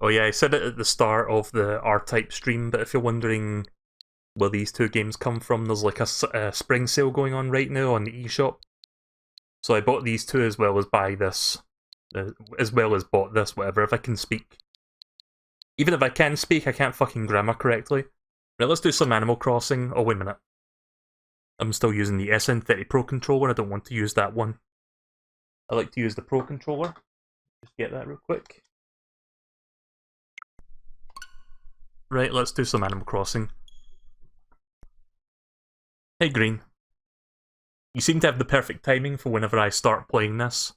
Oh yeah, I said it at the start of the R-Type stream, but if you're wondering where these two games come from, there's like a spring sale going on right now on the eShop. So I bought these two as well as buy this, as well as bought this, whatever, if I can speak. Even if I can speak, I can't fucking grammar correctly. Right, let's do some Animal Crossing. Oh, wait a minute. I'm still using the SN30 Pro controller, I don't want to use that one. I like to use the Pro controller. Just get that real quick. Right, let's do some Animal Crossing. Hey Green. You seem to have the perfect timing for whenever I start playing this.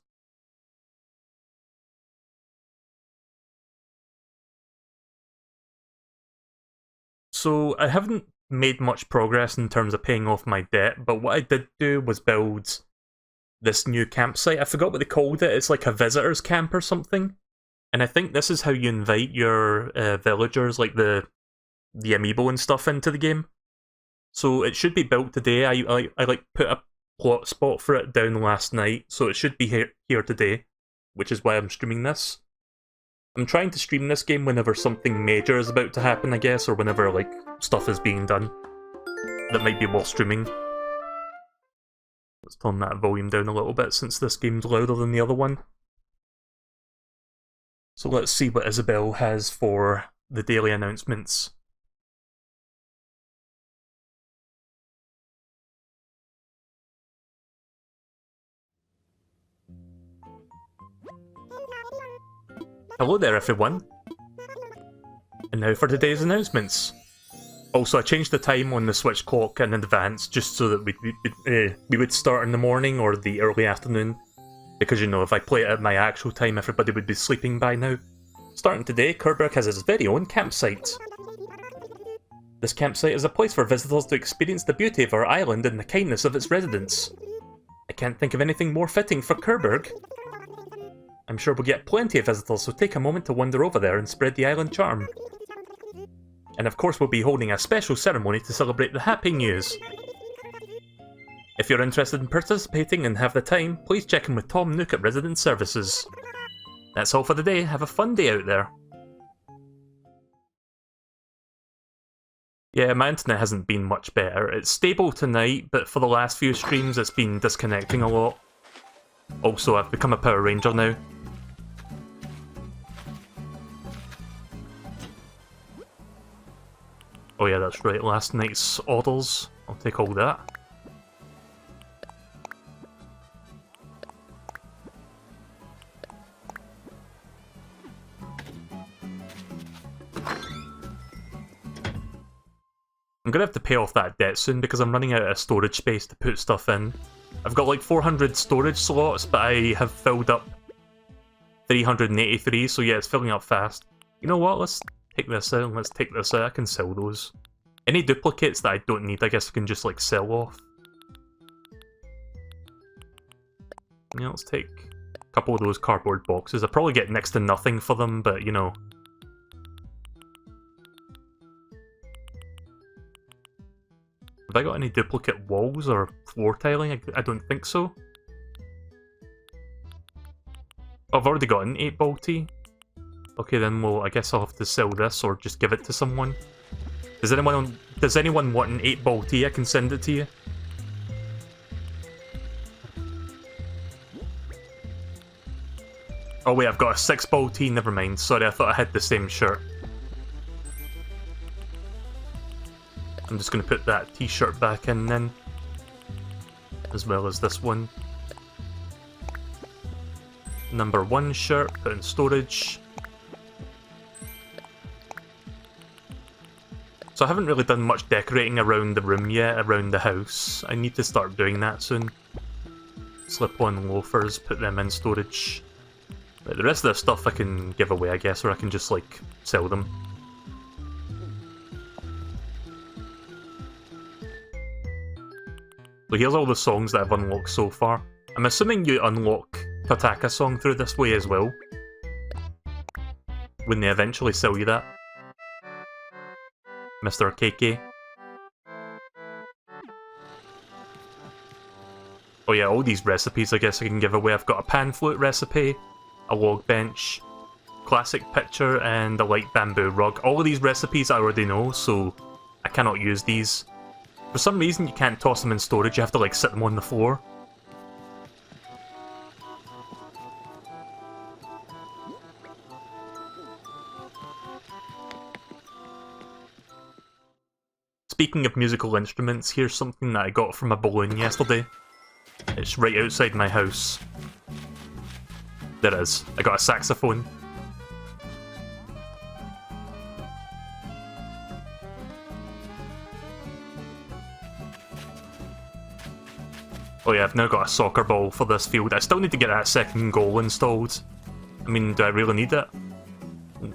So, I haven't made much progress in terms of paying off my debt, but what I did do was build this new campsite. I forgot what they called it, it's like a visitor's camp or something. And I think this is how you invite your villagers, like the amiibo and stuff, into the game. So it should be built today. I like put a plot spot for it down last night, so it should be here today, which is why I'm streaming this. I'm trying to stream this game whenever something major is about to happen, I guess, or whenever like stuff is being done that might be worth streaming. Let's turn that volume down a little bit since this game's louder than the other one. So let's see what Isabelle has for the daily announcements. Hello there everyone! And now for today's announcements. Also, I changed the time on the Switch clock in advance just so that we would start in the morning or the early afternoon. Because, you know, if I play it at my actual time, everybody would be sleeping by now. Starting today, Kirby has its very own campsite. This campsite is a place for visitors to experience the beauty of our island and the kindness of its residents. I can't think of anything more fitting for Kirby. I'm sure we'll get plenty of visitors, so take a moment to wander over there and spread the island charm. And of course we'll be holding a special ceremony to celebrate the happy news. If you're interested in participating and have the time, please check in with Tom Nook at Resident Services. That's all for the day, have a fun day out there. Yeah, my internet hasn't been much better. It's stable tonight, but for the last few streams it's been disconnecting a lot. Also, I've become a Power Ranger now. Oh yeah, that's right, last night's orders. I'll take all that. I'm gonna have to pay off that debt soon because I'm running out of storage space to put stuff in. I've got like 400 storage slots, but I have filled up 383, so yeah, it's filling up fast. You know what, let's take this out and let's take this out. I can sell those. Any duplicates that I don't need, I guess I can just like sell off. Yeah, let's take a couple of those cardboard boxes. I probably get next to nothing for them, but you know. Have I got any duplicate walls or floor tiling? I don't think so. Oh, I've already got an 8-ball tee. Okay, then well, I guess I'll have to sell this or just give it to someone. Does anyone want an 8-ball tee? I can send it to you. Oh wait, I've got a 6-ball tee, never mind. Sorry, I thought I had the same shirt. I'm just going to put that t-shirt back in then. As well as this one. Number 1 shirt, put in storage. So I haven't really done much decorating around the room yet, around the house. I need to start doing that soon. Slip-on loafers, put them in storage. Right, the rest of the stuff I can give away, I guess, or I can just, like, sell them. So here's all the songs that I've unlocked so far. I'm assuming you unlock Tataka song through this way as well. When they eventually sell you that. Mr. KK. Oh yeah, all these recipes I guess I can give away. I've got a pan flute recipe, a log bench, classic pitcher and a light bamboo rug. All of these recipes I already know, so I cannot use these. For some reason you can't toss them in storage, you have to like sit them on the floor. Speaking of musical instruments, here's something that I got from a balloon yesterday. It's right outside my house. There it is. I got a saxophone. Oh yeah, I've now got a soccer ball for this field. I still need to get that second goal installed. I mean, do I really need it?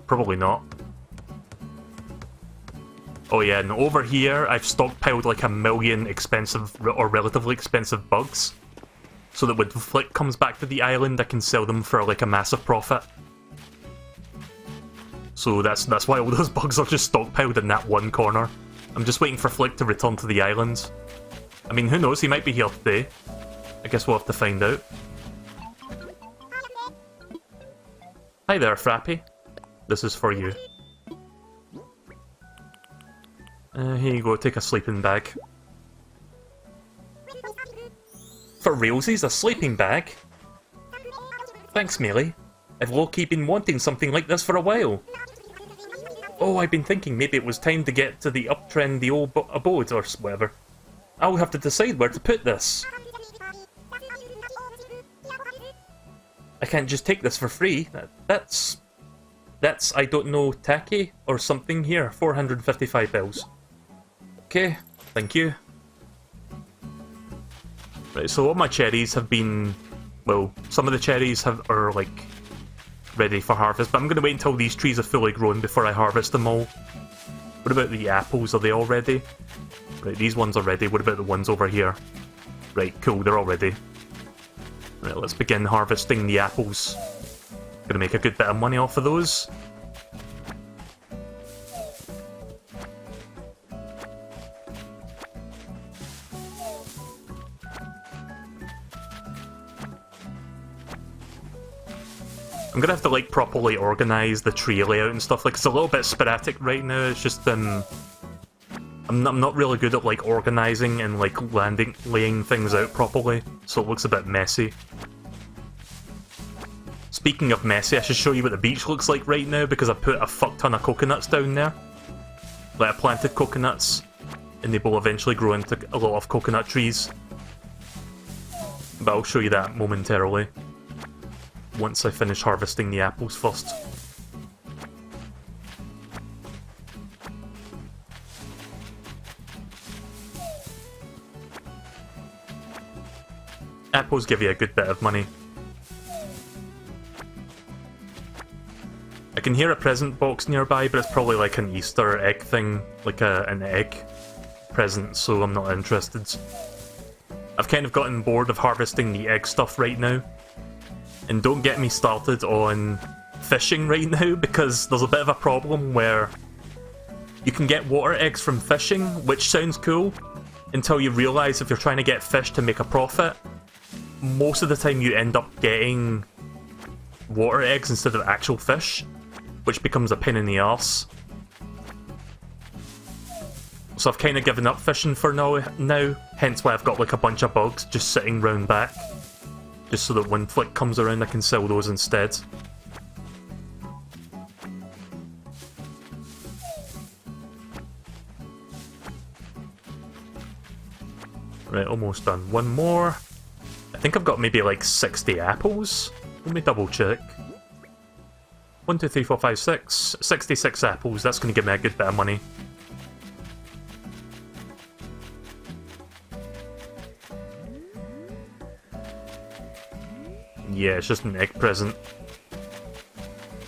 Probably not. Oh yeah, and over here I've stockpiled like 1,000,000 expensive, or relatively expensive bugs. So that when Flick comes back to the island I can sell them for like a massive profit. So that's why all those bugs are just stockpiled in that one corner. I'm just waiting for Flick to return to the island. I mean, who knows, he might be here today. I guess we'll have to find out. Hi there, Frappy. This is for you. Here you go, take a sleeping bag. For realsies, a sleeping bag? Thanks, Melee. I've low-key been wanting something like this for a while. Oh, I've been thinking maybe it was time to get to the uptrendy old abode or whatever. I'll have to decide where to put this. I can't just take this for free. That's I don't know, tacky or something here. 455 bells. Okay, thank you. Right, so all my cherries have been, well, some of the cherries are like ready for harvest, but I'm going to wait until these trees are fully grown before I harvest them all. What about the apples? Are they all ready? Right, these ones are ready. What about the ones over here? Right, cool, they're all ready. Right, let's begin harvesting the apples. Gonna make a good bit of money off of those. I'm gonna have to like properly organise the tree layout and stuff. Like, it's a little bit sporadic right now. It's just I'm not really good at like organising and like laying things out properly, so it looks a bit messy. Speaking of messy, I should show you what the beach looks like right now because I put a fuck ton of coconuts down there. Like, I planted coconuts, and they will eventually grow into a lot of coconut trees. But I'll show you that momentarily. Once I finish harvesting the apples first. Apples give you a good bit of money. I can hear a present box nearby, but it's probably like an Easter egg thing, like an egg present, so I'm not interested. I've kind of gotten bored of harvesting the egg stuff right now. And don't get me started on fishing right now, because there's a bit of a problem where you can get water eggs from fishing, which sounds cool, until you realise if you're trying to get fish to make a profit, most of the time you end up getting water eggs instead of actual fish, which becomes a pain in the arse. So I've kind of given up fishing for now, hence why I've got like a bunch of bugs just sitting round back. Just so that when Flick comes around I can sell those instead. Right, almost done. One more. I think I've got maybe like 60 apples. Let me double check. 1, 2, 3, 4, 5, 6. 66 apples. That's going to give me a good bit of money. Yeah, it's just an egg present.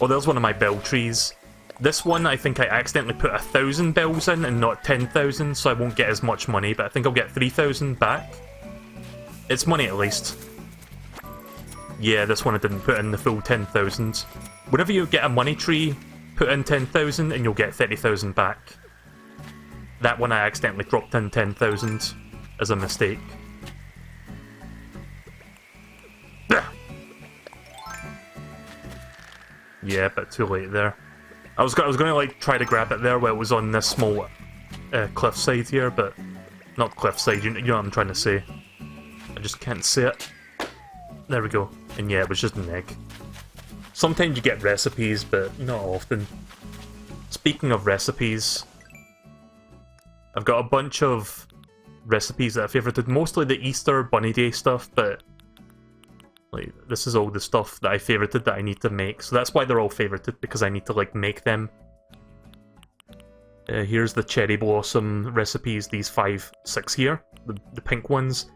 Oh, there's one of my bell trees. This one, I think I accidentally put 1,000 bells in and not 10,000, so I won't get as much money, but I think I'll get 3,000 back. It's money at least. Yeah, this one I didn't put in the full 10,000. Whenever you get a money tree, put in 10,000 and you'll get 30,000 back. That one I accidentally dropped in 10,000 as a mistake. Yeah, but too late there. I was gonna like try to grab it there while it was on this small cliffside here, but not cliffside. You know what I'm trying to say. I just can't see it. There we go. And yeah, it was just an egg. Sometimes you get recipes, but not often. Speaking of recipes, I've got a bunch of recipes that I favorited. Mostly the Easter Bunny Day stuff, but like this is all the stuff that I favorited that I need to make. So that's why they're all favorited, because I need to like make them. Here's the cherry blossom recipes, these 5, 6 here, the pink ones.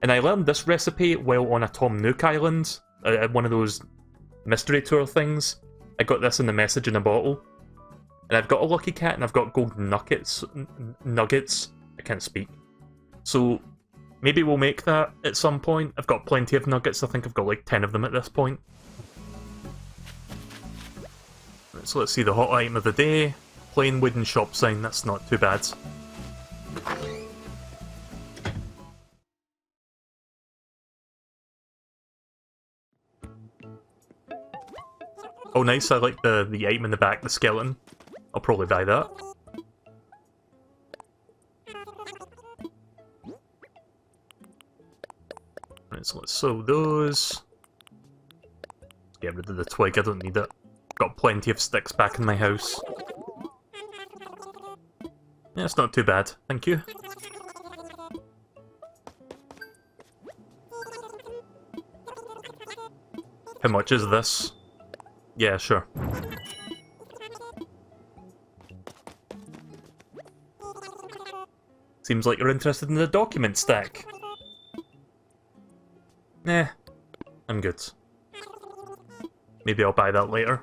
And I learned this recipe while on a Tom Nook island, at one of those mystery tour things. I got this in the message in a bottle. And I've got a lucky cat and I've got golden nuggets. I can't speak. So maybe we'll make that at some point. I've got plenty of nuggets. I think I've got like 10 of them at this point. So let's see the hot item of the day. Plain wooden shop sign. That's not too bad. Oh nice, I like the item in the back, the skeleton. I'll probably buy that. Right, so let's sew those. Get rid of the twig, I don't need it. Got plenty of sticks back in my house. Yeah, it's not too bad, thank you. How much is this? Yeah, sure. Seems like you're interested in the document stack. Nah, I'm good. Maybe I'll buy that later.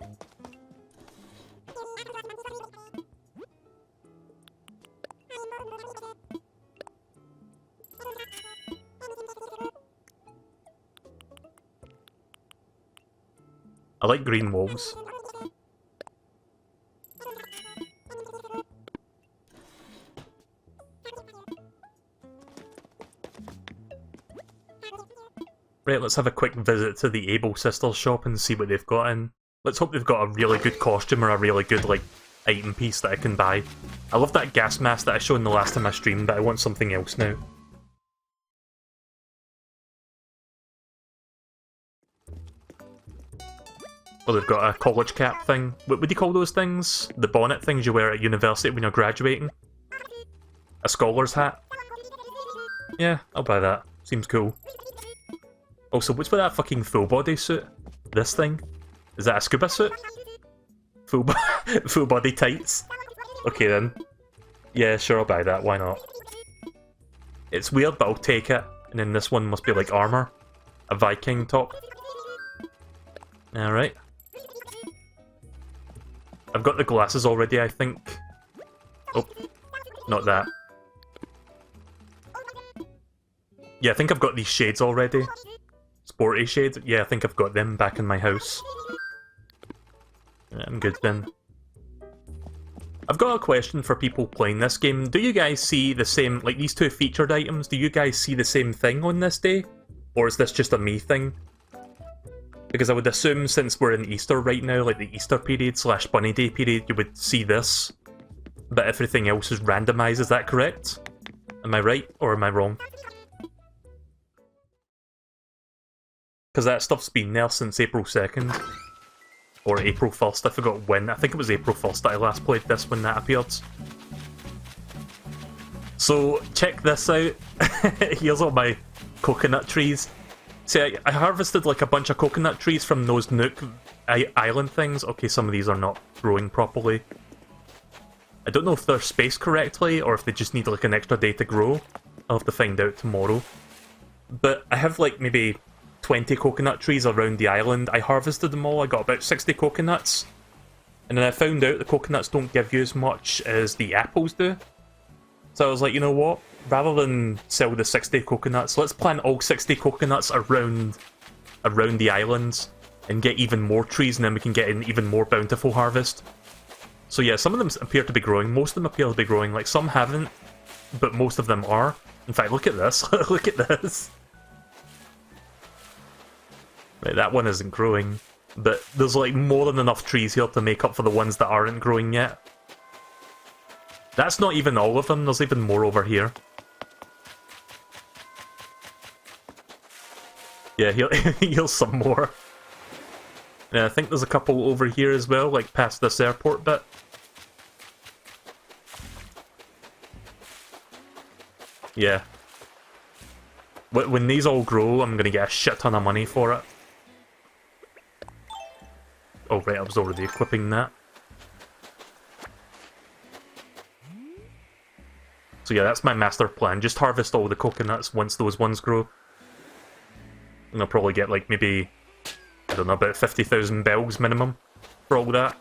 I like green walls. Right, let's have a quick visit to the Able Sisters shop and see what they've got in. Let's hope they've got a really good costume or a really good, like, item piece that I can buy. I love that gas mask that I showed in the last time I streamed, but I want something else now. Oh, they've got a college cap thing. What do you call those things? The bonnet things you wear at university when you're graduating? A scholar's hat? Yeah, I'll buy that. Seems cool. Also, what's with that fucking full body suit? This thing? Is that a scuba suit? Full body tights? Okay then. Yeah, sure, I'll buy that. Why not? It's weird, but I'll take it. And then this one must be like armor. A Viking top. Alright. I've got the glasses already, I think. Oh, not that. Yeah, I think I've got these shades already. Sporty shades? Yeah, I think I've got them back in my house. Yeah, I'm good then. I've got a question for people playing this game. Do you guys see the same, like these two featured items, do you guys see the same thing on this day? Or is this just a me thing? Because I would assume since we're in Easter right now, like the Easter period / Bunny Day period, you would see this. But everything else is randomised, is that correct? Am I right or am I wrong? Because that stuff's been there since April 2nd. Or April 1st, I forgot when. I think it was April 1st that I last played this when that appeared. So, check this out. Here's all my coconut trees. See, I harvested like a bunch of coconut trees from those Nook island things. Okay, some of these are not growing properly. I don't know if they're spaced correctly or if they just need like an extra day to grow. I'll have to find out tomorrow. But I have like maybe 20 coconut trees around the island. I harvested them all. I got about 60 coconuts. And then I found out the coconuts don't give you as much as the apples do. So I was like, you know what? Rather than sell the 60 coconuts, let's plant all 60 coconuts around the islands and get even more trees, and then we can get an even more bountiful harvest. So yeah, some of them appear to be growing. Most of them appear to be growing. Like, some haven't, but most of them are. In fact, look at this. Look at this. Right, that one isn't growing. But there's like more than enough trees here to make up for the ones that aren't growing yet. That's not even all of them, there's even more over here. Yeah, here's some more. Yeah, I think there's a couple over here as well, like past this airport bit. Yeah. When these all grow, I'm gonna get a shit ton of money for it. Oh right, I was already equipping that. So yeah, that's my master plan. Just harvest all the coconuts once those ones grow. And I'll probably get like maybe, I don't know, about 50,000 bells minimum for all that.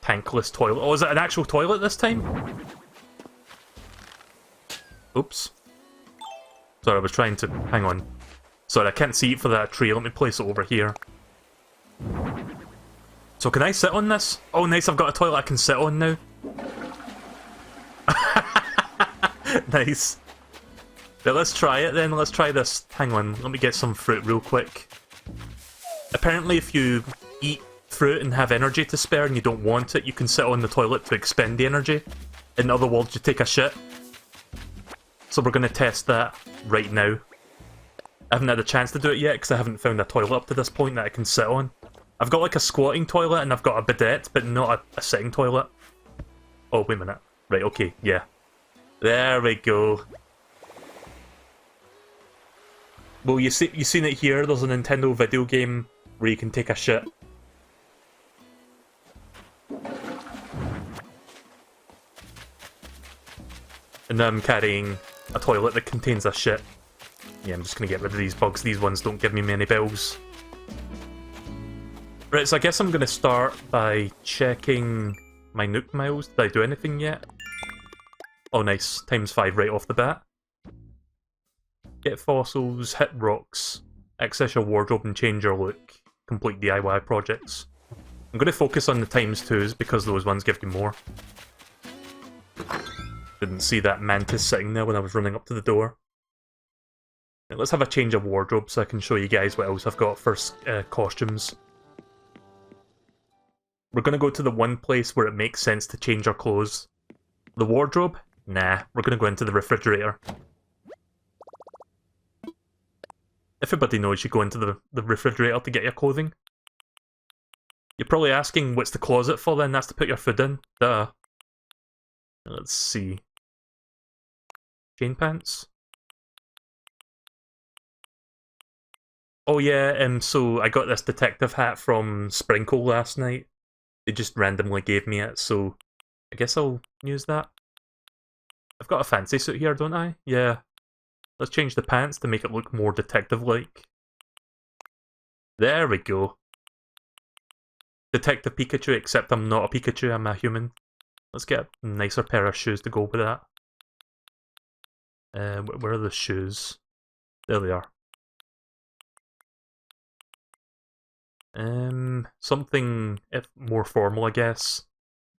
Tankless toilet. Oh, is it an actual toilet this time? Oops. Sorry, I was trying to... Hang on. Sorry, I can't see it for that tree. Let me place it over here. So can I sit on this? Oh, nice. I've got a toilet I can sit on now. Nice. But let's try it then. Let's try this. Hang on. Let me get some fruit real quick. Apparently, if you eat fruit and have energy to spare and you don't want it, you can sit on the toilet to expend the energy. In other words, you take a shit. So we're going to test that right now. I haven't had a chance to do it yet because I haven't found a toilet up to this point that I can sit on. I've got like a squatting toilet and I've got a bidet, but not a sitting toilet. Oh, wait a minute. Right, okay, yeah. There we go. Well, you've seen it here. There's a Nintendo video game where you can take a shit. And now I'm carrying a toilet that contains a shit. Yeah, I'm just gonna get rid of these bugs. These ones don't give me many bells. Right, so I guess I'm gonna start by checking my Nook miles. Did I do anything yet? Oh nice, ×5 right off the bat. Get fossils, hit rocks, access your wardrobe and change your look. Complete DIY projects. I'm gonna focus on the ×2s because those ones give you more. Didn't see that mantis sitting there when I was running up to the door. Now, let's have a change of wardrobe so I can show you guys what else I've got for costumes. We're going to go to the one place where it makes sense to change our clothes. The wardrobe? Nah, we're going to go into the refrigerator. Everybody knows you go into the refrigerator to get your clothing. You're probably asking, what's the closet for then? That's to put your food in. Duh. Let's see. Chain pants? Oh yeah, so I got this detective hat from Sprinkle last night. They just randomly gave me it, so I guess I'll use that. I've got a fancy suit here, don't I? Yeah. Let's change the pants to make it look more detective-like. There we go. Detective Pikachu, except I'm not a Pikachu, I'm a human. Let's get a nicer pair of shoes to go with that. Where are the shoes? There they are. Something more formal, I guess.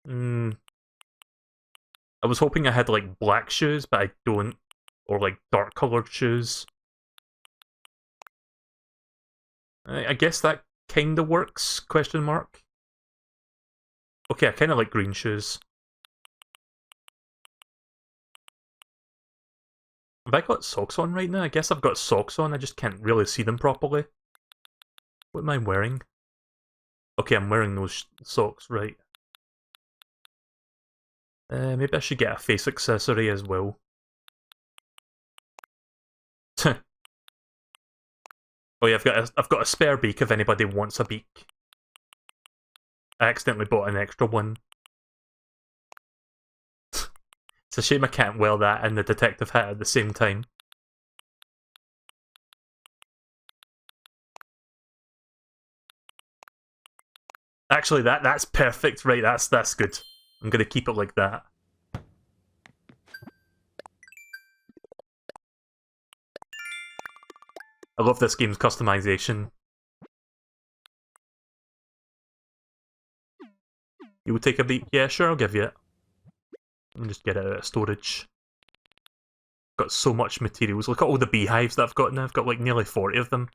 I was hoping I had like black shoes, but I don't. Or like dark coloured shoes. I guess that kinda works, question mark. Okay, I kinda like green shoes. Have I got socks on right now? I guess I've got socks on, I just can't really see them properly. What am I wearing? Okay, I'm wearing those socks, right. Maybe I should get a face accessory as well. Oh yeah, I've got a spare beak if anybody wants a beak. I accidentally bought an extra one. It's a shame I can't wear that and the detective hat at the same time. Actually, that's perfect. Right, that's good. I'm gonna keep it like that. I love this game's customization. You would take a beat? Yeah, sure, I'll give you it. Let me just get it out of storage. Got so much materials. Look at all the beehives that I've got now. I've got like nearly 40 of them.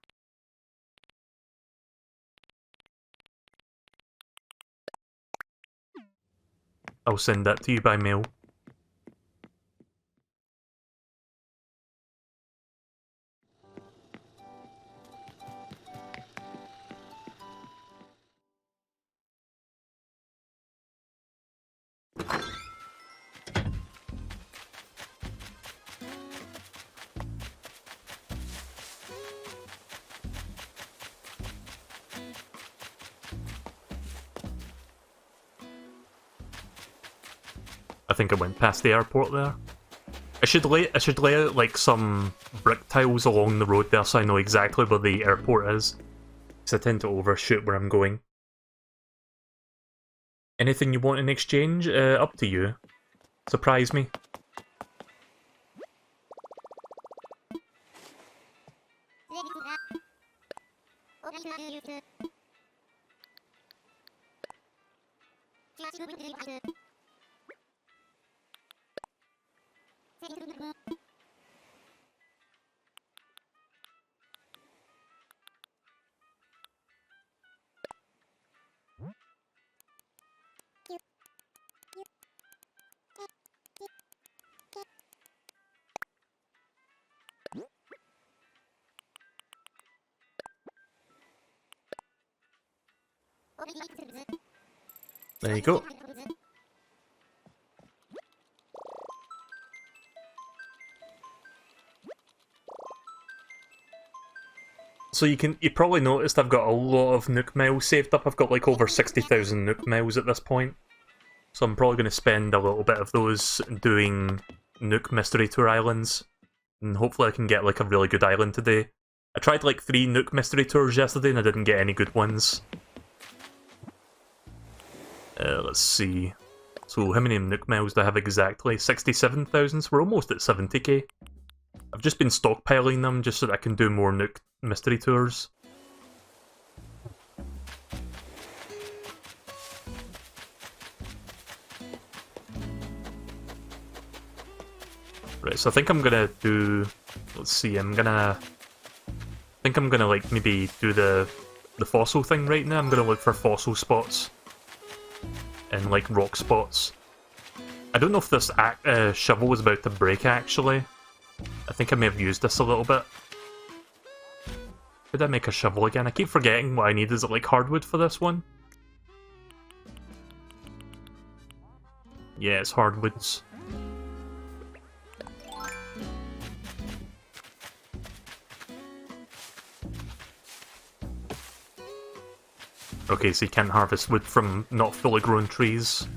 I'll send that to you by mail. I think I went past the airport there. I should lay out like some brick tiles along the road there so I know exactly where the airport is. Because I tend to overshoot where I'm going. Anything you want in exchange? Up to you. Surprise me. There you go. So you probably noticed I've got a lot of Nook miles saved up. I've got like over 60,000 Nook miles at this point. So I'm probably going to spend a little bit of those doing Nook Mystery Tour islands. And hopefully I can get like a really good island today. I tried like 3 Nook Mystery Tours yesterday and I didn't get any good ones. Let's see. So how many Nook miles do I have exactly? 67,000, so we're almost at 70k. I've just been stockpiling them just so that I can do more Nook Mystery Tours. Right, so I think I'm gonna do... Let's see, I think I'm gonna like maybe do the fossil thing right now. I'm gonna look for fossil spots. And like rock spots. I don't know if this shovel was about to break actually. I think I may have used this a little bit. Could I make a shovel again? I keep forgetting what I need. Is it like hardwood for this one? Yeah, it's hardwoods. Okay, so you can't harvest wood from not fully grown trees.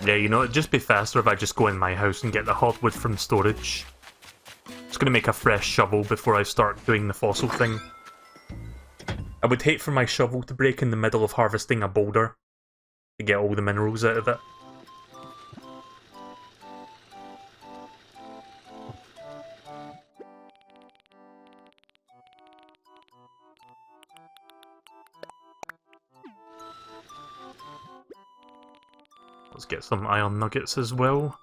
Yeah, you know, it'd just be faster if I just go in my house and get the hardwood from storage. Just gonna make a fresh shovel before I start doing the fossil thing. I would hate for my shovel to break in the middle of harvesting a boulder to get all the minerals out of it. Let's get some iron nuggets as well.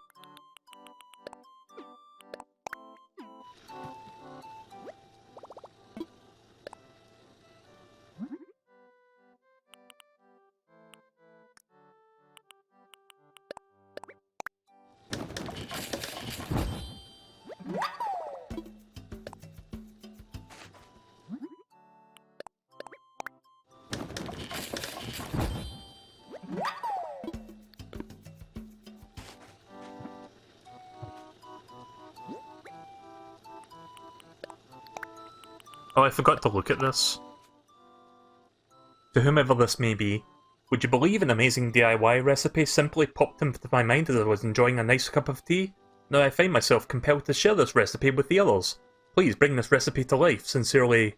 Oh, I forgot to look at this. To whomever this may be, would you believe an amazing DIY recipe simply popped into my mind as I was enjoying a nice cup of tea? Now I find myself compelled to share this recipe with the others. Please bring this recipe to life. Sincerely,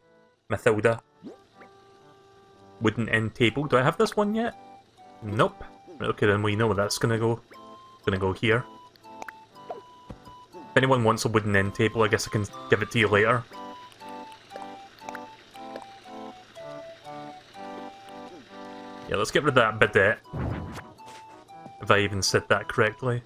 Mathilda. Wooden end table. Do I have this one yet? Nope. Okay, then we know where that's gonna go. It's gonna go here. If anyone wants a wooden end table, I guess I can give it to you later. Yeah, let's get rid of that bidet. If I even said that correctly.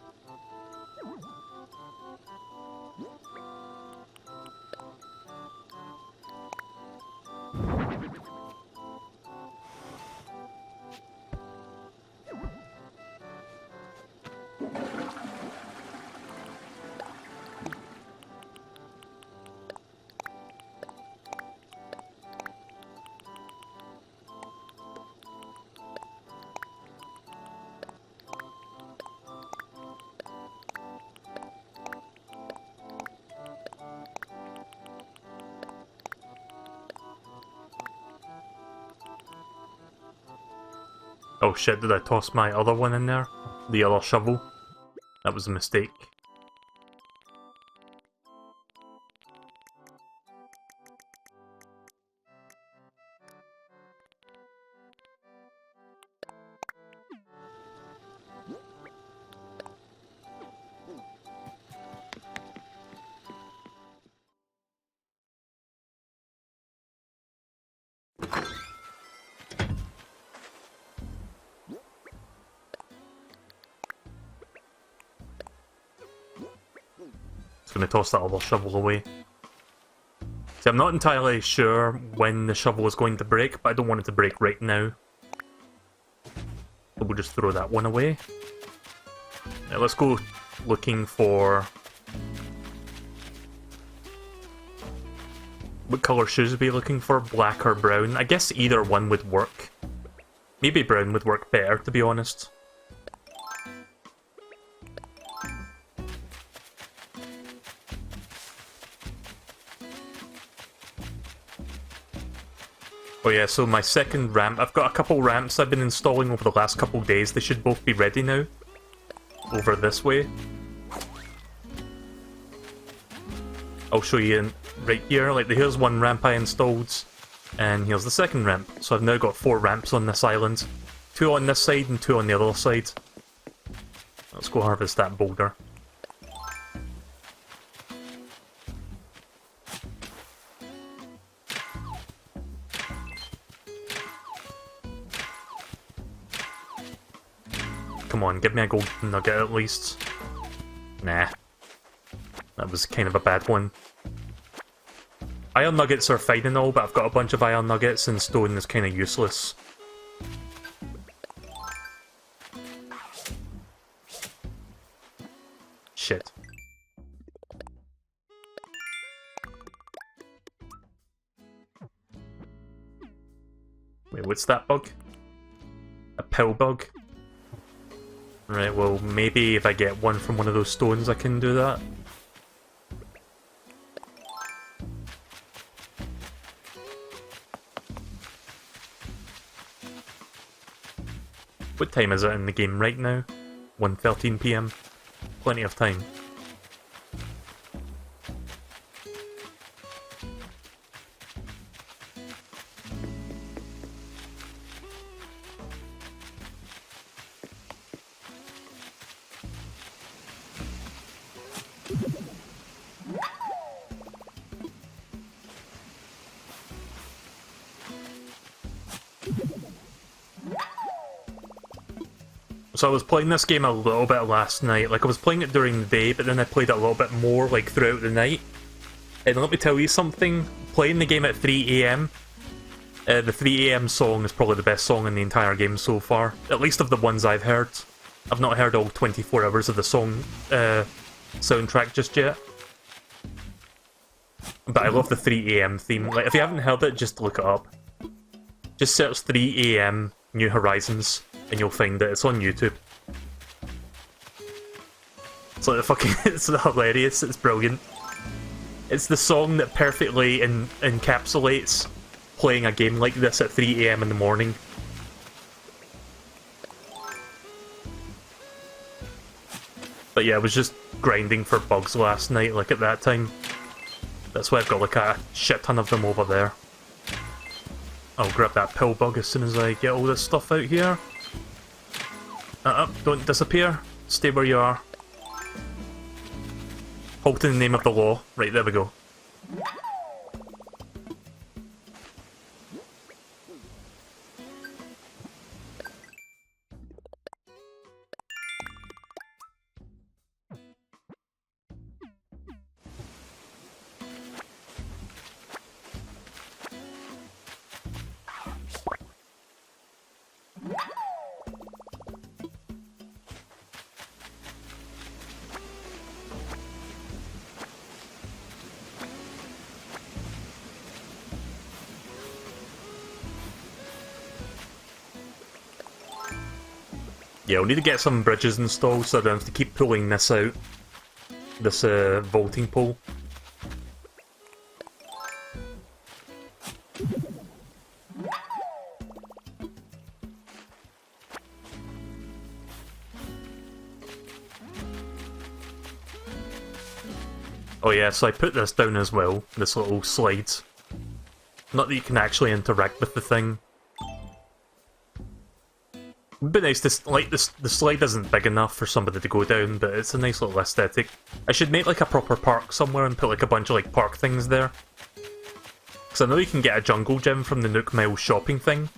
Oh shit, did I toss my other one in there? The other shovel? That was a mistake. Just gonna toss that other shovel away. See, I'm not entirely sure when the shovel is going to break, but I don't want it to break right now. So we'll just throw that one away. Now let's go looking for... What colour shoes are we looking for? Black or brown? I guess either one would work. Maybe brown would work better, to be honest. Oh yeah, so my second ramp, I've got a couple ramps I've been installing over the last couple days. They should both be ready now. Over this way. I'll show you right here. Like, here's one ramp I installed, and here's the second ramp. So I've now got 4 ramps on this island. 2 on this side and 2 on the other side. Let's go harvest that boulder. Come on, give me a gold nugget at least. Nah. That was kind of a bad one. Iron nuggets are fine and all, but I've got a bunch of iron nuggets and stone is kind of useless. Shit. Wait, what's that bug? A pill bug? Right, well, maybe if I get one from one of those stones I can do that. What time is it in the game right now? 1:13 PM. Plenty of time. So I was playing this game a little bit last night. Like, I was playing it during the day, but then I played it a little bit more, like, throughout the night. And let me tell you something, playing the game at 3 AM, the 3 AM song is probably the best song in the entire game so far. At least of the ones I've heard. I've not heard all 24 hours of the song soundtrack just yet. But I love the 3 AM theme. Like, if you haven't heard it, just look it up. Just search 3 AM New Horizons, and you'll find it. It's on YouTube. It's like the fucking... it's hilarious, it's brilliant. It's the song that perfectly encapsulates playing a game like this at 3 AM in the morning. But yeah, I was just grinding for bugs last night, like at that time. That's why I've got like a shit ton of them over there. I'll grab that pill bug as soon as I get all this stuff out here. Don't disappear. Stay where you are. Halt in the name of the law. Right, there we go. Yeah, we'll need to get some bridges installed so I don't have to keep pulling this out. This vaulting pole. Oh yeah, so I put this down as well, this little slide. Not that you can actually interact with the thing. It'd be nice to, like, the slide isn't big enough for somebody to go down, but it's a nice little aesthetic. I should make like a proper park somewhere and put like a bunch of like park things there. Because I know you can get a jungle gym from the Nook Miles shopping thing.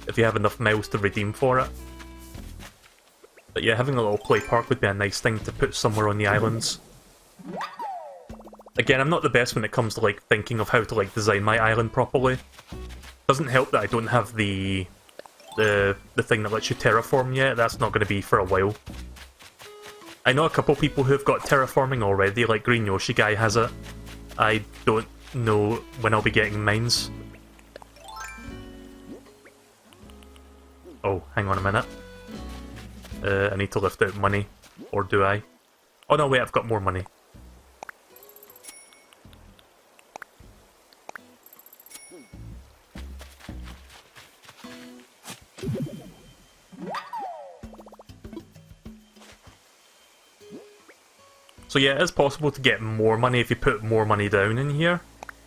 If you have enough miles to redeem for it. But yeah, having a little play park would be a nice thing to put somewhere on the islands. Again, I'm not the best when it comes to like thinking of how to like design my island properly. Doesn't help that I don't have the thing that lets you terraform yet. That's not going to be for a while. I know a couple people who've got terraforming already, like Green Yoshi Guy has it. I don't know when I'll be getting mines. Oh, hang on a minute. I need to lift out money. Or do I? Oh no, wait, I've got more money. So yeah, it is possible to get more money if you put more money down in here,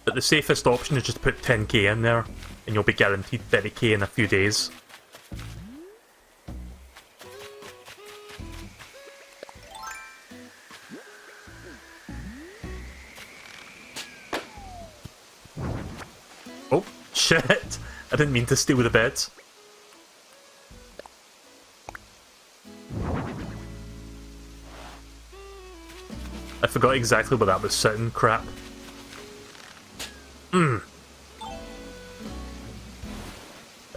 but the safest option is just to put 10k in there, and you'll be guaranteed 30k in a few days. Oh, shit! I didn't mean to steal the beds. I forgot exactly where that was sitting, crap. I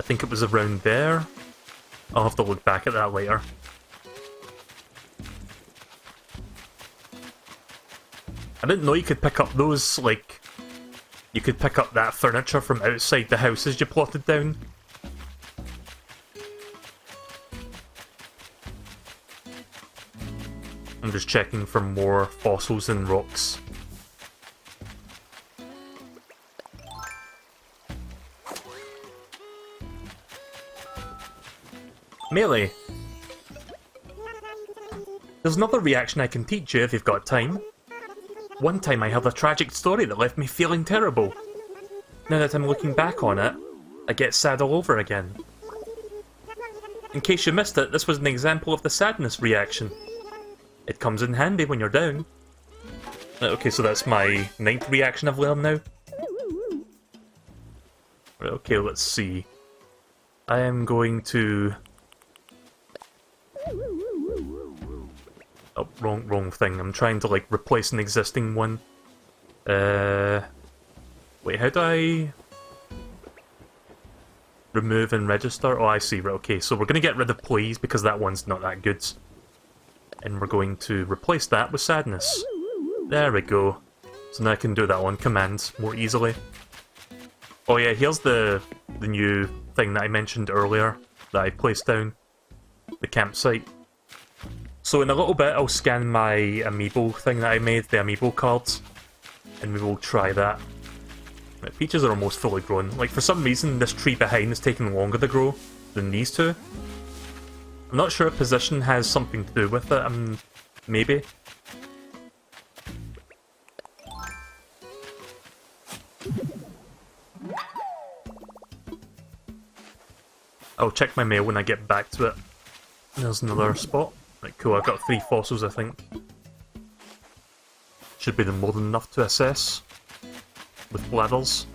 think it was around there. I'll have to look back at that later. I didn't know you could pick up those, like... You could pick up that furniture from outside the houses you plotted down. I'm just checking for more fossils and rocks. Melee! There's another reaction I can teach you if you've got time. One time I had a tragic story that left me feeling terrible. Now that I'm looking back on it, I get sad all over again. In case you missed it, this was an example of the sadness reaction. It comes in handy when you're down. Okay, so that's my 9th reaction I've learned now. Okay, let's see. I am going to... Oh, wrong thing. I'm trying to, like, replace an existing one. Wait, how do I... remove and register? Oh, I see. Right, okay, so we're going to get rid of please because that one's not that good. And we're going to replace that with sadness. There we go. So now I can do that on command more easily. Oh yeah, here's the new thing that I mentioned earlier that I placed down. The campsite. So in a little bit I'll scan my amiibo thing that I made, the amiibo cards. And we will try that. Right, peaches are almost fully grown. Like for some reason this tree behind is taking longer to grow than these two. I'm not sure if position has something to do with it, maybe. I'll check my mail when I get back to it. There's another spot. Right, cool, I've got 3 fossils, I think. Should be more than enough to assess with bladders.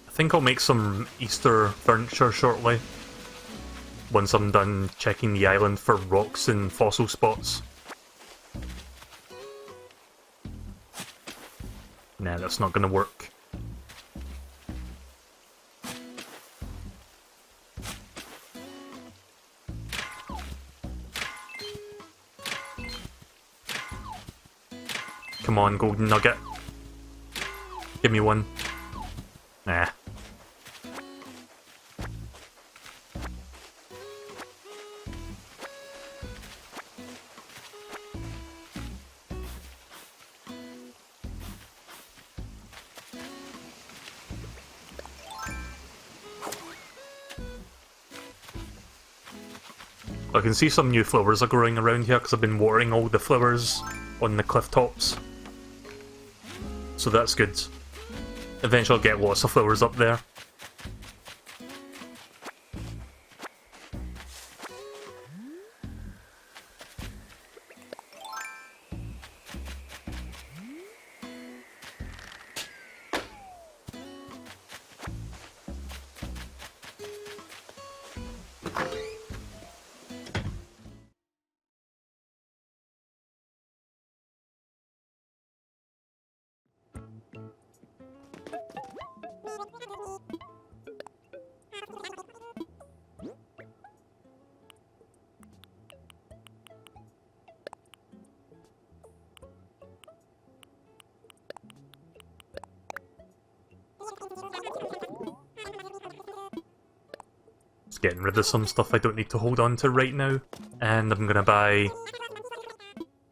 I think I'll make some Easter furniture shortly, once I'm done checking the island for rocks and fossil spots. Nah, that's not gonna work. Come on, golden nugget. Give me one. Nah. I can see some new flowers are growing around here because I've been watering all the flowers on the cliff tops. So that's good. Eventually I'll get lots of flowers up there. Just getting rid of some stuff I don't need to hold on to right now. And I'm gonna buy...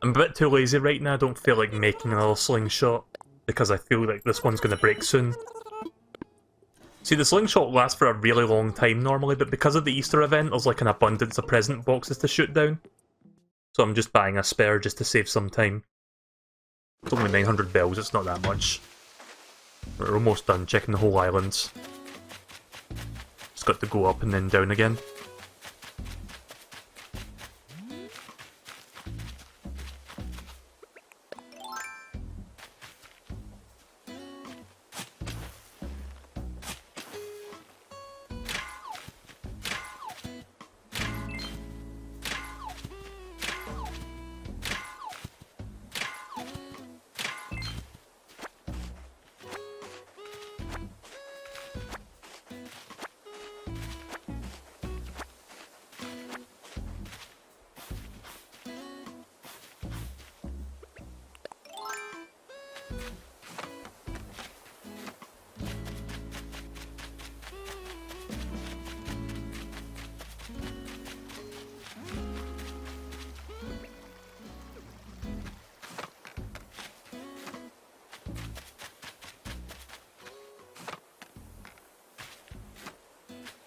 I'm a bit too lazy right now, I don't feel like making another slingshot, because I feel like this one's gonna break soon. See, the slingshot lasts for a really long time normally, but because of the Easter event, there's like an abundance of present boxes to shoot down. So I'm just buying a spare just to save some time. It's only 900 bells, it's not that much. We're almost done checking the whole island. Just got to go up and then down again.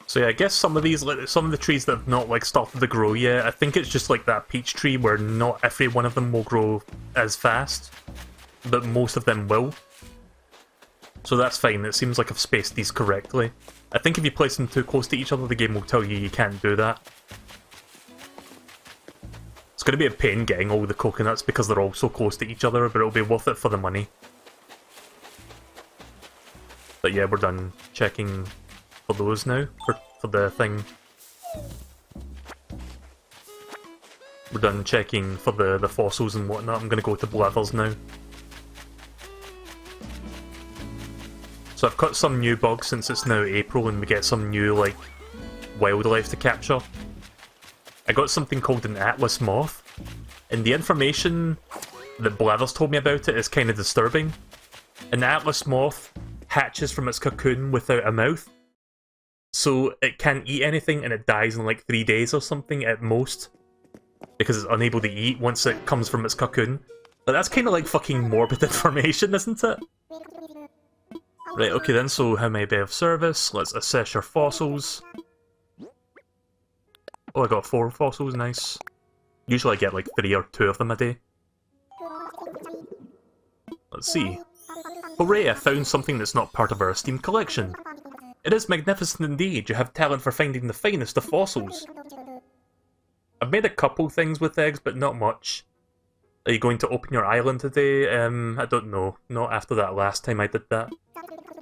So yeah, I guess some of these, like, some of the trees that have not like started to grow yet, I think it's just like that peach tree where not every one of them will grow as fast, but most of them will. So that's fine, it seems like I've spaced these correctly. I think if you place them too close to each other, the game will tell you you can't do that. It's going to be a pain getting all the coconuts because they're all so close to each other, but it'll be worth it for the money. But yeah, we're done checking for those now, for the thing. We're done checking for the fossils and whatnot. I'm gonna go to Blathers now. So I've cut some new bugs since it's now April and we get some new, like, wildlife to capture. I got something called an Atlas moth, and the information that Blathers told me about it is kind of disturbing. An Atlas moth hatches from its cocoon without a mouth, so it can't eat anything and it dies in like 3 days or something at most. because it's unable to eat once it comes from its cocoon. But that's kind of like fucking morbid information, isn't it? Right, okay then, so how may I be of service? Let's assess your fossils. Oh, I got 4 fossils, nice. Usually I get like 3 or 2 of them a day. Let's see. Hooray, I found something that's not part of our esteemed collection. It is magnificent indeed, you have talent for finding the finest of fossils. I've made a couple things with eggs, but not much. Are you going to open your island today? I don't know. Not after that last time I did that.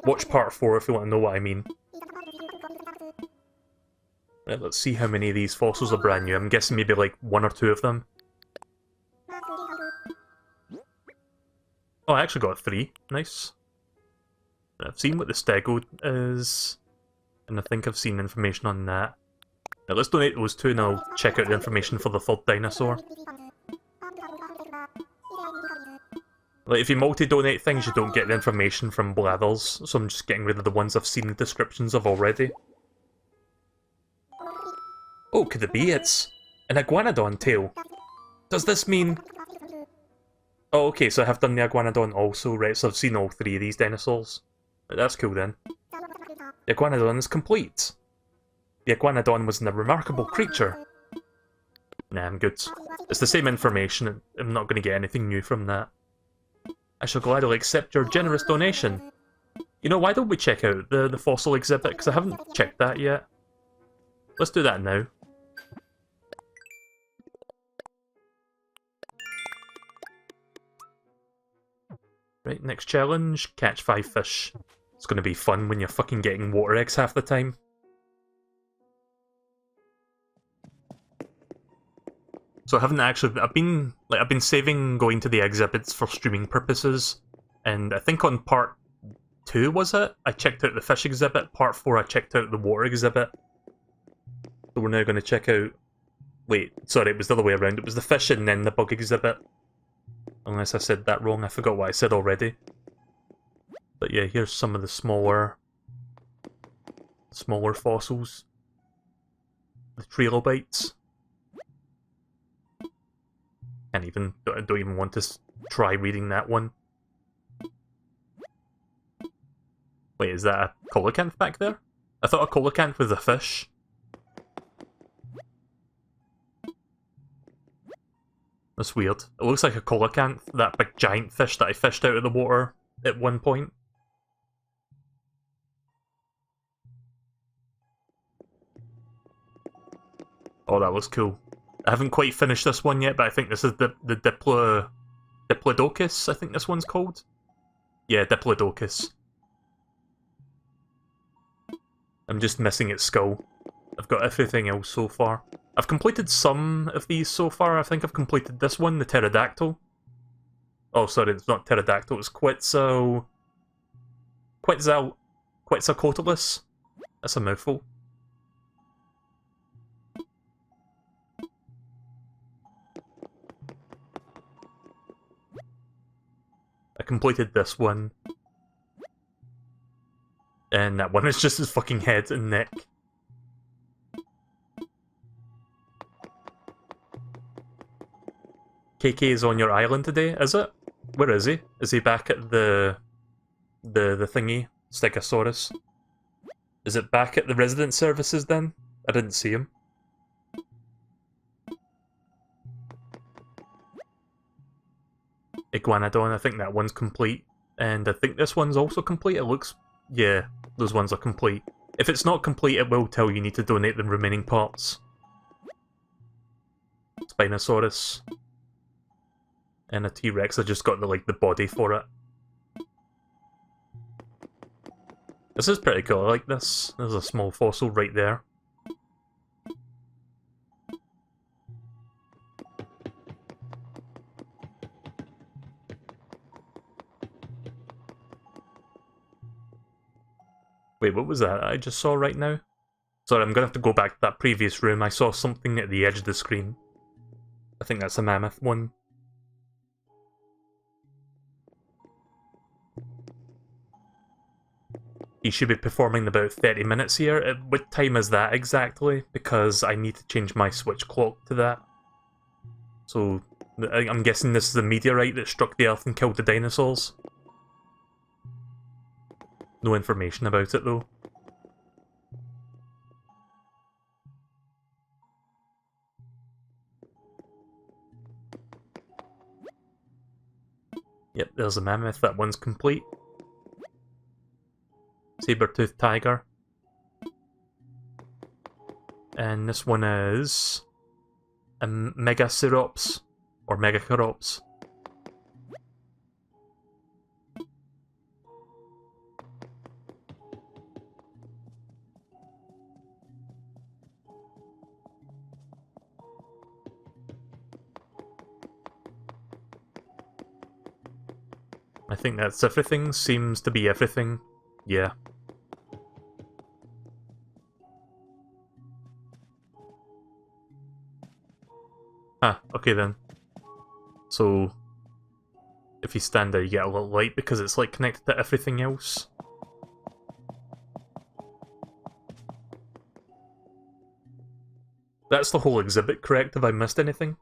Watch part 4 if you want to know what I mean. Right, let's see how many of these fossils are brand new. I'm guessing maybe like 1 or 2 of them. Oh, I actually got 3. Nice. I've seen what the stego is, and I think I've seen information on that. Now let's donate those 2 and I'll check out the information for the 3rd dinosaur. Like, if you multi-donate things, you don't get the information from blathers, so I'm just getting rid of the ones I've seen the descriptions of already. Oh, could it be? It's an iguanodon tail. Does this mean... Oh, okay, so I have done the iguanodon also, right, so I've seen all 3 of these dinosaurs. That's cool then. The iguanodon is complete. The iguanodon was a remarkable creature. Nah, I'm good. It's the same information, I'm not going to get anything new from that. I shall gladly accept your generous donation. You know, why don't we check out the fossil exhibit, because I haven't checked that yet. Let's do that now. Right, next challenge, catch 5 fish. It's going to be fun when you're fucking getting water eggs half the time. So I haven't actually, I've been saving going to the exhibits for streaming purposes, and I think on part 2, was it? I checked out the fish exhibit, part 4 I checked out the water exhibit. So we're now going to check out, wait, sorry, it was the other way around, it was the fish and then the bug exhibit. Unless I said that wrong, I forgot what I said already. But yeah, here's some of the smaller fossils. The trilobites. I don't even want to try reading that one. Wait, is that a coelacanth back there? I thought a coelacanth was a fish. That's weird. It looks like a coelacanth, that big giant fish that I fished out of the water at one point. Oh, that looks cool. I haven't quite finished this one yet, but I think this is the Diplodocus, I think this one's called. Yeah, Diplodocus. I'm just missing its skull. I've got everything else so far. I've completed some of these so far. I think I've completed this one, the pterodactyl. Oh, sorry, it's not pterodactyl, it's Quetzalcoatlus. That's a mouthful. I completed this one. And that one is just his fucking head and neck. KK is on your island today, is it? Where is he? Is he back at the thingy? Stegosaurus? Is it back at the resident services then? I didn't see him. Iguanodon, I think that one's complete. And I think this one's also complete. It looks... yeah, those ones are complete. If it's not complete, it will tell you need to donate the remaining parts. Spinosaurus. And a T-Rex, I just got the body for it. This is pretty cool, I like this. There's a small fossil right there. Wait, what was that I just saw right now? Sorry, I'm gonna have to go back to that previous room. I saw something at the edge of the screen. I think that's a mammoth one. He should be performing in about 30 minutes here. What time is that exactly? Because I need to change my switch clock to that. So I'm guessing this is the meteorite that struck the Earth and killed the dinosaurs. No information about it though. Yep, there's a mammoth. That one's complete. Saber-toothed tiger. And this one is a Megacerops or Megacerops. I think that's everything. Seems to be everything. Yeah. Ah, okay then. So, if you stand there, you get a little light because it's like connected to everything else. That's the whole exhibit, correct? Have I missed anything?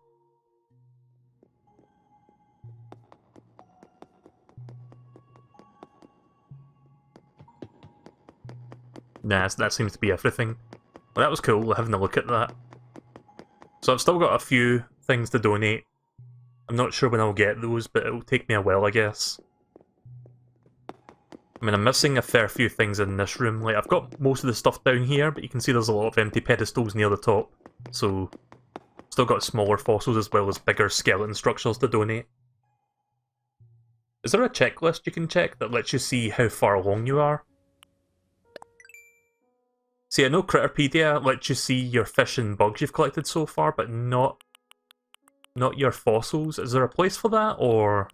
Nah, that seems to be everything. Well, that was cool, having a look at that. So I've still got a few things to donate. I'm not sure when I'll get those, but it'll take me a while, I guess. I mean, I'm missing a fair few things in this room. Like, I've got most of the stuff down here, but you can see there's a lot of empty pedestals near the top. So, still got smaller fossils as well as bigger skeleton structures to donate. Is there a checklist you can check that lets you see how far along you are? See, I know Critterpedia lets you see your fish and bugs you've collected so far, but not your fossils. Is there a place for that, or...?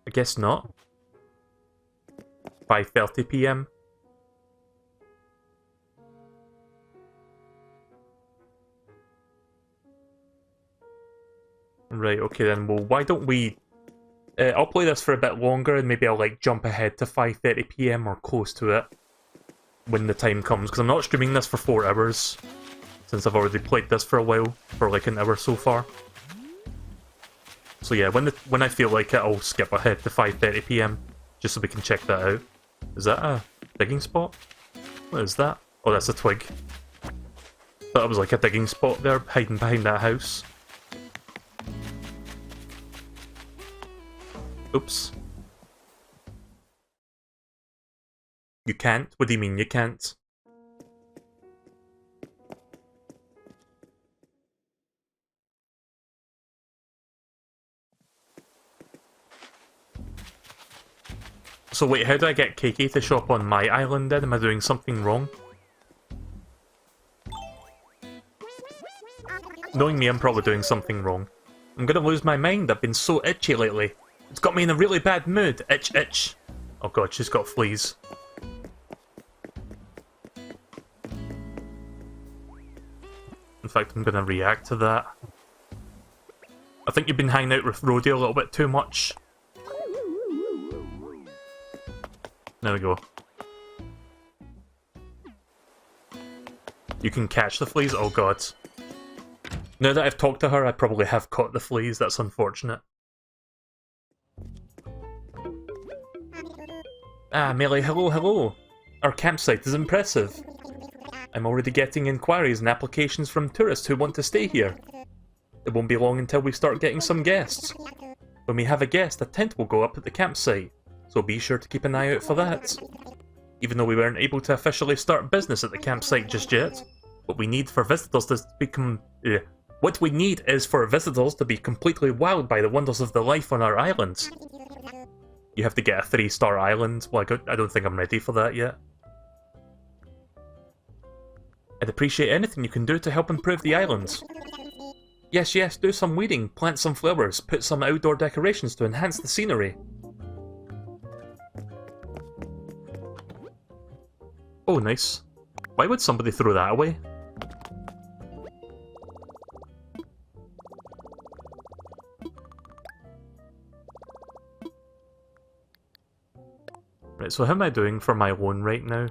I guess not. 5:30 PM. Right, okay then, well why don't we... I'll play this for a bit longer and maybe I'll like jump ahead to 5:30 PM or close to it when the time comes, because I'm not streaming this for 4 hours, since I've already played this for a while, for like an hour so far. So yeah, when I feel like it, I'll skip ahead to 5:30 PM, just so we can check that out. Is that a digging spot? What is that? Oh, that's a twig. Thought it was like a digging spot there, hiding behind that house. Oops. You can't? What do you mean you can't? So wait, how do I get KK to show up on my island then? Am I doing something wrong? Knowing me, I'm probably doing something wrong. I'm gonna lose my mind, I've been so itchy lately. It's got me in a really bad mood. Itch, itch. Oh god, she's got fleas. In fact, I'm gonna react to that. I think you've been hanging out with Rodeo a little bit too much. There we go. You can catch the fleas? Oh god. Now that I've talked to her, I probably have caught the fleas. That's unfortunate. Ah, Melee, hello, hello. Our campsite is impressive. I'm already getting inquiries and applications from tourists who want to stay here. It won't be long until we start getting some guests. When we have a guest, a tent will go up at the campsite, so be sure to keep an eye out for that. Even though we weren't able to officially start business at the campsite just yet, what we need for visitors to become... What we need is for visitors to be completely wowed by the wonders of the life on our island. You have to get a 3-star island. Well, I don't think I'm ready for that yet. I'd appreciate anything you can do to help improve the island. Yes, yes, do some weeding, plant some flowers, put some outdoor decorations to enhance the scenery. Oh, nice. Why would somebody throw that away? Right, so how am I doing for my loan right now?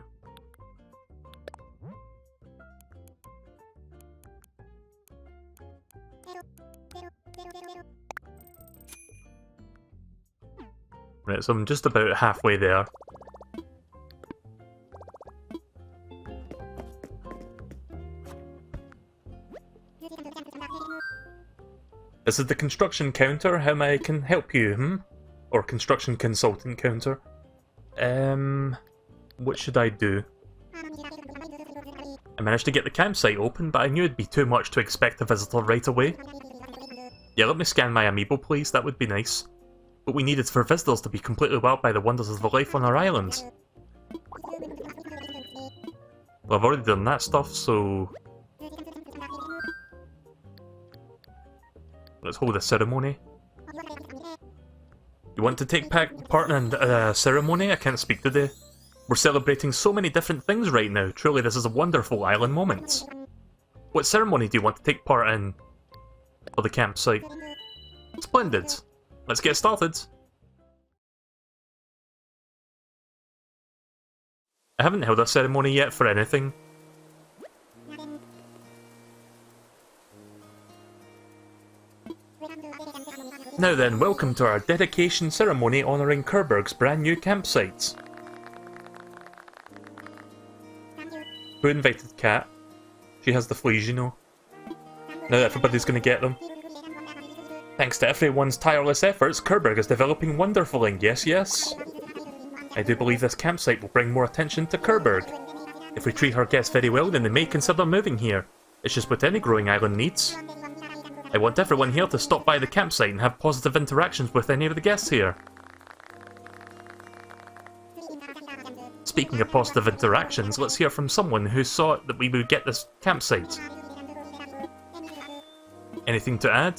Right, so I'm just about halfway there. This is the construction counter. How may I can help you, Or construction consultant counter. What should I do? I managed to get the campsite open, but I knew it'd be too much to expect a visitor right away. Yeah, let me scan my amiibo, please. That would be nice. What we need is for visitors to be completely wowed by the wonders of the life on our island. Well, I've already done that stuff, so... let's hold a ceremony. You want to take part in a ceremony? I can't speak today. We're celebrating so many different things right now. Truly, this is a wonderful island moment. What ceremony do you want to take part in? For the campsite. Splendid. Let's get started. I haven't held a ceremony yet for anything. Now then, welcome to our dedication ceremony honouring Kirby's brand new campsite. Who invited Cat? She has the fleas, you know. Now everybody's gonna get them. Thanks to everyone's tireless efforts, Kirby is developing wonderfully. Yes, yes. I do believe this campsite will bring more attention to Kirby. If we treat our guests very well, then they may consider moving here. It's just what any growing island needs. I want everyone here to stop by the campsite and have positive interactions with any of the guests here. Speaking of positive interactions, let's hear from someone who saw that we would get this campsite. Anything to add?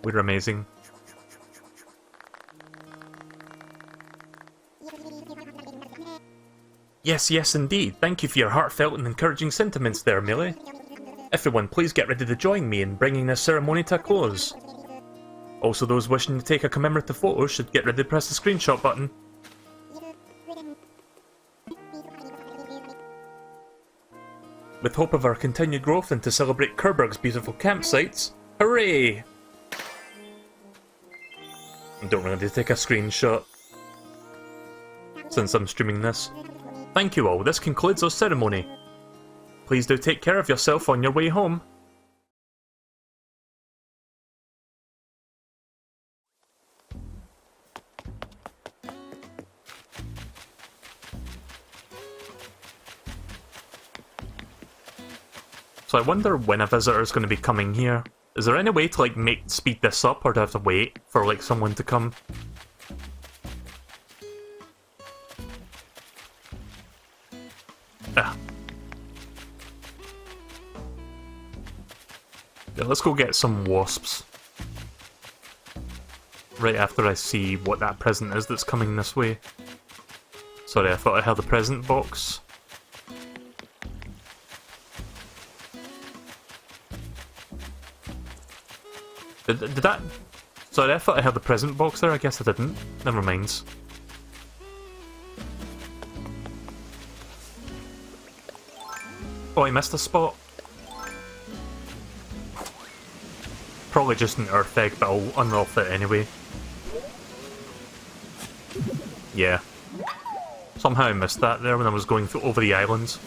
We're amazing. Yes, yes indeed. Thank you for your heartfelt and encouraging sentiments there, Melee. Everyone, please get ready to join me in bringing this ceremony to a close. Also, those wishing to take a commemorative photo should get ready to press the screenshot button. With hope of our continued growth and to celebrate Kirby's beautiful campsites, hooray! I don't really need to take a screenshot, since I'm streaming this. Thank you all, this concludes our ceremony. Please do take care of yourself on your way home. So I wonder when a visitor is going to be coming here. Is there any way to like speed this up, or do I have to wait for like someone to come? Ah. Yeah, let's go get some wasps. Right after I see what that present is that's coming this way. Sorry, I thought I had the present box. Did that... Sorry, I thought I had the present box there, I guess I didn't. Never mind. Oh, I missed a spot. Probably just an earth egg, but I'll unearth it anyway. Yeah. Somehow I missed that there when I was going over the island.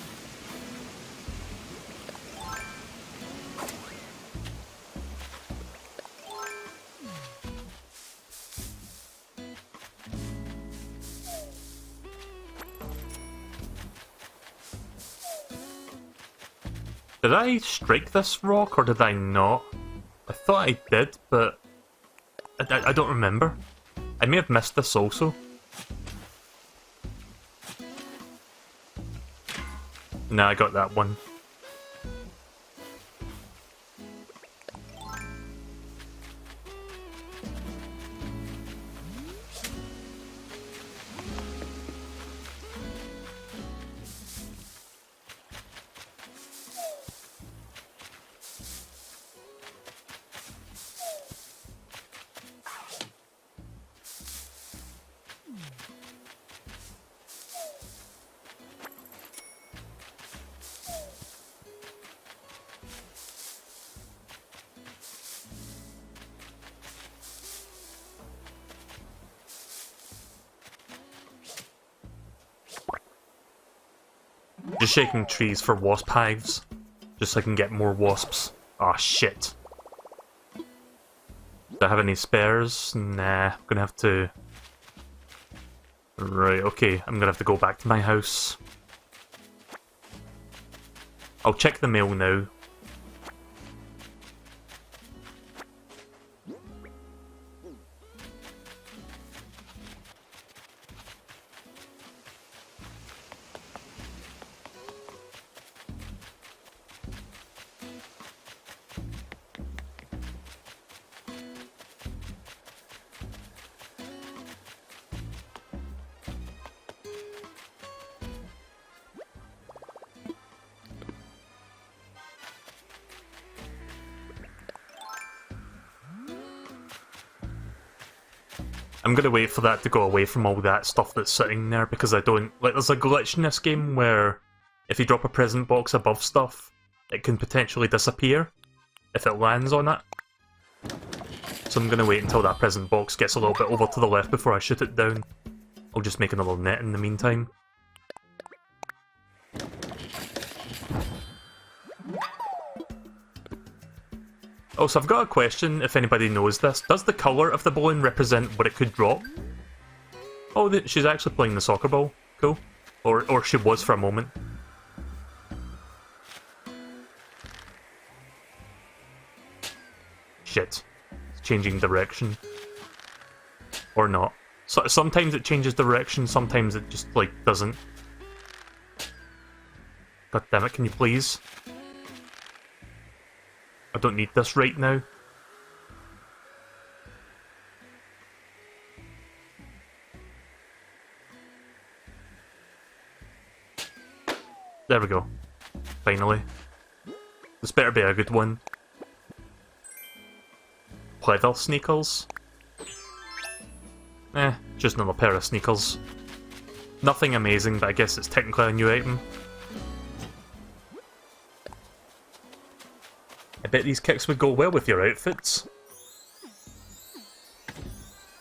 Did I strike this rock, or did I not? I thought I did, but I don't remember. I may have missed this also. Nah, I got that one. just shaking trees for wasp hives. Just so I can get more wasps. Aw, shit. Do I have any spares? Nah, I'm gonna have to... Right, okay, I'm gonna have to go back to my house. I'll check the mail now. I'm gonna wait for that to go away from all that stuff that's sitting there, because I don't... Like, there's a glitch in this game where if you drop a present box above stuff, it can potentially disappear if it lands on it. So I'm gonna wait until that present box gets a little bit over to the left before I shoot it down. I'll just make another net in the meantime. Also, I've got a question, if anybody knows this. Does the colour of the balloon represent what it could drop? Oh, she's actually playing the soccer ball. Cool. Or she was for a moment. Shit. It's changing direction. Or not. So, sometimes it changes direction, sometimes it just, like, doesn't. God damn it, can you please? I don't need this right now. There we go. Finally. This better be a good one. Pleather sneakers? Just another pair of sneakers. Nothing amazing, but I guess it's technically a new item. I bet these kicks would go well with your outfits.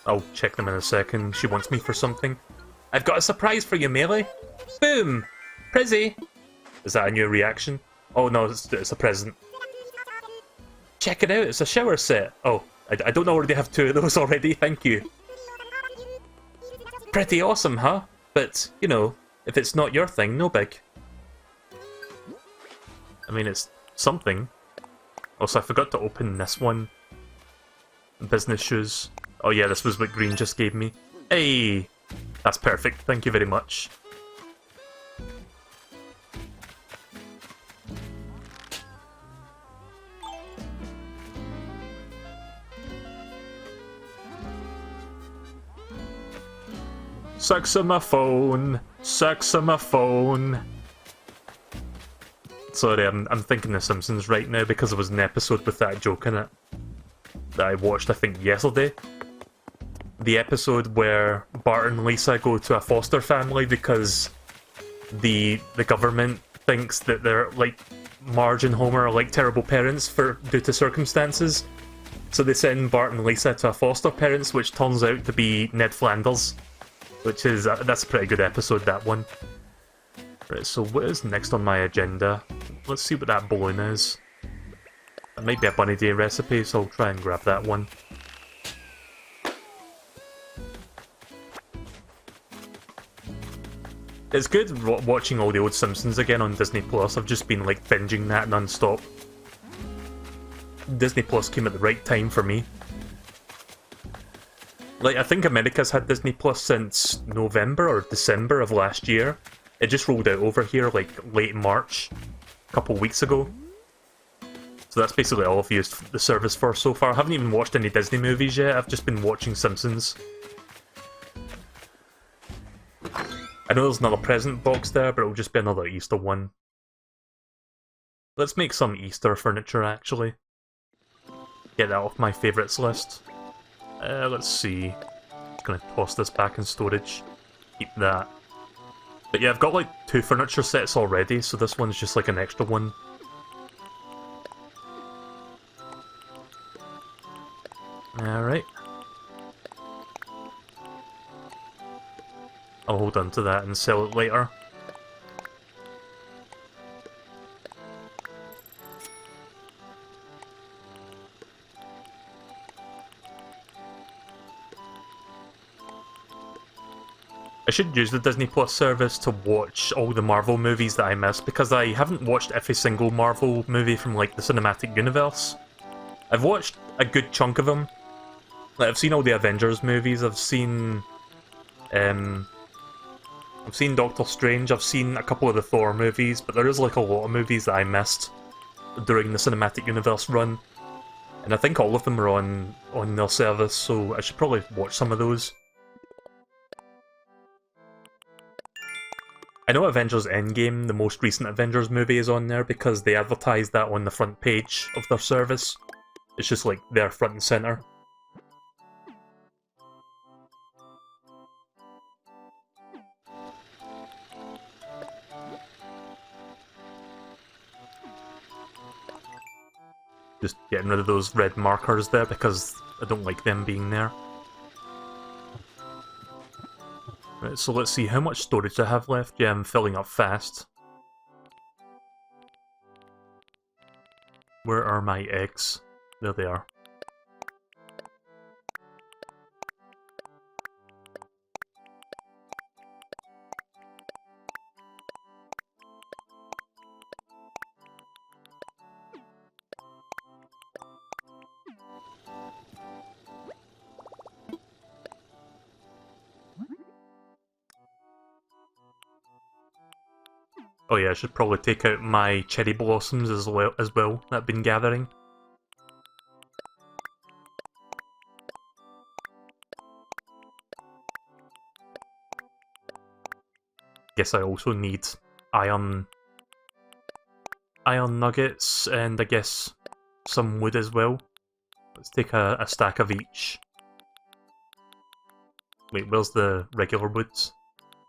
I'll check them in a second. She wants me for something. I've got a surprise for you, Melee. Boom! Prizzy! Is that a new reaction? Oh no, it's a present. Check it out, it's a shower set. Oh, I don't already have two of those already, thank you. Pretty awesome, huh? But, you know, if it's not your thing, no big. I mean, it's something. Also, I forgot to open this one. Business shoes. Oh yeah, this was what Green just gave me. Hey! That's perfect, thank you very much. Sex on my phone! Sex on my phone! Sorry, I'm thinking The Simpsons right now because there was an episode with that joke in it that I watched, I think, yesterday. The episode where Bart and Lisa go to a foster family because the government thinks that they're, like, Marge and Homer are like terrible parents due to circumstances. So they send Bart and Lisa to a foster parents, which turns out to be Ned Flanders. Which is, that's a pretty good episode, that one. Right, so what is next on my agenda? Let's see what that balloon is. It might be a Bunny Day recipe, so I'll try and grab that one. It's good watching all the old Simpsons again on Disney Plus. I've just been like binging that non-stop. Disney Plus came at the right time for me. Like, I think America's had Disney Plus since November or December of last year. It just rolled out over here, like, late March, a couple weeks ago. So that's basically all I've used the service for so far. I haven't even watched any Disney movies yet, I've just been watching Simpsons. I know there's another present box there, but it'll just be another Easter one. Let's make some Easter furniture, actually. Get that off my favourites list. Let's see. Just gonna toss this back in storage. Keep that. But yeah, I've got like 2 furniture sets already, so this one's just like an extra one. Alright. I'll hold on to that and sell it later. I should use the Disney Plus service to watch all the Marvel movies that I missed, because I haven't watched every single Marvel movie from, like, the cinematic universe. I've watched a good chunk of them. Like, I've seen all the Avengers movies, I've seen Doctor Strange, I've seen a couple of the Thor movies, but there is, like, a lot of movies that I missed during the cinematic universe run. And I think all of them are on their service, so I should probably watch some of those. I know Avengers Endgame, the most recent Avengers movie, is on there because they advertised that on the front page of their service. It's just like there front and center. Just getting rid of those red markers there because I don't like them being there. Right, so let's see how much storage I have left. Yeah, I'm filling up fast. Where are my eggs? There they are. Oh yeah, I should probably take out my cherry blossoms as well that I've been gathering. Guess I also need iron nuggets and I guess some wood as well. Let's take a stack of each. Wait, where's the regular wood?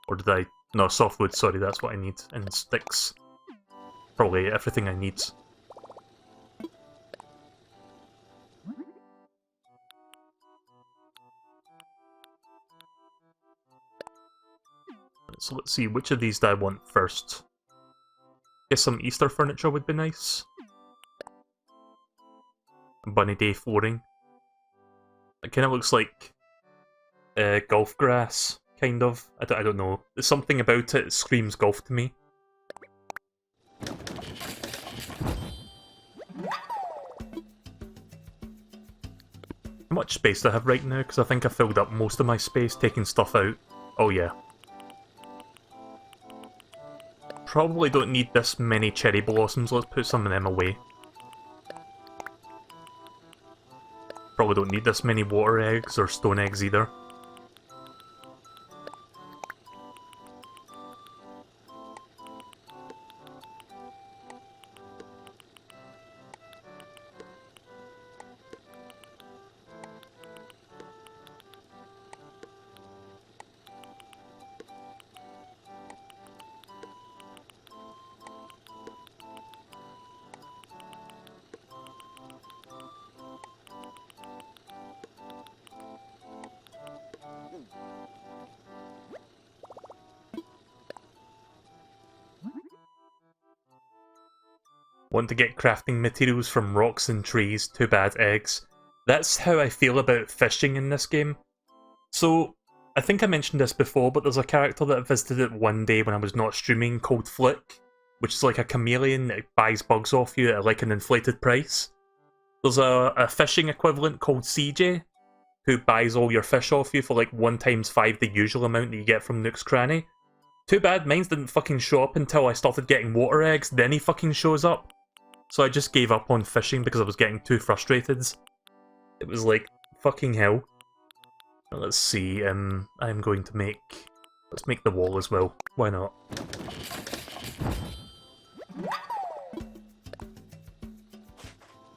Or did I... No, softwood, sorry, that's what I need. And sticks. Probably everything I need. So let's see, which of these do I want first? Guess some Easter furniture would be nice. Bunny Day flooring. It kind of looks like golf grass, kind of. I don't know. There's something about it that screams golf to me. How much space do I have right now? Because I think I filled up most of my space taking stuff out. Oh yeah. Probably don't need this many cherry blossoms. Let's put some of them away. Probably don't need this many water eggs or stone eggs either. Want to get crafting materials from rocks and trees, too bad eggs. That's how I feel about fishing in this game. So, I think I mentioned this before, but there's a character that I visited one day when I was not streaming called Flick, which is like a chameleon that buys bugs off you at like an inflated price. There's a fishing equivalent called CJ, who buys all your fish off you for like 1 times 5 the usual amount that you get from Nook's Cranny. Too bad mine didn't fucking show up until I started getting water eggs, then he fucking shows up. So I just gave up on fishing because I was getting too frustrated. It was like, fucking hell. Let's see, I'm going to make... Let's make the wall as well. Why not?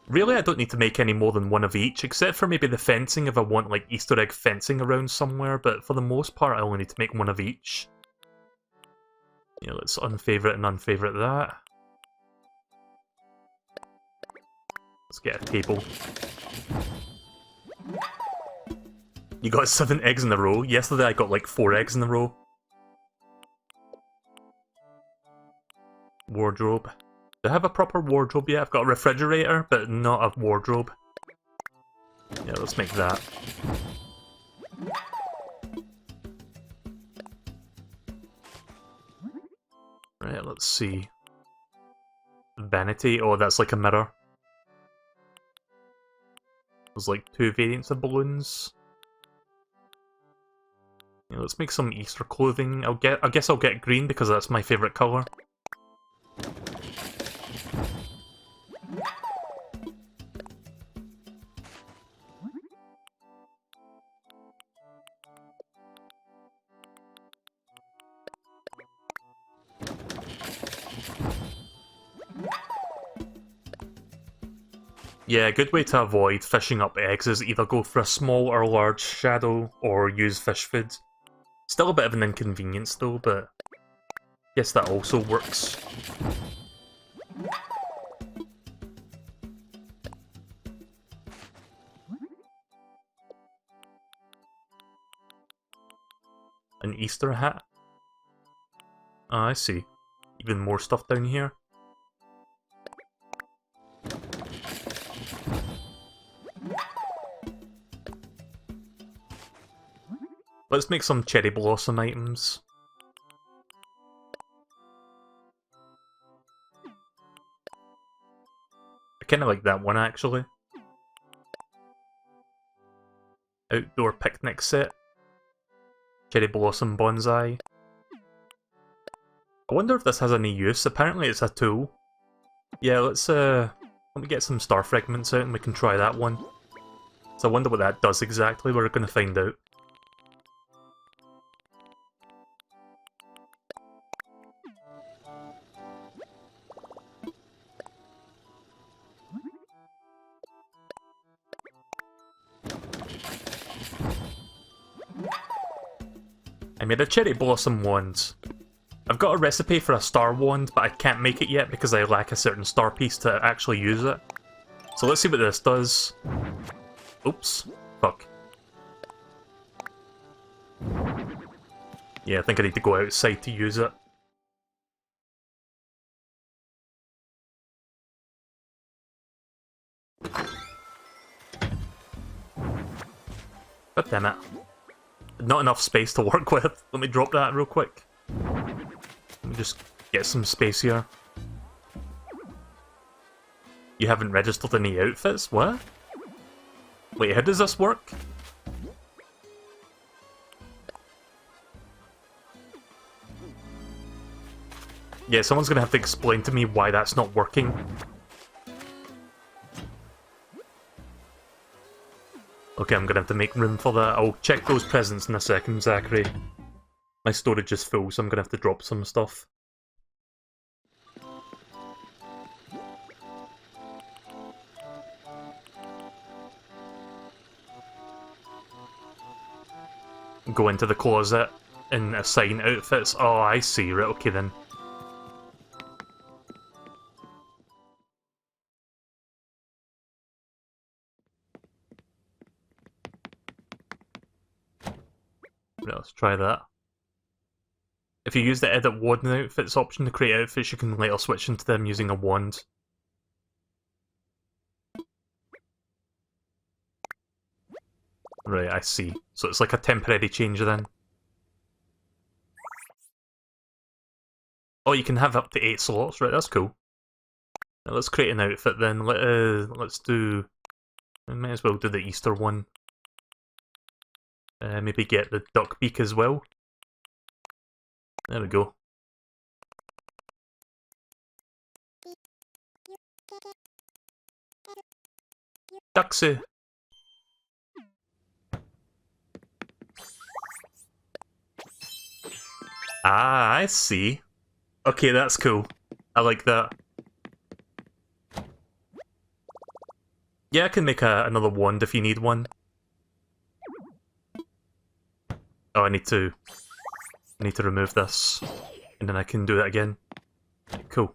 Really, I don't need to make any more than 1 of each, except for maybe the fencing if I want like Easter egg fencing around somewhere, but for the most part I only need to make 1 of each. You know, let's unfavourite and unfavourite that. Let's get a table. You got 7 eggs in a row. Yesterday I got like 4 eggs in a row. Wardrobe. Do I have a proper wardrobe yet? I've got a refrigerator, but not a wardrobe. Yeah, let's make that. Right, let's see. Vanity. Oh, that's like a mirror. There's like 2 variants of balloons. Yeah, let's make some Easter clothing. I guess I'll get green because that's my favourite colour. Yeah, a good way to avoid fishing up eggs is either go for a small or large shadow, or use fish food. Still a bit of an inconvenience though, but I guess that also works. An Easter hat? Ah, I see. Even more stuff down here. Let's make some cherry blossom items. I kinda like that one actually. Outdoor picnic set. Cherry blossom bonsai. I wonder if this has any use. Apparently it's a tool. Yeah, let me get some star fragments out and we can try that one. So I wonder what that does exactly. We're gonna find out. I made a cherry blossom wand. I've got a recipe for a star wand, but I can't make it yet because I lack a certain star piece to actually use it. So let's see what this does. Oops. Fuck. Yeah, I think I need to go outside to use it. God damn it. Not enough space to work with. Let me drop that real quick. Let me just get some space here. You haven't registered any outfits? What? Wait, how does this work? Yeah, someone's gonna have to explain to me why that's not working. Okay, I'm gonna have to make room for that. I'll check those presents in a second, Zachary. My storage is full, so I'm gonna have to drop some stuff. Go into the closet and assign outfits. Oh, I see. Right, okay then. Right, let's try that. If you use the edit wand outfits option to create outfits, you can later switch into them using a wand. Right, I see. So it's like a temporary change then. Oh, you can have up to 8 slots, right, that's cool. Now let's create an outfit then. Let's do... We might as well do the Easter one. Maybe get the duck beak as well. There we go. Duxie! Ah, I see. Okay, that's cool. I like that. Yeah, I can make another wand if you need one. Oh, I need to remove this, and then I can do that again. Cool.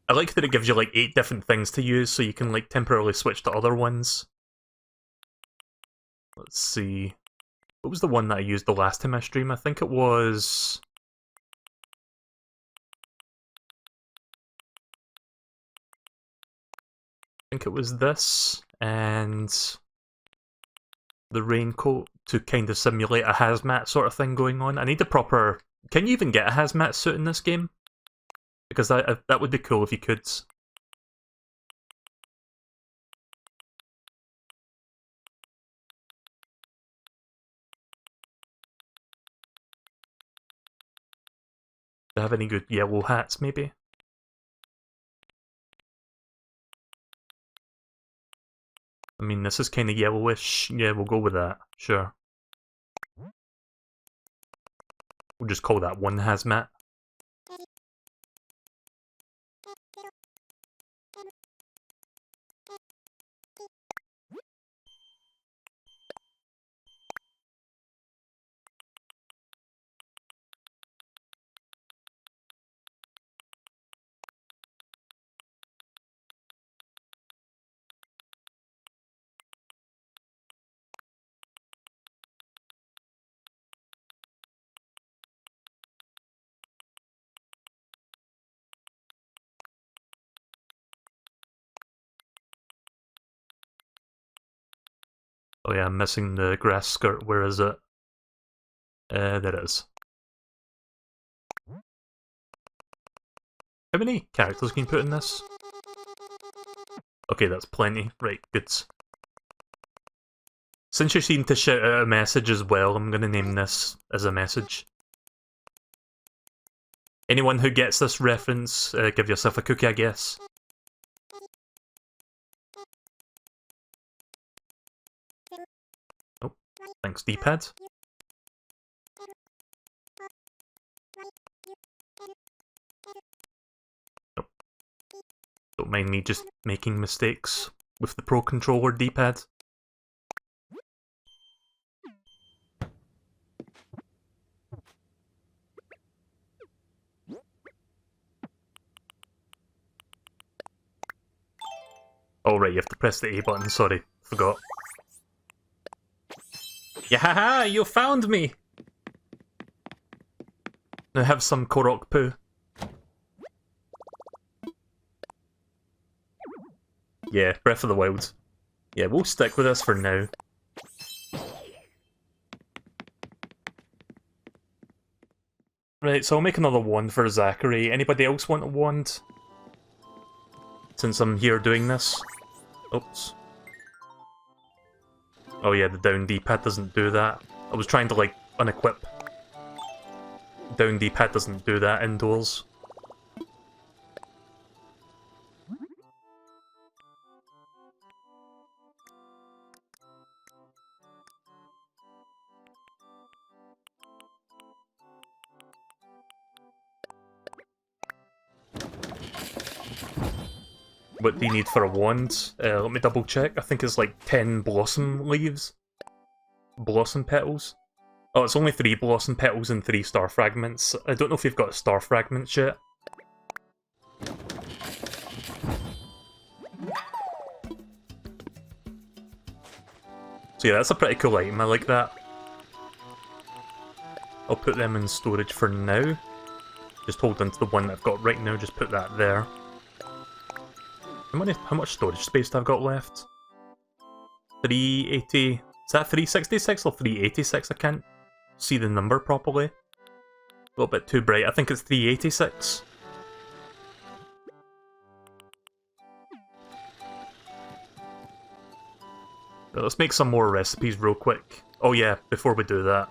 I like that it gives you like 8 different things to use, so you can like temporarily switch to other ones. Let's see. What was the one that I used the last time I streamed? I think it was... I think it was this, and... the raincoat. to kind of simulate a hazmat sort of thing going on. I need a proper... Can you even get a hazmat suit in this game? Because that would be cool if you could. Do I have any good yellow hats, maybe? I mean, this is kind of yellowish. Yeah, we'll go with that. Sure. We'll just call that one hazmat. Oh yeah, I'm missing the grass skirt. Where is it? There it is. How many characters can you put in this? Okay, that's plenty. Right, good. Since you seem to shout out a message as well, I'm going to name this as a message. Anyone who gets this reference, give yourself a cookie, I guess. Oh, thanks, D-pad. Oh. Don't mind me just making mistakes with the Pro Controller D-pad. Oh right, you have to press the A button, sorry, forgot. Yahaha, you found me! Now have some Korok poo. Yeah, Breath of the Wild. Yeah, we'll stick with this for now. Right, so I'll make another wand for Zachary. Anybody else want a wand? Since I'm here doing this. Oops. Oh yeah, the down D-pad doesn't do that. I was trying to, like, unequip. Down D-pad doesn't do that indoors. What do you need for a wand? Let me double check. I think it's like 10 blossom leaves. Blossom petals. Oh, it's only 3 blossom petals and 3 star fragments. I don't know if you've got star fragments yet. So yeah, that's a pretty cool item. I like that. I'll put them in storage for now. Just hold on to the one that I've got right now. Just put that there. How much storage space do I've got left? 380... Is that 366 or 386? I can't see the number properly. A little bit too bright. I think it's 386. Right, let's make some more recipes real quick. Oh yeah, before we do that.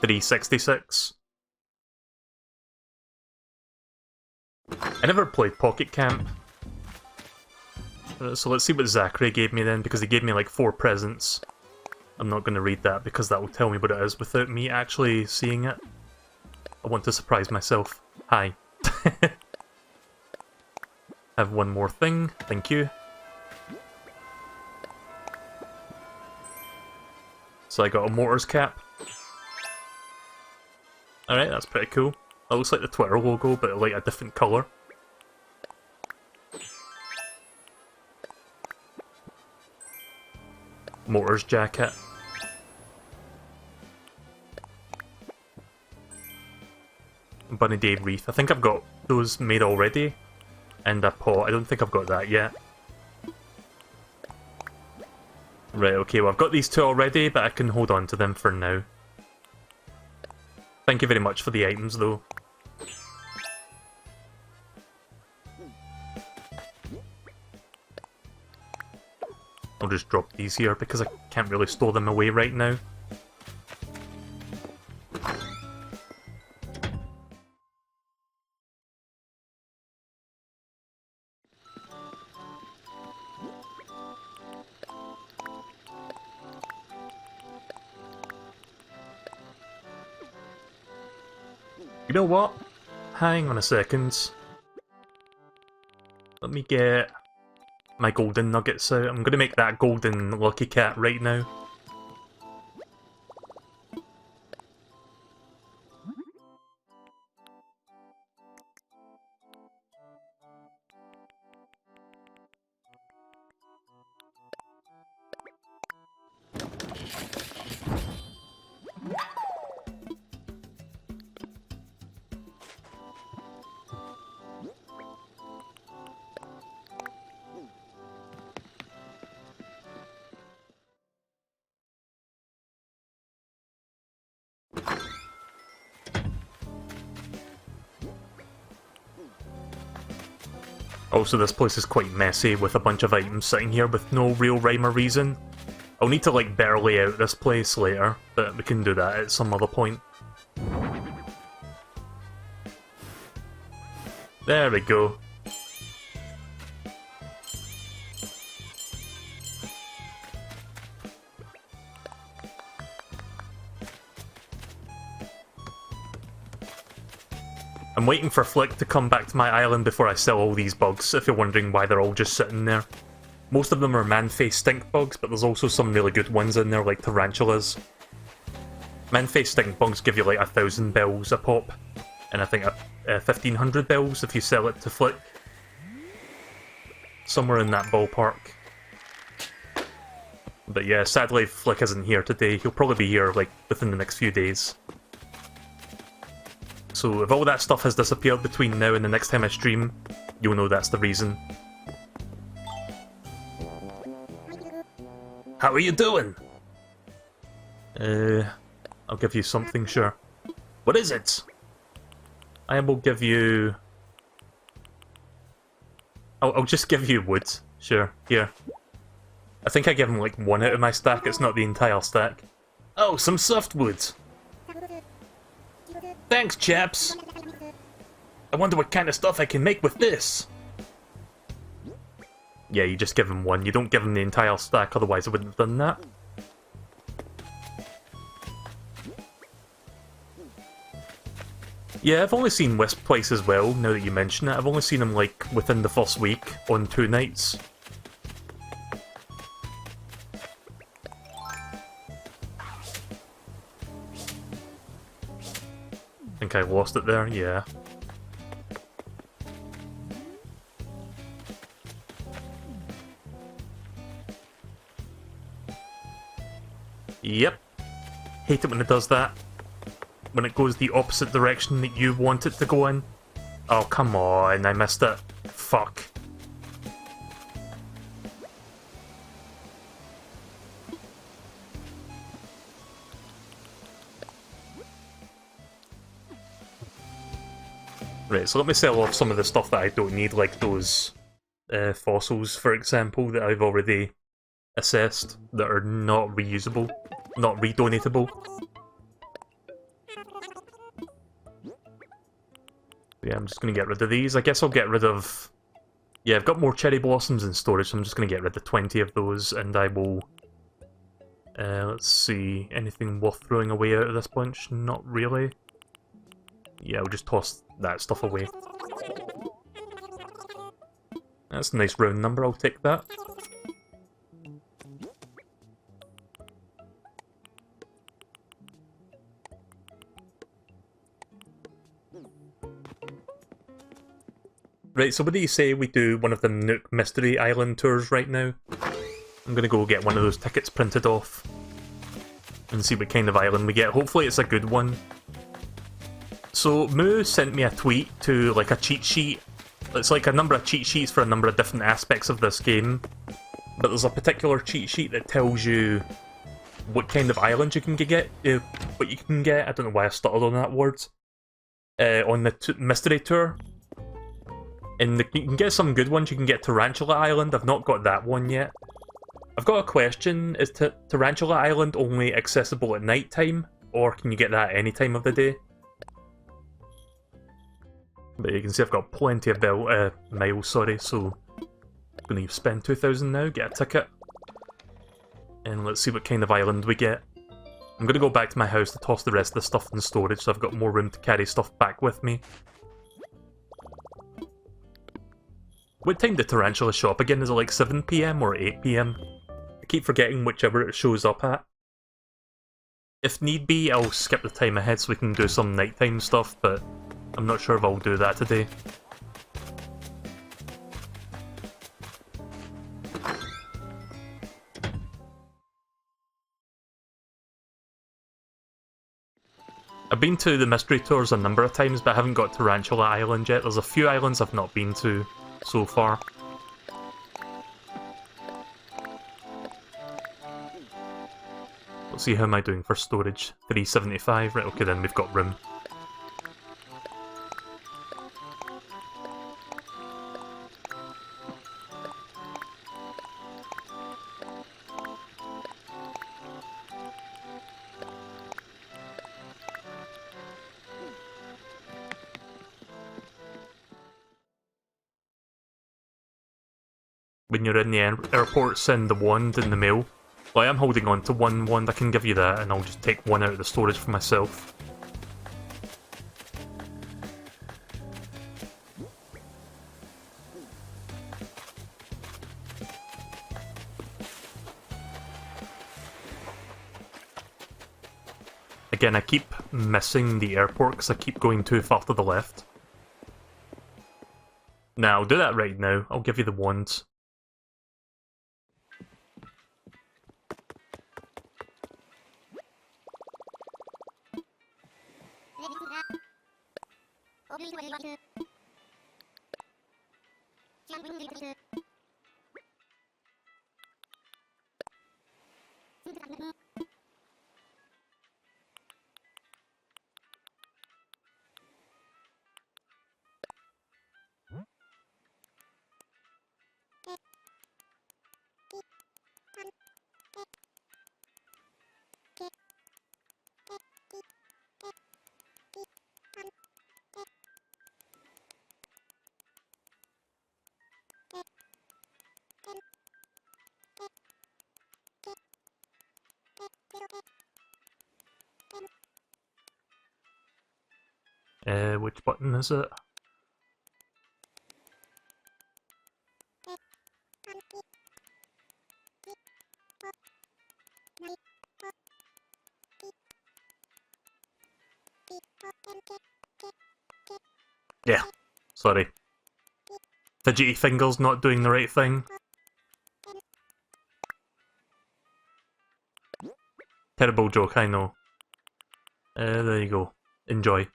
$366. I never played Pocket Camp. So let's see what Zachary gave me then, because he gave me like 4 presents. I'm not going to read that because that will tell me what it is without me actually seeing it. I want to surprise myself. Hi. Have one more thing, thank you. So I got a mortars cap. Alright, that's pretty cool. That looks like the Twitter logo, but like a different colour. Mortars jacket. Bunny Day wreath. I think I've got those made already. And a pot. I don't think I've got that yet. Right, okay, well I've got these two already, but I can hold on to them for now. Thank you very much for the items, though. I'll just drop these here because I can't really store them away right now. You know what? Hang on a second. Let me get my golden nuggets out. I'm gonna make that golden lucky cat right now. Also, this place is quite messy with a bunch of items sitting here with no real rhyme or reason. I'll need to like better lay out this place later, but we can do that at some other point. There we go. I'm waiting for Flick to come back to my island before I sell all these bugs, if you're wondering why they're all just sitting there. Most of them are man-face stink bugs, but there's also some really good ones in there, like tarantulas. Man-face stink bugs give you like 1,000 bells a pop, and I think 1,500 bells if you sell it to Flick. Somewhere in that ballpark. But yeah, sadly Flick isn't here today. He'll probably be here like within the next few days. So if all that stuff has disappeared between now and the next time I stream, you'll know that's the reason. How are you doing? I'll give you something, sure. What is it? I will give you... I'll just give you wood. Sure, here. I think I give him like one out of my stack, it's not the entire stack. Oh, some softwood! Thanks, chaps! I wonder what kind of stuff I can make with this! Yeah, you just give him one. You don't give him the entire stack, otherwise I wouldn't have done that. Yeah, I've only seen Wisp twice as well, now that you mention it. I've only seen him, like, within the first week, on 2 nights. I think I lost it there, yeah. Yep. Hate it when it does that. When it goes the opposite direction that you want it to go in. Oh, come on, I missed it. Fuck. Right, so let me sell off some of the stuff that I don't need, like those fossils, for example, that I've already assessed, that are not reusable, not redonatable. Yeah, I'm just going to get rid of these. I guess I'll get rid of... Yeah, I've got more cherry blossoms in storage, so I'm just going to get rid of 20 of those, and I will... let's see, anything worth throwing away out of this bunch? Not really. Yeah, we'll just toss that stuff away. That's a nice round number, I'll take that. Right, so what do you say we do one of the Nook Mystery Island tours right now? I'm gonna go get one of those tickets printed off and see what kind of island we get. Hopefully it's a good one. so Moo sent me a tweet to like a cheat sheet. It's like a number of cheat sheets for a number of different aspects of this game. But there's a particular cheat sheet that tells you what kind of island you can get. What you can get. I don't know why I stuttered on that word. On the mystery tour. And you can get some good ones. You can get Tarantula Island. I've not got that one yet. I've got a question. Is Tarantula Island only accessible at night time? Or can you get that any time of the day? But you can see I've got plenty of miles, sorry, so I'm going to spend 2,000 now, get a ticket. And let's see what kind of island we get. I'm going to go back to my house to toss the rest of the stuff in storage, so I've got more room to carry stuff back with me. What time did Tarantula show up again? Is it like 7 PM or 8 PM? I keep forgetting whichever it shows up at. If need be, I'll skip the time ahead so we can do some nighttime stuff, but I'm not sure if I'll do that today. I've been to the mystery tours a number of times, but I haven't got Tarantula Island yet. There's a few islands I've not been to so far. Let's see, how am I doing for storage? 375, right, okay then, we've got room. When you're in the airport, send the wand in the mail. Well, I am holding on to one wand, I can give you that, and I'll just take one out of the storage for myself. Again, I keep missing the airport because I keep going too far to the left. Now, I'll do that right now. I'll give you the wand. Which button is it? Yeah, sorry. Fidgety fingers not doing the right thing. Terrible joke, I know. There you go. Enjoy.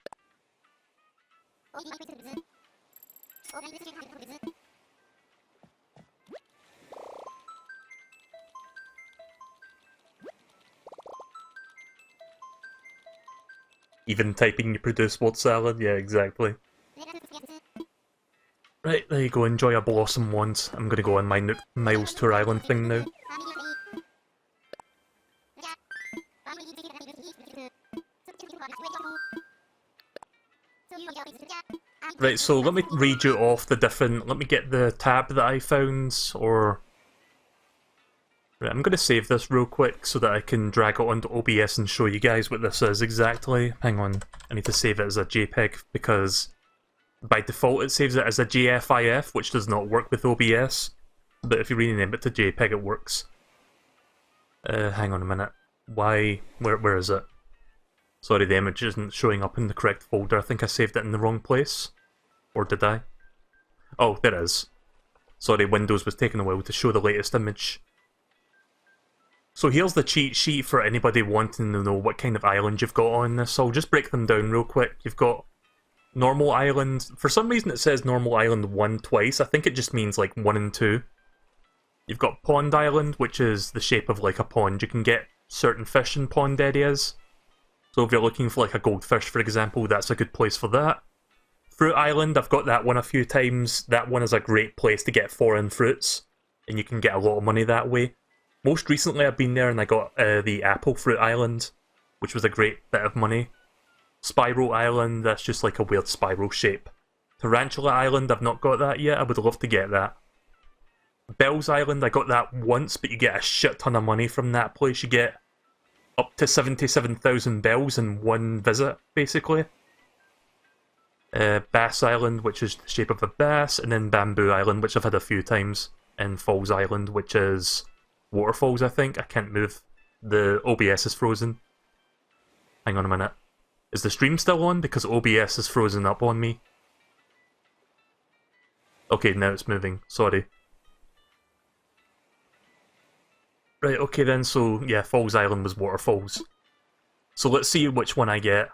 Even typing you produce word salad? Yeah, exactly. Right, there you go, enjoy a blossom once. I'm gonna go on my Miles Tour Island thing now. Right, so let me read you off the different... Let me get the tab that I found, or... Right, I'm going to save this real quick so that I can drag it onto OBS and show you guys what this is exactly. Hang on, I need to save it as a JPEG because by default it saves it as a GFIF, which does not work with OBS. But if you rename it to JPEG, it works. Hang on a minute. Why? Where is it? Sorry, the image isn't showing up in the correct folder. I think I saved it in the wrong place. Or did I? Oh, there it is. Sorry, Windows was taking a while to show the latest image. So here's the cheat sheet for anybody wanting to know what kind of island you've got on this. So I'll just break them down real quick. You've got normal island. For some reason it says normal island 1 twice. I think it just means like 1 and 2. You've got Pond Island, which is the shape of like a pond. You can get certain fish in pond areas. So if you're looking for like a goldfish, for example, that's a good place for that. Fruit Island, I've got that one a few times. That one is a great place to get foreign fruits, and you can get a lot of money that way. Most recently I've been there and I got the Apple Fruit Island, which was a great bit of money. Spiral Island, that's just like a weird spiral shape. Tarantula Island, I've not got that yet, I would love to get that. Bells Island, I got that once, but you get a shit ton of money from that place. You get up to 77,000 bells in one visit, basically. Bass Island, which is the shape of a bass, and then Bamboo Island, which I've had a few times, and Falls Island, which is waterfalls, I think. I can't move. The OBS is frozen. Hang on a minute. Is the stream still on? Because OBS is frozen up on me. Okay, now it's moving. Sorry. Right, okay then, so yeah, Falls Island was waterfalls. So let's see which one I get.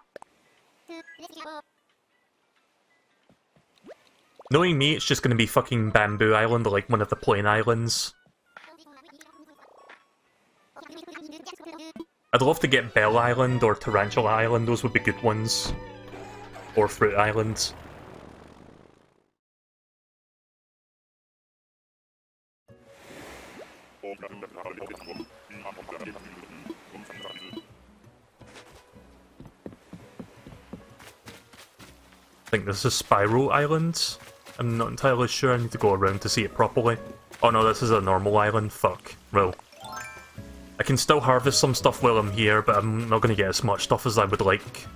Knowing me, it's just going to be fucking Bamboo Island, or like one of the plain islands. I'd love to get Bell Island or Tarantula Island, those would be good ones. Or Fruit Island. I think this is Spiral Island. I'm not entirely sure, I need to go around to see it properly. Oh no, this is a normal island, fuck. Well, I can still harvest some stuff while I'm here, but I'm not going to get as much stuff as I would like.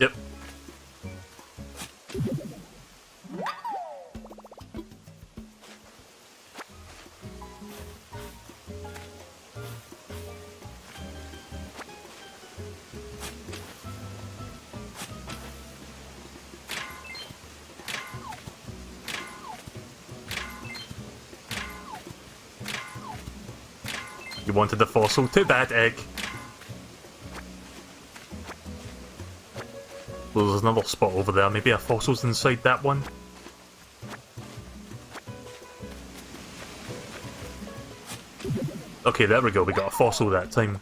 Yep. You wanted the fossil? Too bad, egg. Well, there's another spot over there. Maybe a fossil's inside that one. Okay, there we go. We got a fossil that time.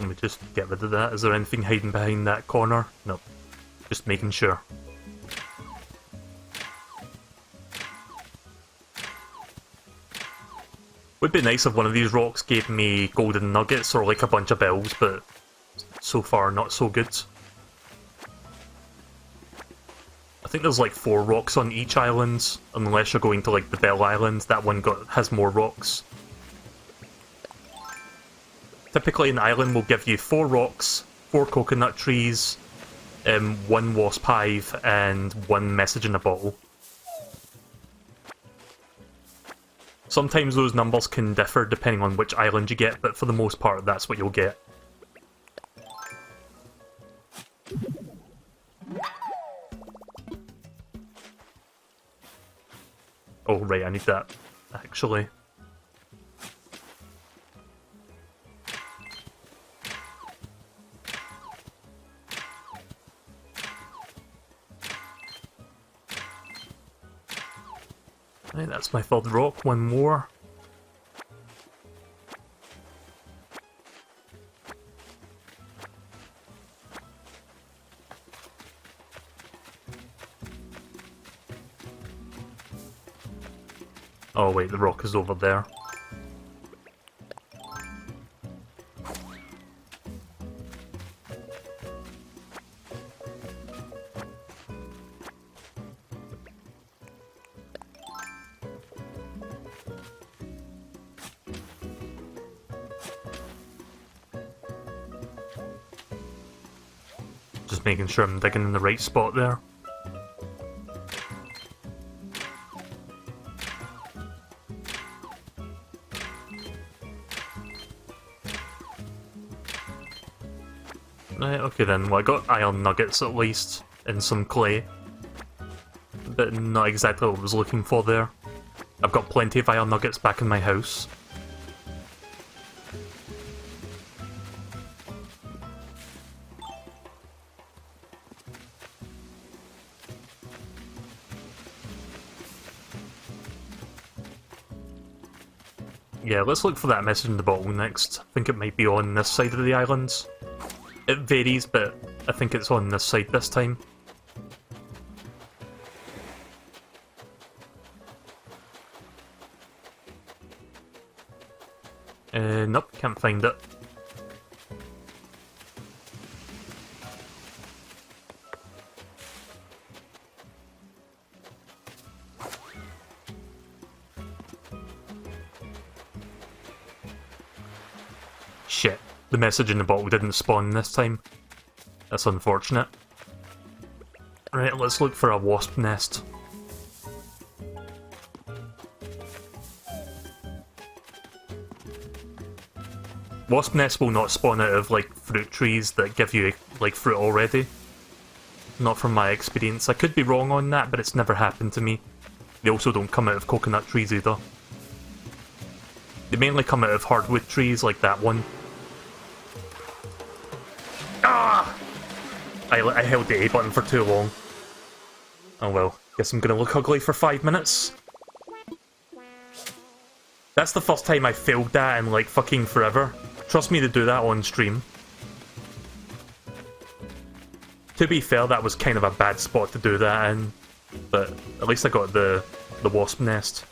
Let me just get rid of that. Is there anything hiding behind that corner? Nope. Just making sure. Would be nice if one of these rocks gave me golden nuggets or like a bunch of bells, but so far not so good. I think there's like 4 rocks on each island, unless you're going to like the Bell Island. That one has more rocks. Typically an island will give you 4 rocks, 4 coconut trees, 1 wasp hive, and 1 message in a bottle. Sometimes those numbers can differ depending on which island you get, but for the most part that's what you'll get. Oh right, I need that, actually. Right, that's my 3rd rock, 1 more. Oh wait, the rock is over there. Just making sure I'm digging in the right spot there. Okay then, well I got iron nuggets at least, and some clay. But not exactly what I was looking for there. I've got plenty of iron nuggets back in my house. Yeah, let's look for that message in the bottle next. I think it might be on this side of the islands. It varies, but I think it's on this side this time. Nope, can't find it. Shit, the message in the bottle didn't spawn this time. That's unfortunate. Right, let's look for a wasp nest. Wasp nests will not spawn out of, like, fruit trees that give you, like, fruit already. Not from my experience. I could be wrong on that, but it's never happened to me. They also don't come out of coconut trees either. They mainly come out of hardwood trees, like that one. Ah! I held the A button for too long. Oh well, guess I'm gonna look ugly for 5 minutes. That's the first time I failed that in, like, fucking forever. Trust me to do that on stream. To be fair, that was kind of a bad spot to do that in, but at least I got the wasp nest.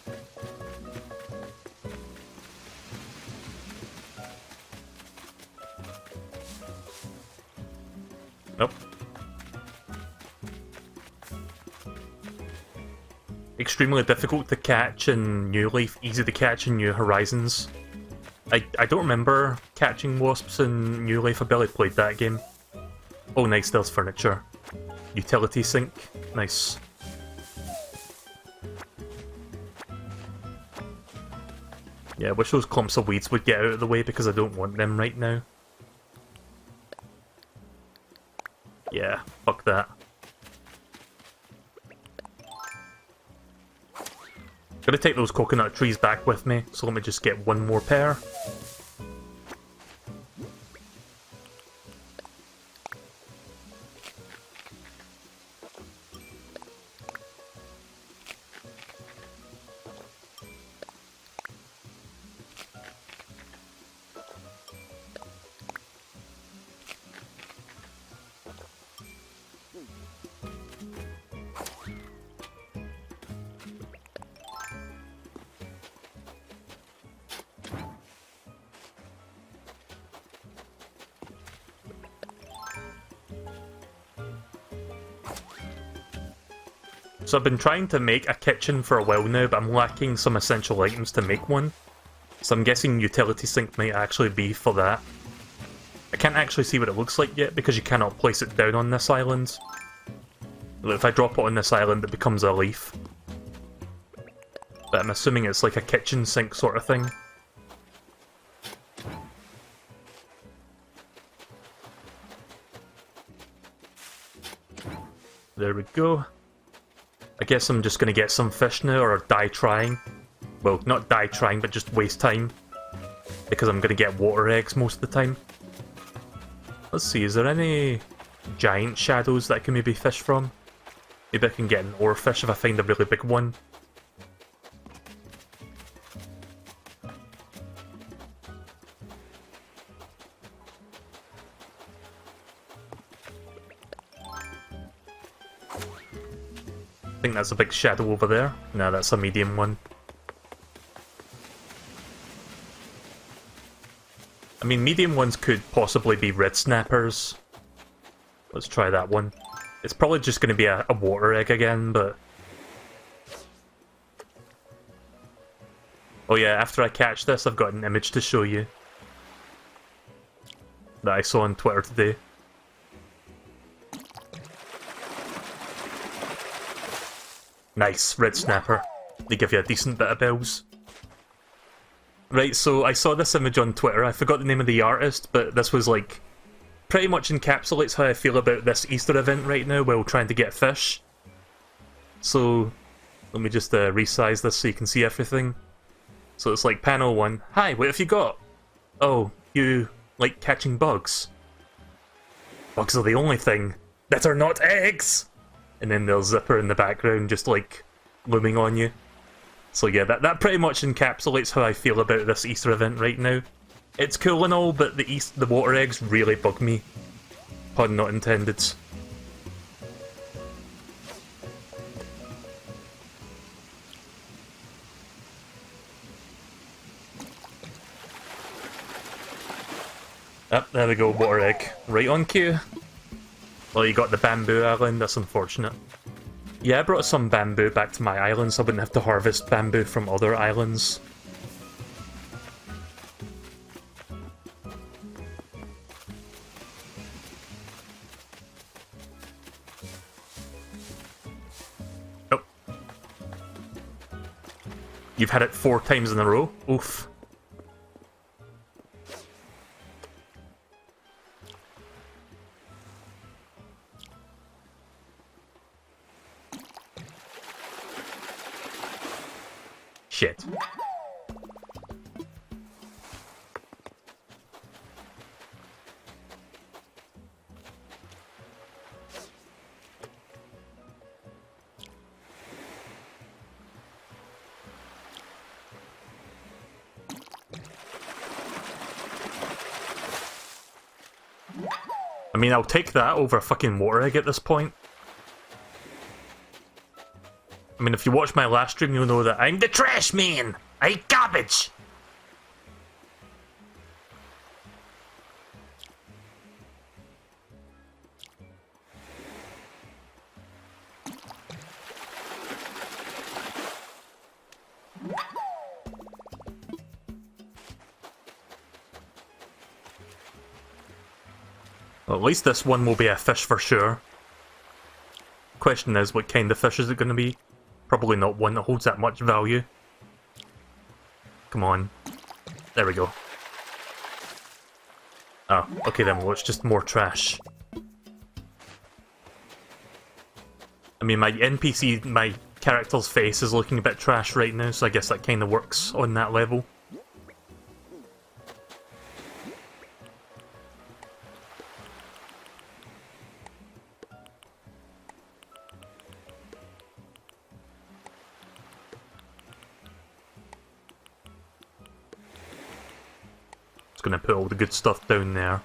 Nope. Extremely difficult to catch in New Leaf, easy to catch in New Horizons. I don't remember catching wasps in New Leaf. I barely played that game. Oh nice, there's furniture. Utility sink. Nice. Yeah, I wish those clumps of weeds would get out of the way because I don't want them right now. Yeah, fuck that. Gotta take those coconut trees back with me, so let me just get one more pair. So I've been trying to make a kitchen for a while now, but I'm lacking some essential items to make one. So I'm guessing utility sink might actually be for that. I can't actually see what it looks like yet because you cannot place it down on this island. If I drop it on this island it becomes a leaf. But I'm assuming it's like a kitchen sink sort of thing. There we go. I guess I'm just gonna get some fish now, or die trying. Well, not die trying, but just waste time. Because I'm gonna get water eggs most of the time. Let's see, is there any giant shadows that I can maybe fish from? Maybe I can get an ore fish if I find a really big one. I think that's a big shadow over there. No, that's a medium one. I mean, medium ones could possibly be red snappers. Let's try that one. It's probably just going to be a water egg again, but... Oh yeah, after I catch this, I've got an image to show you. That I saw on Twitter today. Nice, red snapper. They give you a decent bit of bells. Right, so I saw this image on Twitter. I forgot the name of the artist, but this was like pretty much encapsulates how I feel about this Easter event right now while trying to get fish. So, let me just resize this so you can see everything. So it's like panel 1. Hi, what have you got? Oh, you like catching bugs? Bugs are the only thing that are not eggs! And then there's Zipper in the background just like looming on you. So yeah, that pretty much encapsulates how I feel about this Easter event right now. It's cool and all, but the water eggs really bug me. Pun not intended. There we go, water egg. Right on cue. Well, you got the bamboo island, that's unfortunate. Yeah, I brought some bamboo back to my island so I wouldn't have to harvest bamboo from other islands. Oh. You've had it 4 times in a row? Oof. Shit. I mean, I'll take that over a fucking water egg at this point. I mean, if you watch my last stream, you'll know that I'm the trash man! I eat garbage! Well, at least this one will be a fish for sure. Question is, what kind of fish is it going to be? Probably not one that holds that much value. Come on. There we go. Oh, okay then, well it's just more trash. I mean, my NPC, my character's face is looking a bit trash right now, so I guess that kind of works on that level. It's gonna put all the good stuff down there.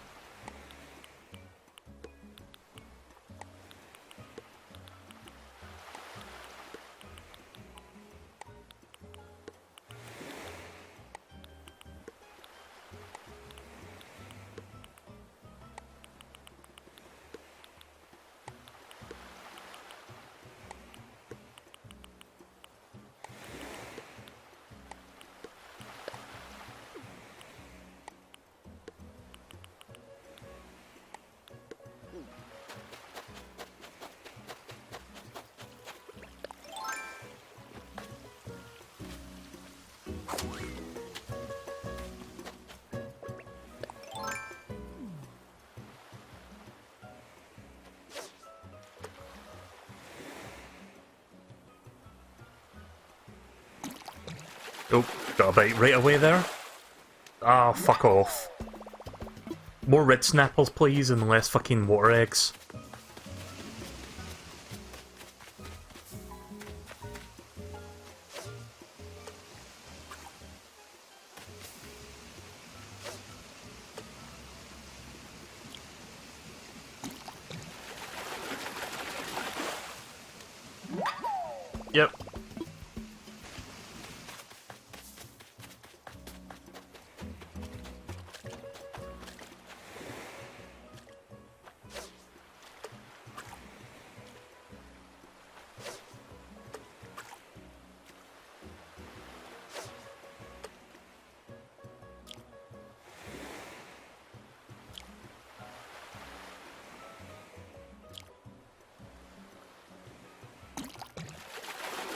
Oh, got a bite right away there. Ah, oh, fuck off. More red snapples, please, and less fucking water eggs. Yep.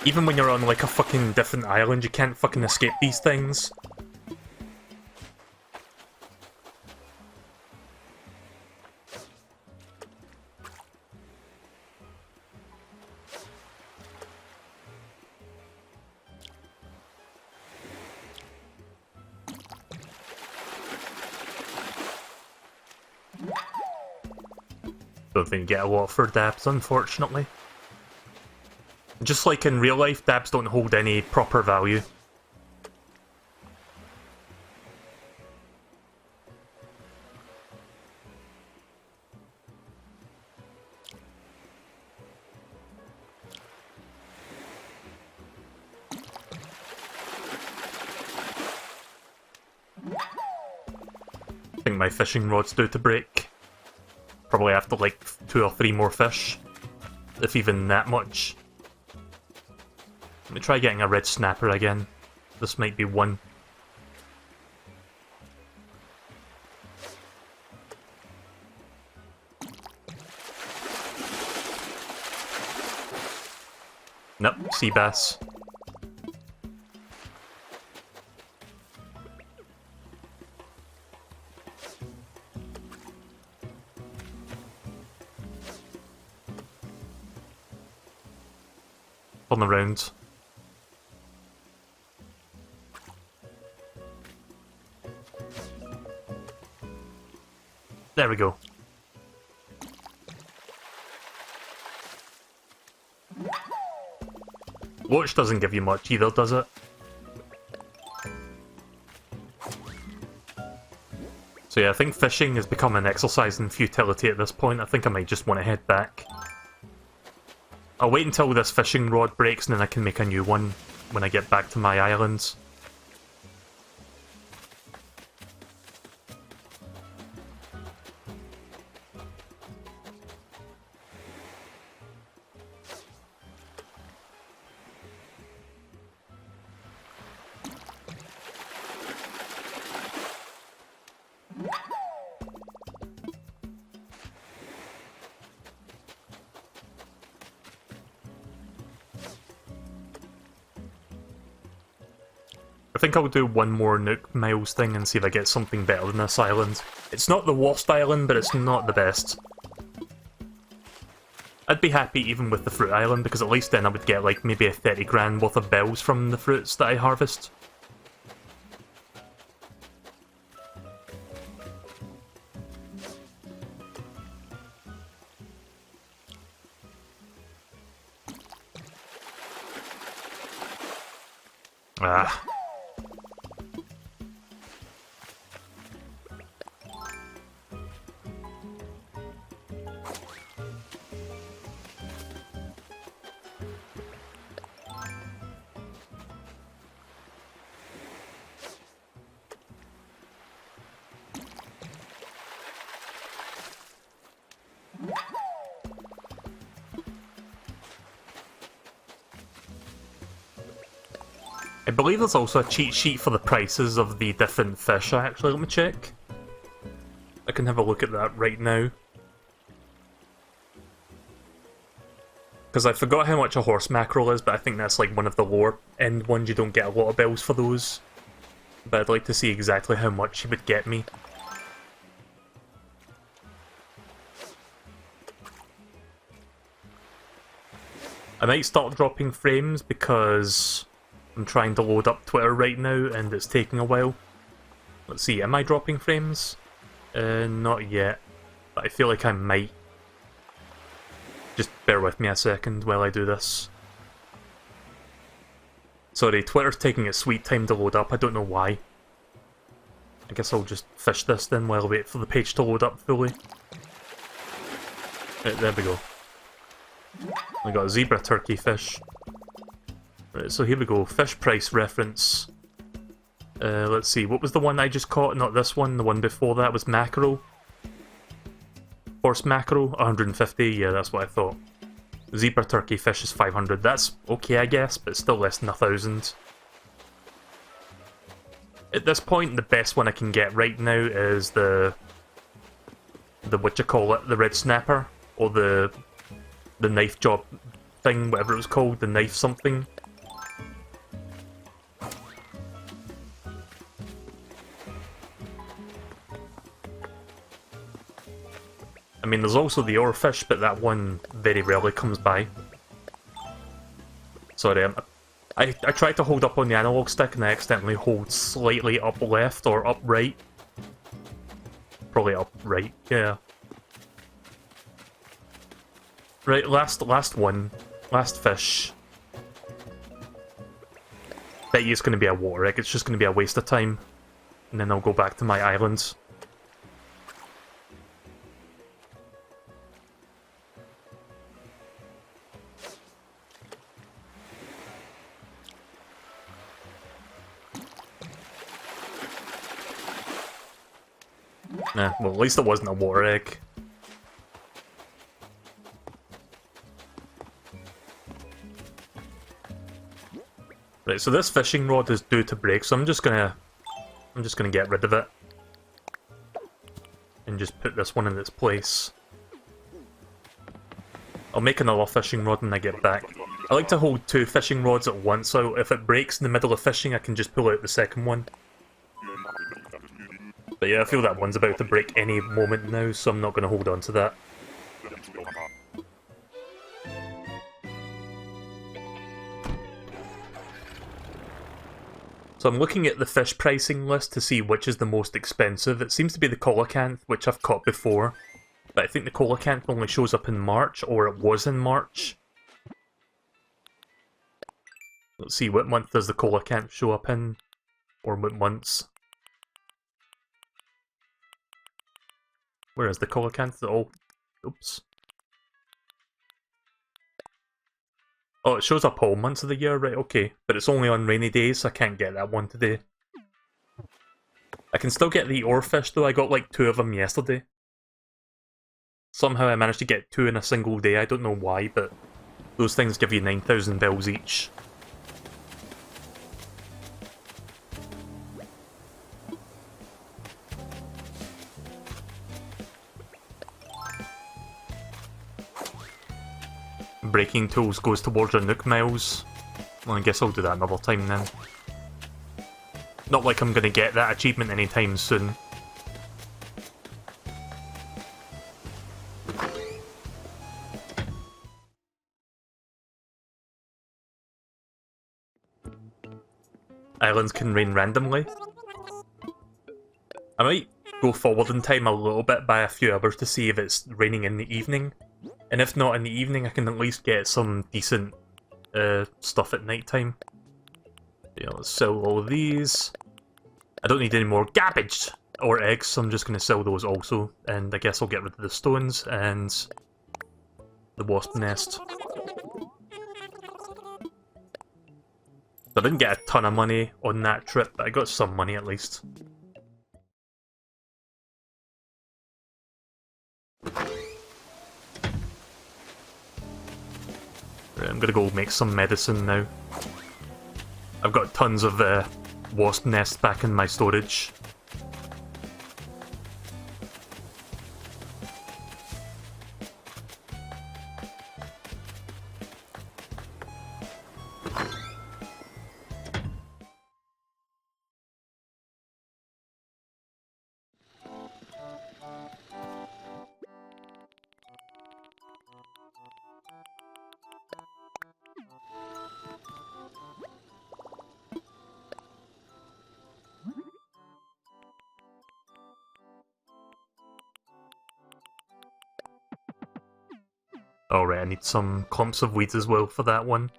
Even when you're on like a fucking different island, you can't fucking escape these things. Don't think you get a lot for dabs, unfortunately. Just like in real life, dabs don't hold any proper value. I think my fishing rod's due to break. Probably after like 2 or 3 more fish, if even that much. Let me try getting a red snapper again. This might be one. Nope, sea bass. On the round. There we go. Watch doesn't give you much either, does it? So yeah, I think fishing has become an exercise in futility at this point. I think I might just want to head back. I'll wait until this fishing rod breaks and then I can make a new one when I get back to my islands. I think I'll do one more Nook Miles thing and see if I get something better than this island. It's not the worst island, but it's not the best. I'd be happy even with the fruit island, because at least then I would get like maybe a 30 grand worth of bells from the fruits that I harvest. Ah. I believe there's also a cheat sheet for the prices of the different fish, actually. Let me check. I can have a look at that right now. Because I forgot how much a horse mackerel is, but I think that's like one of the lower end ones. You don't get a lot of bells for those. But I'd like to see exactly how much he would get me. I might start dropping frames because I'm trying to load up Twitter right now and it's taking a while. Let's see, am I dropping frames? Not yet, but I feel like I might. Just bear with me a second while I do this. Sorry, Twitter's taking its sweet time to load up, I don't know why. I guess I'll just fish this then while I wait for the page to load up fully. Right, there we go. I got a zebra turkey fish. Right, so here we go, fish price reference. Let's see, what was the one I just caught? Not this one, the one before that was mackerel. Horse mackerel, 150, yeah, that's what I thought. Zebra turkey fish is 500, that's okay I guess, but still less than 1,000. At this point, the best one I can get right now is the what you call it, the red snapper, or the knife job thing, whatever it was called, the knife something. I mean, there's also the oarfish, but that one very rarely comes by. Sorry, I tried to hold up on the analog stick and I accidentally hold slightly up left or up right. Probably up right, yeah. Right, last one. Last fish. Bet you it's going to be a water egg. It's just going to be a waste of time. And then I'll go back to my islands. Nah, well, at least it wasn't a water egg. Right, so this fishing rod is due to break, so I'm just gonna get rid of it. And just put this one in its place. I'll make another fishing rod when I get back. I like to hold 2 fishing rods at once, so if it breaks in the middle of fishing, I can just pull out the second one. But yeah, I feel that one's about to break any moment now, so I'm not going to hold on to that. So I'm looking at the fish pricing list to see which is the most expensive. It seems to be the coelacanth, which I've caught before. But I think the coelacanth only shows up in March, or it was in March. Let's see, what month does the coelacanth show up in? Or what months? Where is the coelacanth? Oh, oops. Oh, it shows up all months of the year, right, okay. But it's only on rainy days, so I can't get that one today. I can still get the oarfish though, I got like 2 of them yesterday. Somehow I managed to get 2 in a single day, I don't know why, but those things give you 9,000 bells each. Breaking tools goes towards our Nook miles. Well, I guess I'll do that another time then. Not like I'm gonna get that achievement anytime soon. Islands can rain randomly. I might go forward in time a little bit by a few hours to see if it's raining in the evening. And if not in the evening, I can at least get some decent stuff at night time. Yeah, let's sell all of these. I don't need any more garbage or eggs, so I'm just going to sell those also. And I guess I'll get rid of the stones and the wasp nest. I didn't get a ton of money on that trip, but I got some money at least. Right, I'm gonna go make some medicine now. I've got tons of wasp nests back in my storage. Alright, I need some clumps of weeds as well for that one.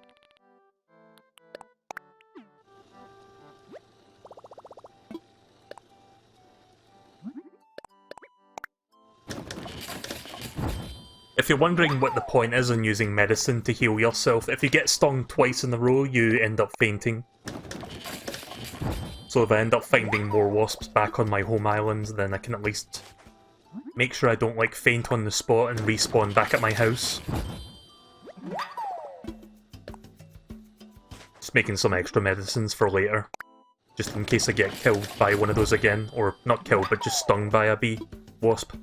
If you're wondering what the point is in using medicine to heal yourself, if you get stung twice in a row, you end up fainting. So if I end up finding more wasps back on my home island, then I can at least make sure I don't, like, faint on the spot and respawn back at my house. Just making some extra medicines for later. Just in case I get killed by one of those again. Or, not killed, but just stung by a bee. Wasp.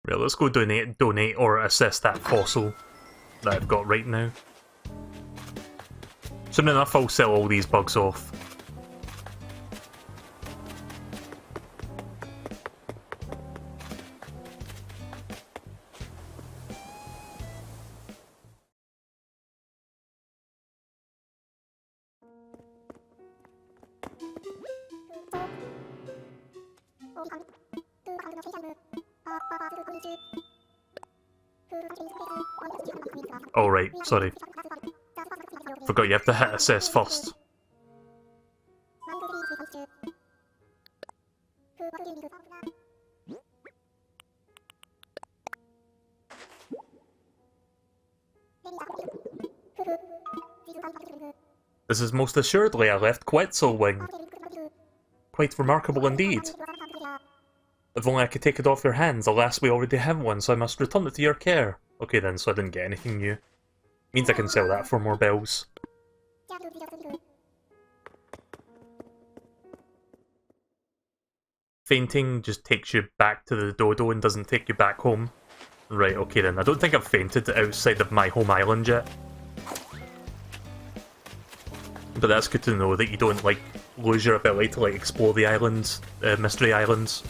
Right, let's go donate or assess that fossil that I've got right now. Soon enough, I'll sell all these bugs off. Oh right, sorry. Forgot you have to hit assess first. This is most assuredly a left Quetzal wing. Quite remarkable indeed. If only I could take it off your hands, alas we already have one, so I must return it to your care. Okay then, so I didn't get anything new. Means I can sell that for more bells. Fainting just takes you back to the dodo and doesn't take you back home. Right, okay then. I don't think I've fainted outside of my home island yet. But that's good to know that you don't, like, lose your ability to, like, explore the islands, Mystery Islands,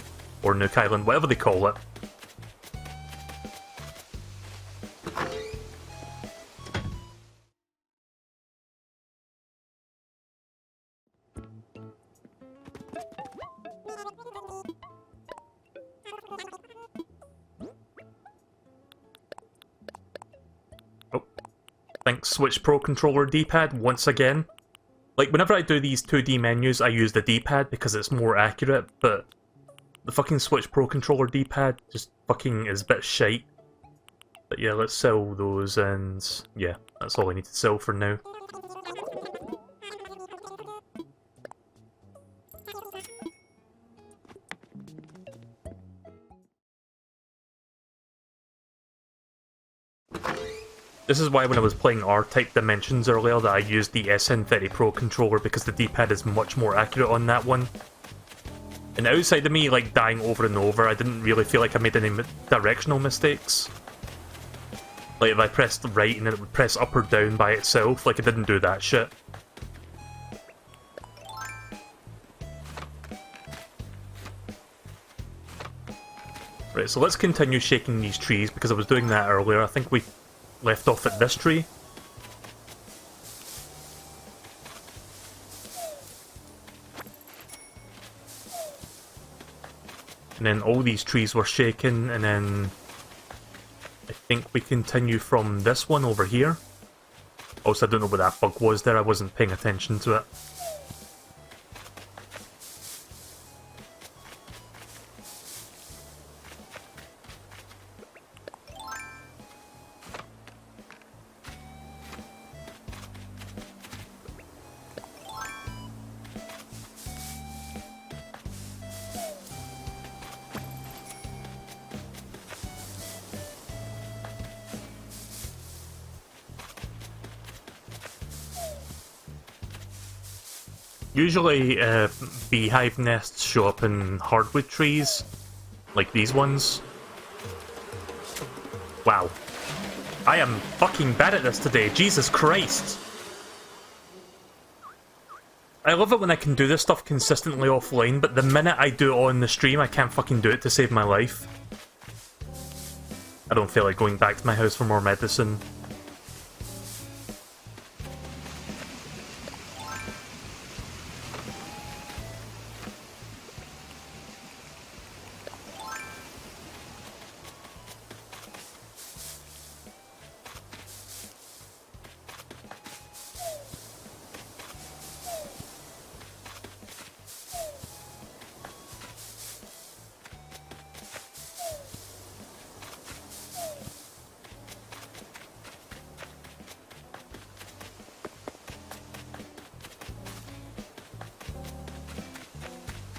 or Nook Island, whatever they call it. Oh. Thanks, Switch Pro Controller D-pad once again. Like, whenever I do these 2D menus, I use the D-pad because it's more accurate, but the fucking Switch Pro Controller D-pad just fucking is a bit shite. But yeah, let's sell those, and yeah, that's all I need to sell for now. This is why when I was playing R-Type Dimensions earlier that I used the SN30 Pro controller, because the D-pad is much more accurate on that one. And outside of me, like, dying over and over, I didn't really feel like I made any directional mistakes. Like, if I pressed right and then it would press up or down by itself, like, it didn't do that shit. Right, so let's continue shaking these trees, because I was doing that earlier. I think we left off at this tree. And then all these trees were shaken, and then I think we continue from this one over here. Also, I don't know what that bug was there, I wasn't paying attention to it. Usually, beehive nests show up in hardwood trees, like these ones. Wow. I am fucking bad at this today, Jesus Christ! I love it when I can do this stuff consistently offline, but the minute I do it on the stream, I can't fucking do it to save my life. I don't feel like going back to my house for more medicine.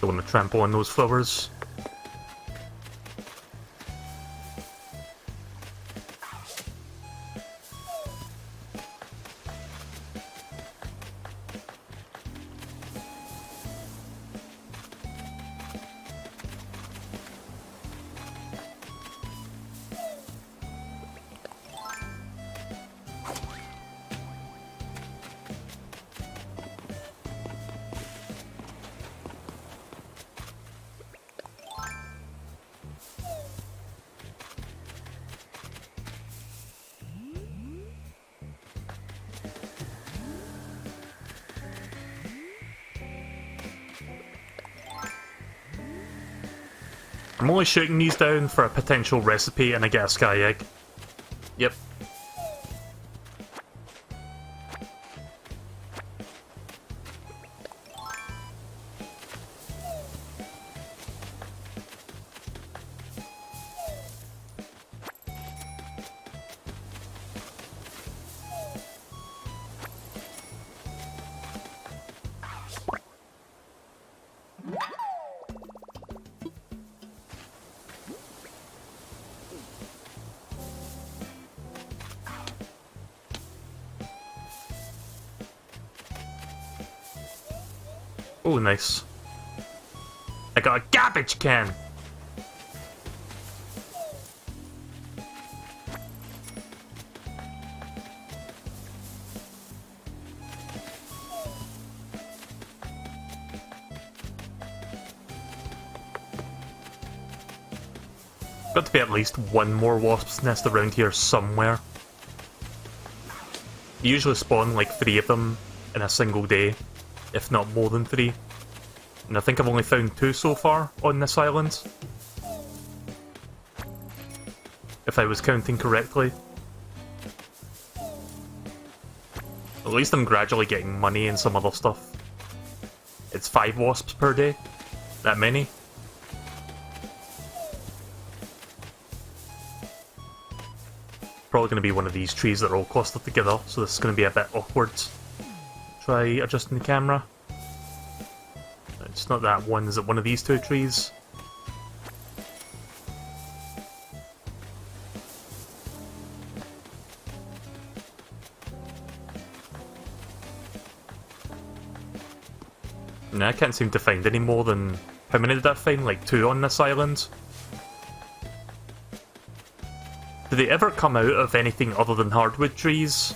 Don't want to trample on those flowers. I'm only shooting these down for a potential recipe and I get a sky egg. Yep. Oh, nice. I got a garbage can! Got to be at least one more wasp's nest around here somewhere. You usually spawn like 3 of them in a single day, if not more than 3. And I think I've only found 2 so far on this island. If I was counting correctly. At least I'm gradually getting money and some other stuff. It's 5 wasps per day. That many. Probably going to be one of these trees that are all clustered together, so this is going to be a bit awkward. Try adjusting the camera. It's not that one, is it one of these 2 trees? No, I can't seem to find any more than... How many did I find? Like 2 on this island? Do they ever come out of anything other than hardwood trees?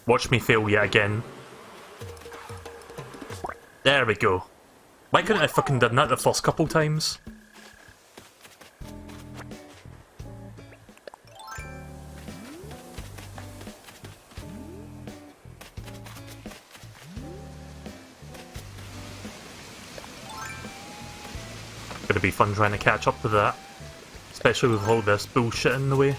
Watch me fail yet again. There we go. Why couldn't I fucking done that the first couple times? Gonna be fun trying to catch up to that. Especially with all this bullshit in the way.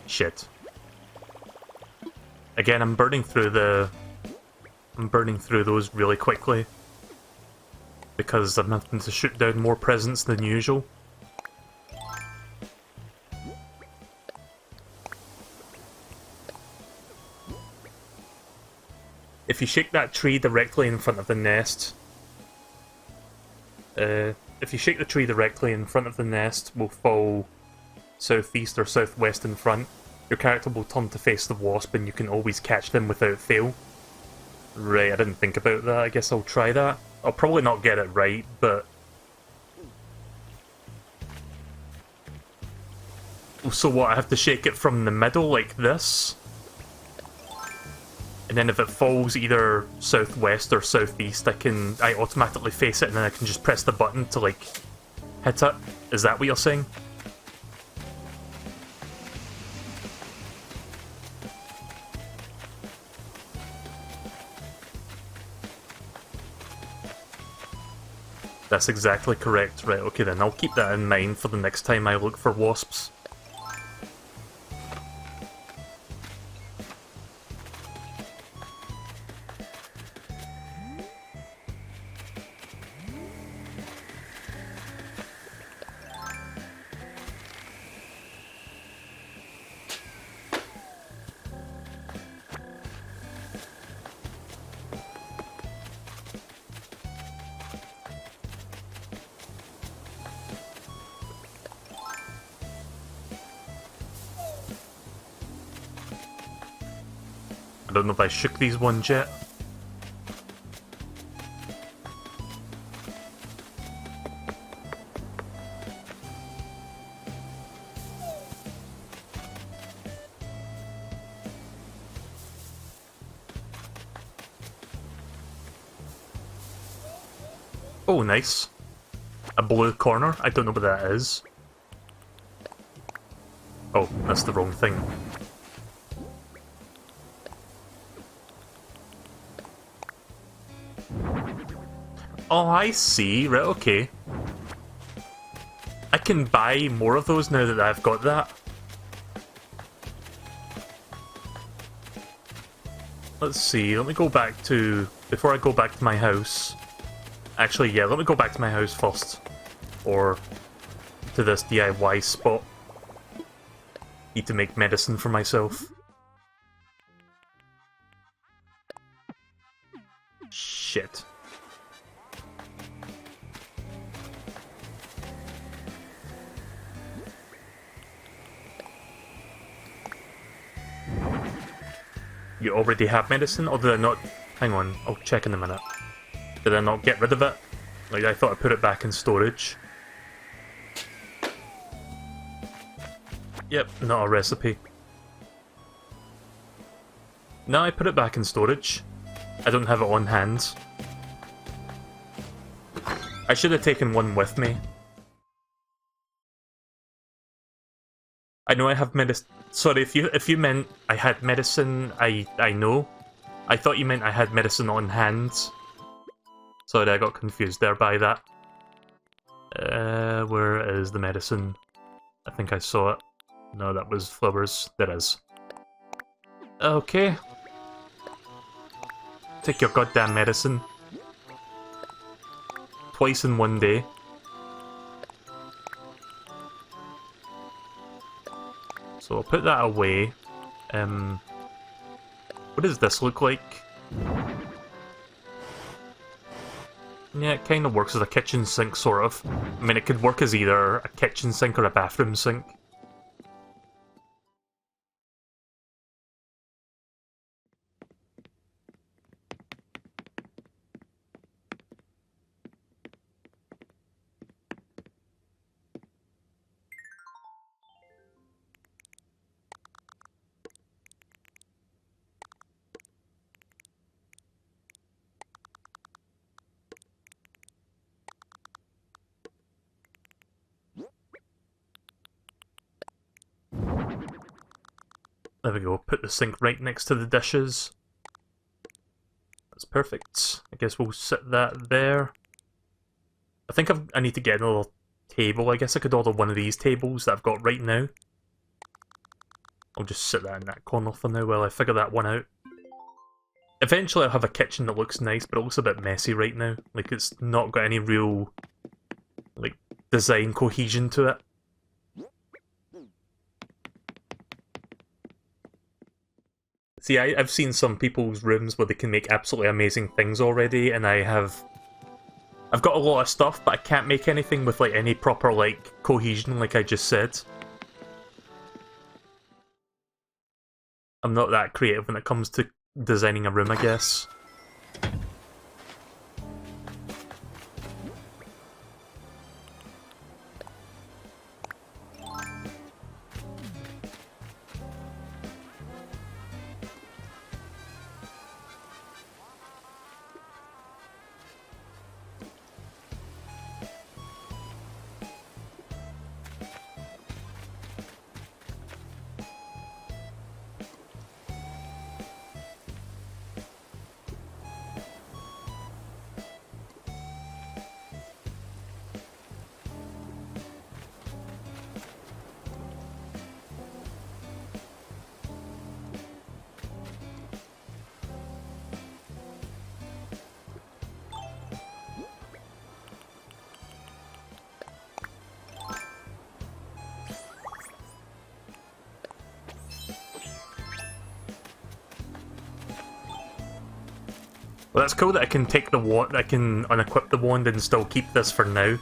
Shit. Again, I'm burning through those really quickly. Because I'm having to shoot down more presents than usual. If you shake that tree directly in front of the nest... if you shake the tree directly in front of the nest, will fall southeast or southwest in front. Your character will turn to face the wasp and you can always catch them without fail. Right, I didn't think about that. I guess I'll try that. I'll probably not get it right, but... So what, I have to shake it from the middle like this? And then if it falls either southwest or southeast, I automatically face it and then I can just press the button to, like, hit it? Is that what you're saying? That's exactly correct. Right, okay then, I'll keep that in mind for the next time I look for wasps. don't know if I shook these ones yet. Oh, nice. A blue corner. I don't know what that is. Oh, that's the wrong thing. Oh, I see. Right, okay. I can buy more of those now that I've got that. Let's see. Let me go back to... Before I go back to my house... Actually, yeah, let me go back to my house first. Or to this DIY spot. Need to make medicine for myself. Shit. You already have medicine, or did I not? Hang on, I'll check in a minute. Did I not get rid of it? Like, I thought I put it back in storage. Yep, not a recipe. No, I put it back in storage. I don't have it on hand. I should have taken one with me. I know I have medicine. Sorry, if you meant I had medicine, I know. I thought you meant I had medicine on hand. Sorry, I got confused there by that. Where is the medicine? I think I saw it. No, that was flowers. There is. Okay. Take your goddamn medicine. Twice in one day. So I'll put that away. What does this look like? Yeah, it kind of works as a kitchen sink, sort of. I mean, it could work as either a kitchen sink or a bathroom sink. There we go, put the sink right next to the dishes. That's perfect. I guess we'll sit that there. I think I need to get another table. I guess I could order one of these tables that I've got right now. I'll just sit that in that corner for now while I figure that one out. Eventually I'll have a kitchen that looks nice, but it looks a bit messy right now. Like, it's not got any real, like, design cohesion to it. See, I've seen some people's rooms where they can make absolutely amazing things already, and I've got a lot of stuff, but I can't make anything with, like, any proper, like, cohesion, like I just said. I'm not that creative when it comes to designing a room, I guess. Well, that's cool that I can take the wand, I can unequip the wand and still keep this for now.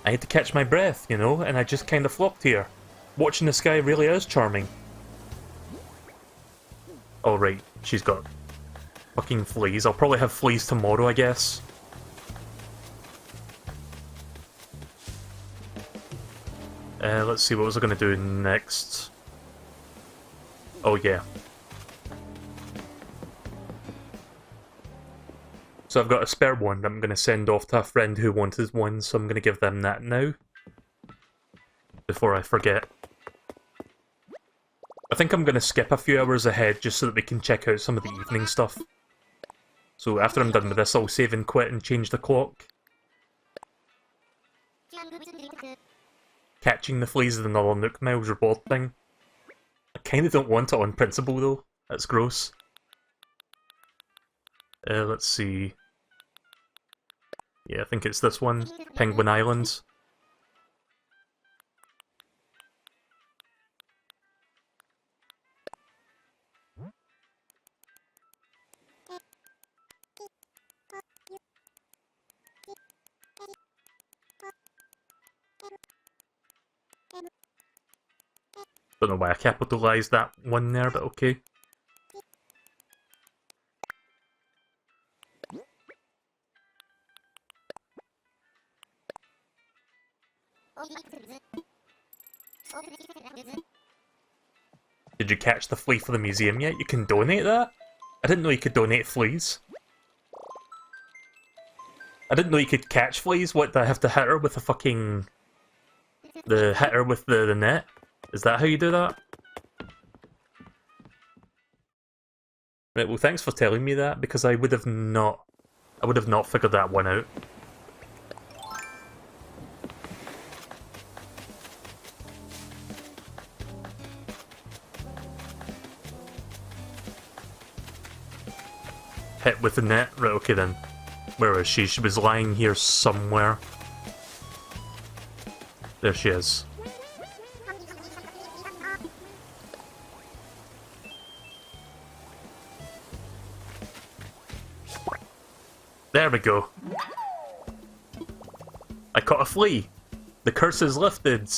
I had to catch my breath, you know, and I just kind of flopped here. Watching this guy really is charming. Oh right, she's got fucking fleas. I'll probably have fleas tomorrow, I guess. Let's see, what was I going to do next? Oh yeah. So I've got a spare one that I'm going to send off to a friend who wanted one, so I'm going to give them that now. Before I forget. I think I'm going to skip a few hours ahead just so that we can check out some of the evening stuff. So after I'm done with this, I'll save and quit and change the clock. Catching the fleas is another Nook Miles reward thing. I kinda don't want it on principle though. That's gross. Let's see. Yeah, I think it's this one. Penguin Island. Don't know why I capitalised that one there, but okay. Did you catch the flea for the museum yet? You can donate that? I didn't know you could donate fleas. I didn't know you could catch fleas. What, do I have to hit her with a fucking... hit her with the net? Is that how you do that? Right, well thanks for telling me that, because I would have not figured that one out. Hit with the net? Right, okay then. Where is she? She was lying here somewhere. There she is. There we go. I caught a flea. The curse is lifted.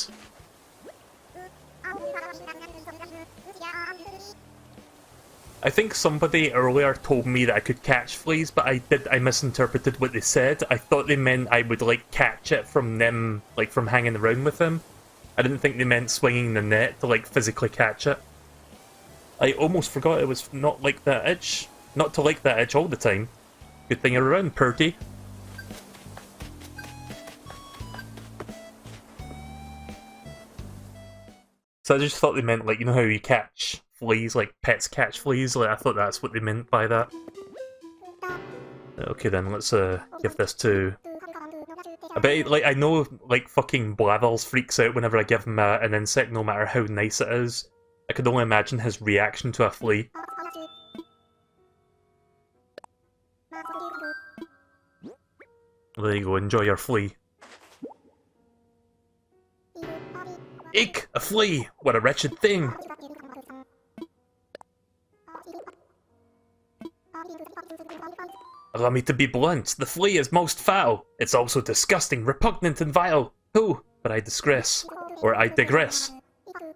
I think somebody earlier told me that I could catch fleas, but I misinterpreted what they said. I thought they meant I would, like, catch it from them, like, from hanging around with them. I didn't think they meant swinging the net to, like, physically catch it. I almost forgot it was not like that itch. Not to like that itch all the time. Good thing you're around, Purdy. So I just thought they meant, like, you know how you catch fleas, like pets catch fleas? Like, I thought that's what they meant by that. Okay then, let's give this to... I bet, like, I know, like, fucking Blathers freaks out whenever I give him an insect, no matter how nice it is. I could only imagine his reaction to a flea. There you go, enjoy your flea. Eek! A flea! What a wretched thing! Allow me to be blunt, the flea is most foul. It's also disgusting, repugnant and vile. Who? But I digress. Or I digress.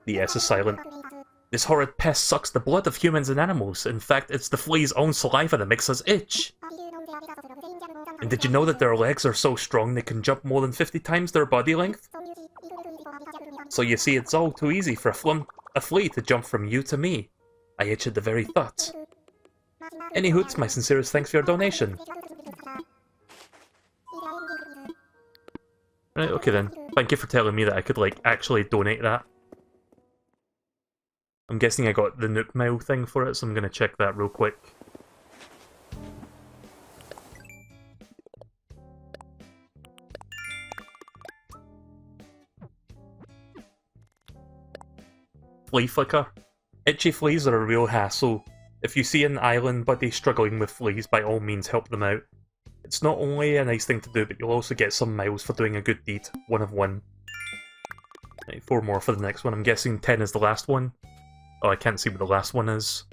The S is silent. This horrid pest sucks the blood of humans and animals. In fact, it's the flea's own saliva that makes us itch. And did you know that their legs are so strong they can jump more than 50 times their body length? So you see, it's all too easy for a flea to jump from you to me. I itch at the very thought. Any hoots, my sincerest thanks for your donation. Right, okay then. Thank you for telling me that I could, like, actually donate that. I'm guessing I got the Nook Mile thing for it, so I'm gonna check that real quick. Flea flicker. Itchy fleas are a real hassle. If you see an island buddy struggling with fleas, by all means help them out. It's not only a nice thing to do, but you'll also get some miles for doing a good deed. 1 of 1. Right, 4 more for the next one. I'm guessing 10 is the last one. Oh, I can't see what the last one is.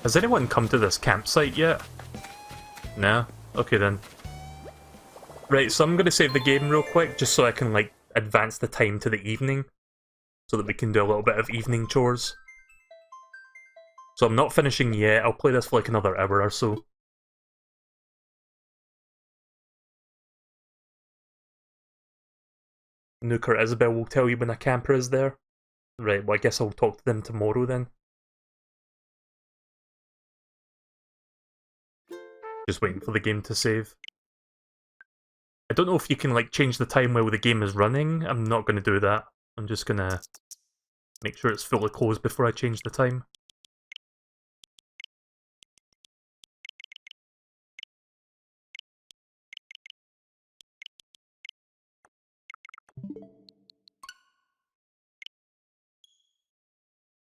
Has anyone come to this campsite yet? Nah? Okay then. Right, so I'm gonna save the game real quick, just so I can, like, advance the time to the evening. So that we can do a little bit of evening chores. So I'm not finishing yet, I'll play this for like another hour or so. Nook or Isabel will tell you when a camper is there. Right, well I guess I'll talk to them tomorrow then. Just waiting for the game to save. I don't know if you can like change the time while the game is running. I'm not going to do that. I'm just going to make sure it's fully closed before I change the time.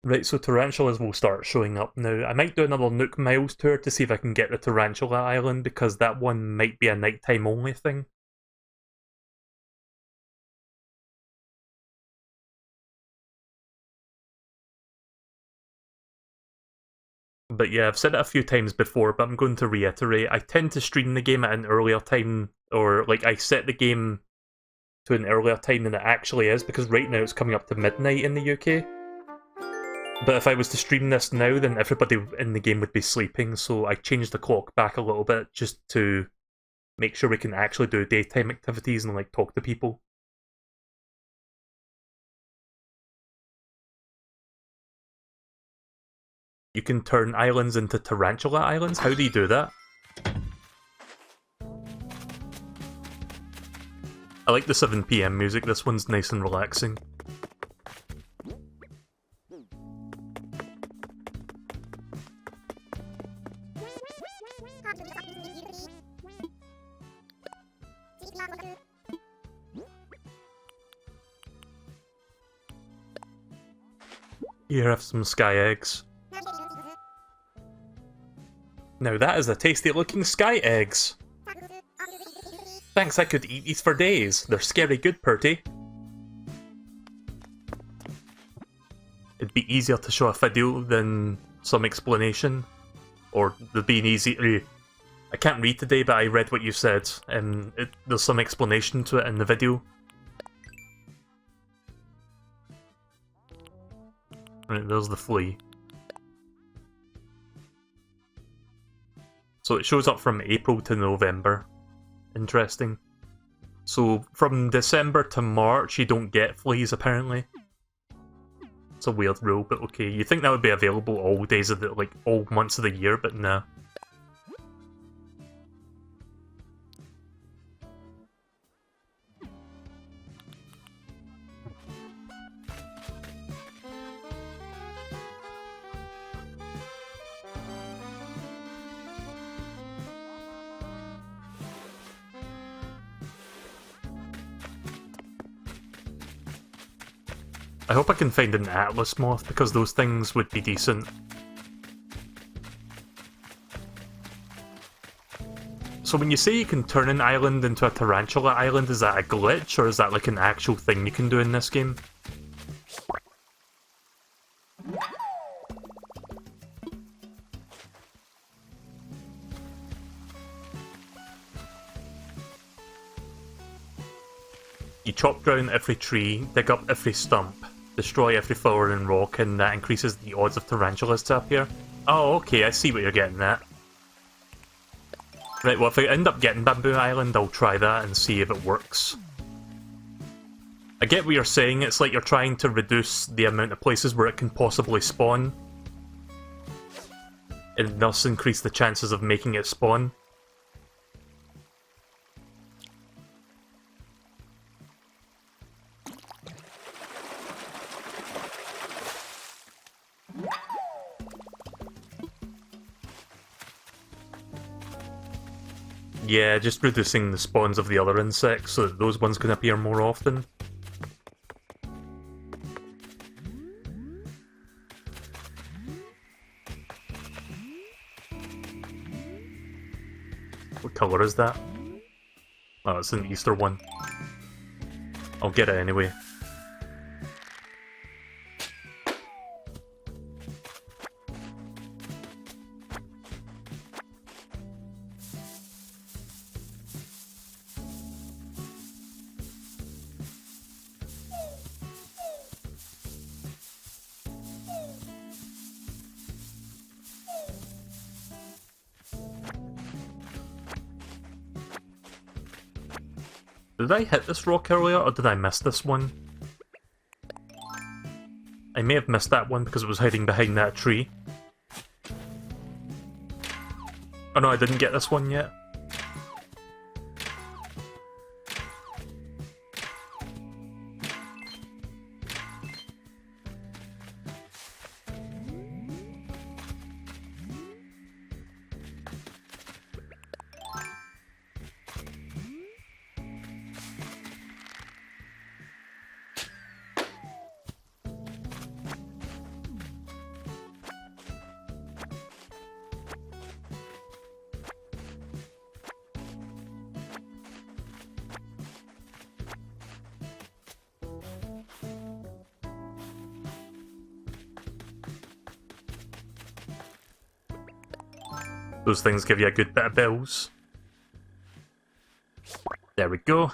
Right, so tarantulas will start showing up now. I might do another Nook Miles tour to see if I can get the Tarantula Island, because that one might be a nighttime only thing. But yeah, I've said it a few times before, but I'm going to reiterate. I tend to stream the game at an earlier time, or like I set the game to an earlier time than it actually is, because right now it's coming up to midnight in the UK. But if I was to stream this now, then everybody in the game would be sleeping, so I changed the clock back a little bit just to make sure we can actually do daytime activities and like talk to people. You can turn islands into tarantula islands? How do you do that? I like the 7 PM music, this one's nice and relaxing. Here, have some sky eggs. Now that is a tasty looking sky eggs! Thanks, I could eat these for days. They're scary good, Purty. It'd be easier to show a video than some explanation. Or there'd be an easy... I can't read today, but I read what you said, and there's some explanation to it in the video. Right, there's the flea. So it shows up from April to November. Interesting. So from December to March you don't get fleas apparently. It's a weird rule, but okay. You'd think that would be available all days of the, like, all months of the year, but nah. I hope I can find an Atlas moth, because those things would be decent. So when you say you can turn an island into a tarantula island, is that a glitch, or is that like an actual thing you can do in this game? You chop down every tree, dig up every stump, destroy every flower and rock, and that increases the odds of tarantulas to appear. Oh, okay, I see what you're getting at. Right, well if I end up getting Bamboo Island, I'll try that and see if it works. I get what you're saying, it's like you're trying to reduce the amount of places where it can possibly spawn. And thus increase the chances of making it spawn. Yeah, just reducing the spawns of the other insects so that those ones can appear more often. What colour is that? Oh, it's an Easter one. I'll get it anyway. Did I hit this rock earlier, or did I miss this one? I may have missed that one because it was hiding behind that tree. Oh no, I didn't get this one yet. Those things give you a good bit of bells. There we go.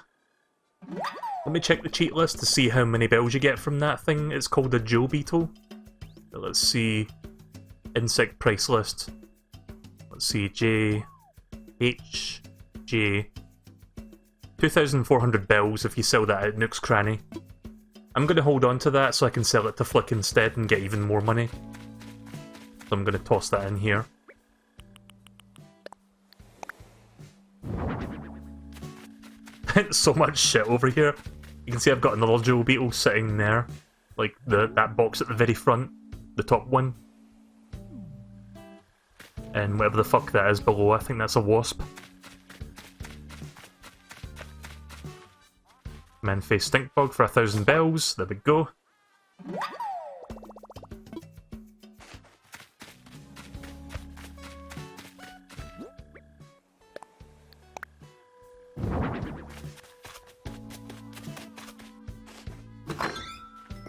Let me check the cheat list to see how many bells you get from that thing. It's called a Joe Beetle. Let's see. Insect price list. Let's see. J. H. J. 2,400 bells if you sell that at Nook's Cranny. I'm going to hold on to that so I can sell it to Flick instead and get even more money. So I'm going to toss that in here. So much shit over here. You can see I've got another Joe Beetle sitting there. Like that box at the very front. The top one. And whatever the fuck that is below, I think that's a wasp. Man-face stink bug for 1,000 bells. There we go.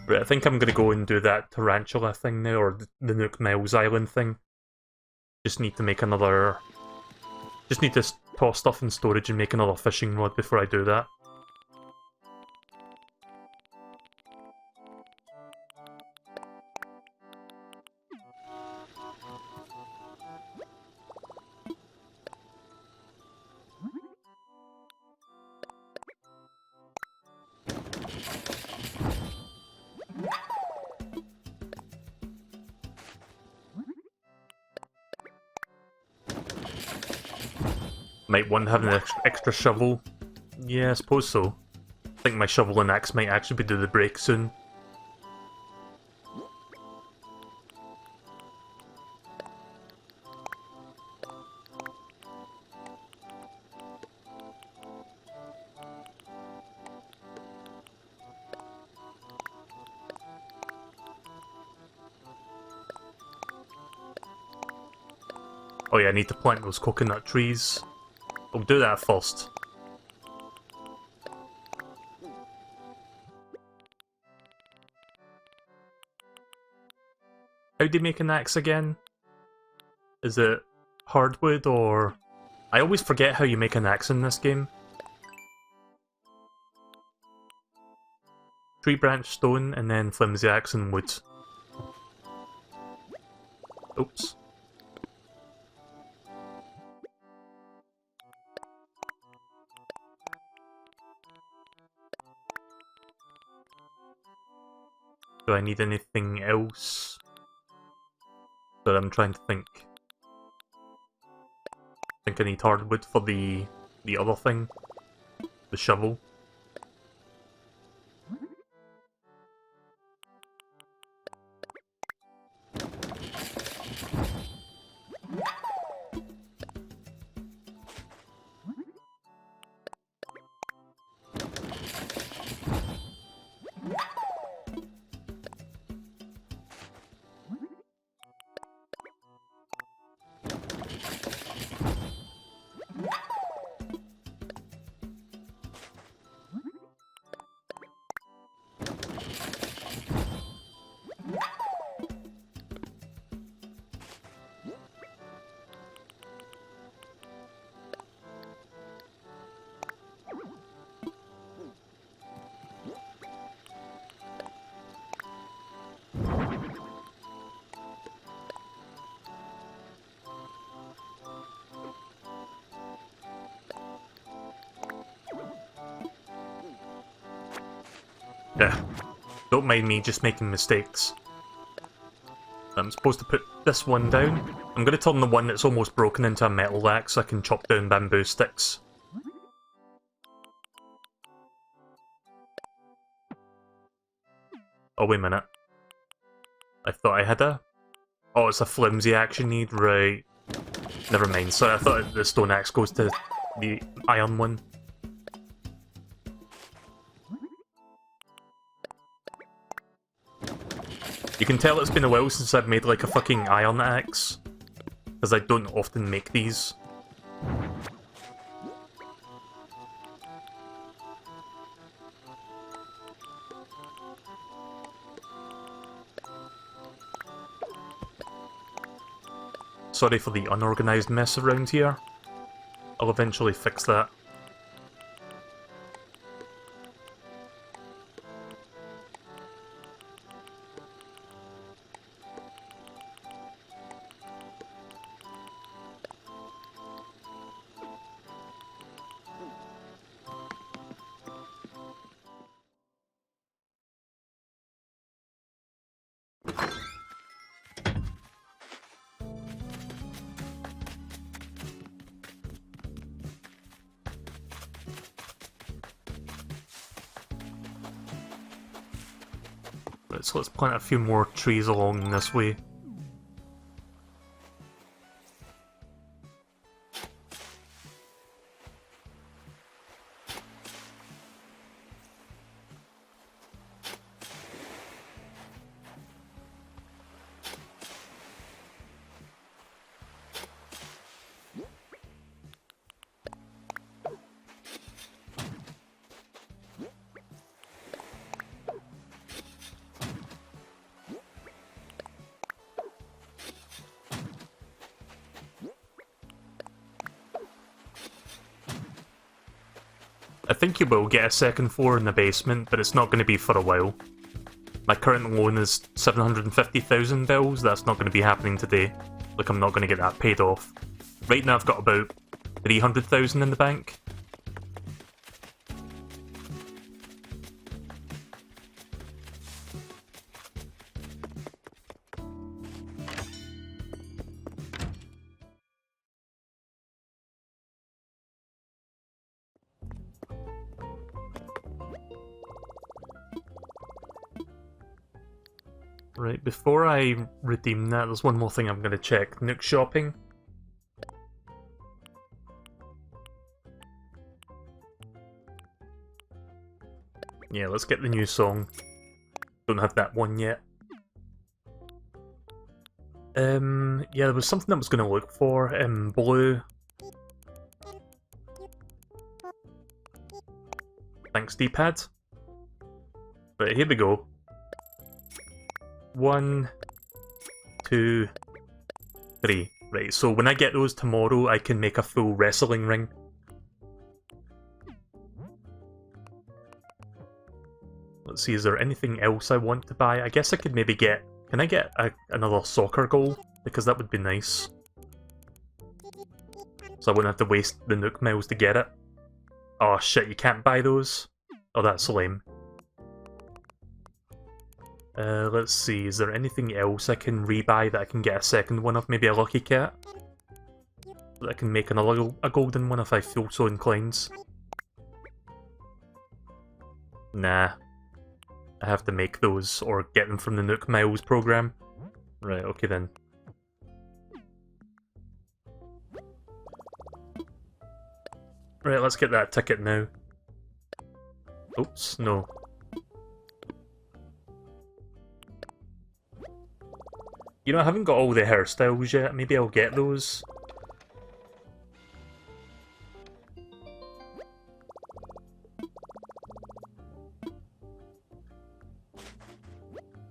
Right, I think I'm gonna go and do that tarantula thing now, or the Nook Miles Island thing. Just need to make another... Just need to toss stuff in storage and make another fishing rod before I do that. Might want to have an extra shovel. Yeah, I suppose so. I think my shovel and axe might actually be doing the break soon. Oh yeah, I need to plant those coconut trees. I'll do that first. How do you make an axe again? Is it hardwood or... I always forget how you make an axe in this game. Tree branch, stone, and then flimsy axe and wood. Oops. Do I need anything else? But I'm trying to think. I think I need hardwood for the other thing. The shovel. Don't mind me just making mistakes. I'm supposed to put this one down. I'm going to turn the one that's almost broken into a metal axe so I can chop down bamboo sticks. Oh, wait a minute. I thought I had a... Oh, it's a flimsy axe you need, right. Never mind, sorry, I thought the stone axe goes to the iron one. You can tell it's been a while since I've made like a fucking iron axe, because I don't often make these. Sorry for the unorganised mess around here. I'll eventually fix that. Right, so let's plant a few more trees along this way. I think you will get a second floor in the basement, but it's not going to be for a while. My current loan is 750,000 bells, that's not going to be happening today. Like, I'm not going to get that paid off. Right now I've got about 300,000 in the bank. Right, before I redeem that, there's one more thing I'm going to check. Nook shopping. Yeah, let's get the new song. Don't have that one yet. Yeah, there was something I was going to look for. Blue. Thanks, D-pad. Right, here we go. 1, 2, 3. Right, so when I get those tomorrow, I can make a full wrestling ring. Let's see, is there anything else I want to buy? I guess I could maybe get... Can I get another soccer goal? Because that would be nice. So I wouldn't have to waste the Nook miles to get it. Oh shit, you can't buy those? Oh, that's lame. Let's see, is there anything else I can rebuy that I can get a second one of? Maybe a lucky cat? That I can make a golden one if I feel so inclined. Nah. I have to make those, or get them from the Nook Miles program. Right, okay then. Right, let's get that ticket now. Oops, no. You know, I haven't got all the hairstyles yet. Maybe I'll get those.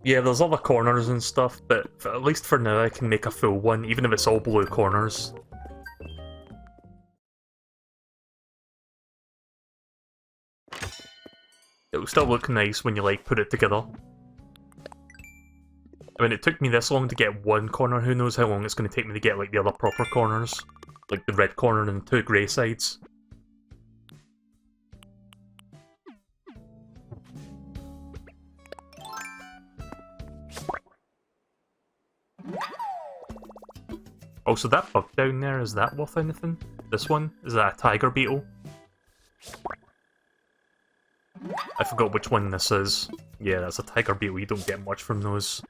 Yeah, there's other corners and stuff, but at least for now I can make a full one, even if it's all blue corners. It'll still look nice when you, like, put it together. I mean, it took me this long to get one corner, who knows how long it's going to take me to get, like, the other proper corners. Like the red corner and the two grey sides. Also, that bug down there, is that worth anything? This one? Is that a tiger beetle? I forgot which one this is. Yeah, that's a tiger beetle, you don't get much from those.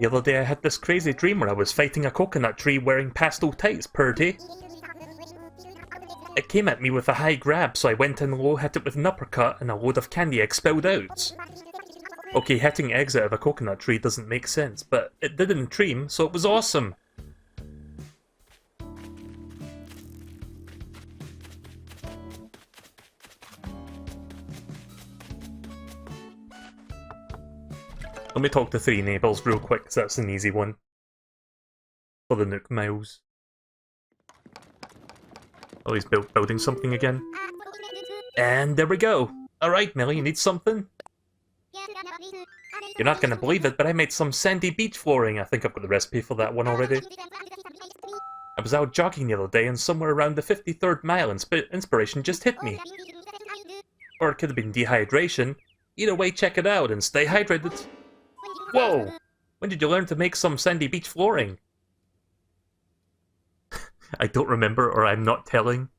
The other day I had this crazy dream where I was fighting a coconut tree wearing pastel tights per day. It came at me with a high grab, so I went in low, hit it with an uppercut, and a load of candy expelled out. Okay, hitting eggs out of a coconut tree doesn't make sense, but it did in the dream, so it was awesome. Let me talk to 3 neighbours real quick, because that's an easy one. For the Nook Miles. Oh, he's building something again. And there we go! Alright, Melee, you need something? You're not gonna believe it, but I made some sandy beach flooring. I think I've got the recipe for that one already. I was out jogging the other day, and somewhere around the 53rd mile, inspiration just hit me. Or it could have been dehydration. Either way, check it out and stay hydrated. Whoa! When did you learn to make some sandy beach flooring? I don't remember, or I'm not telling.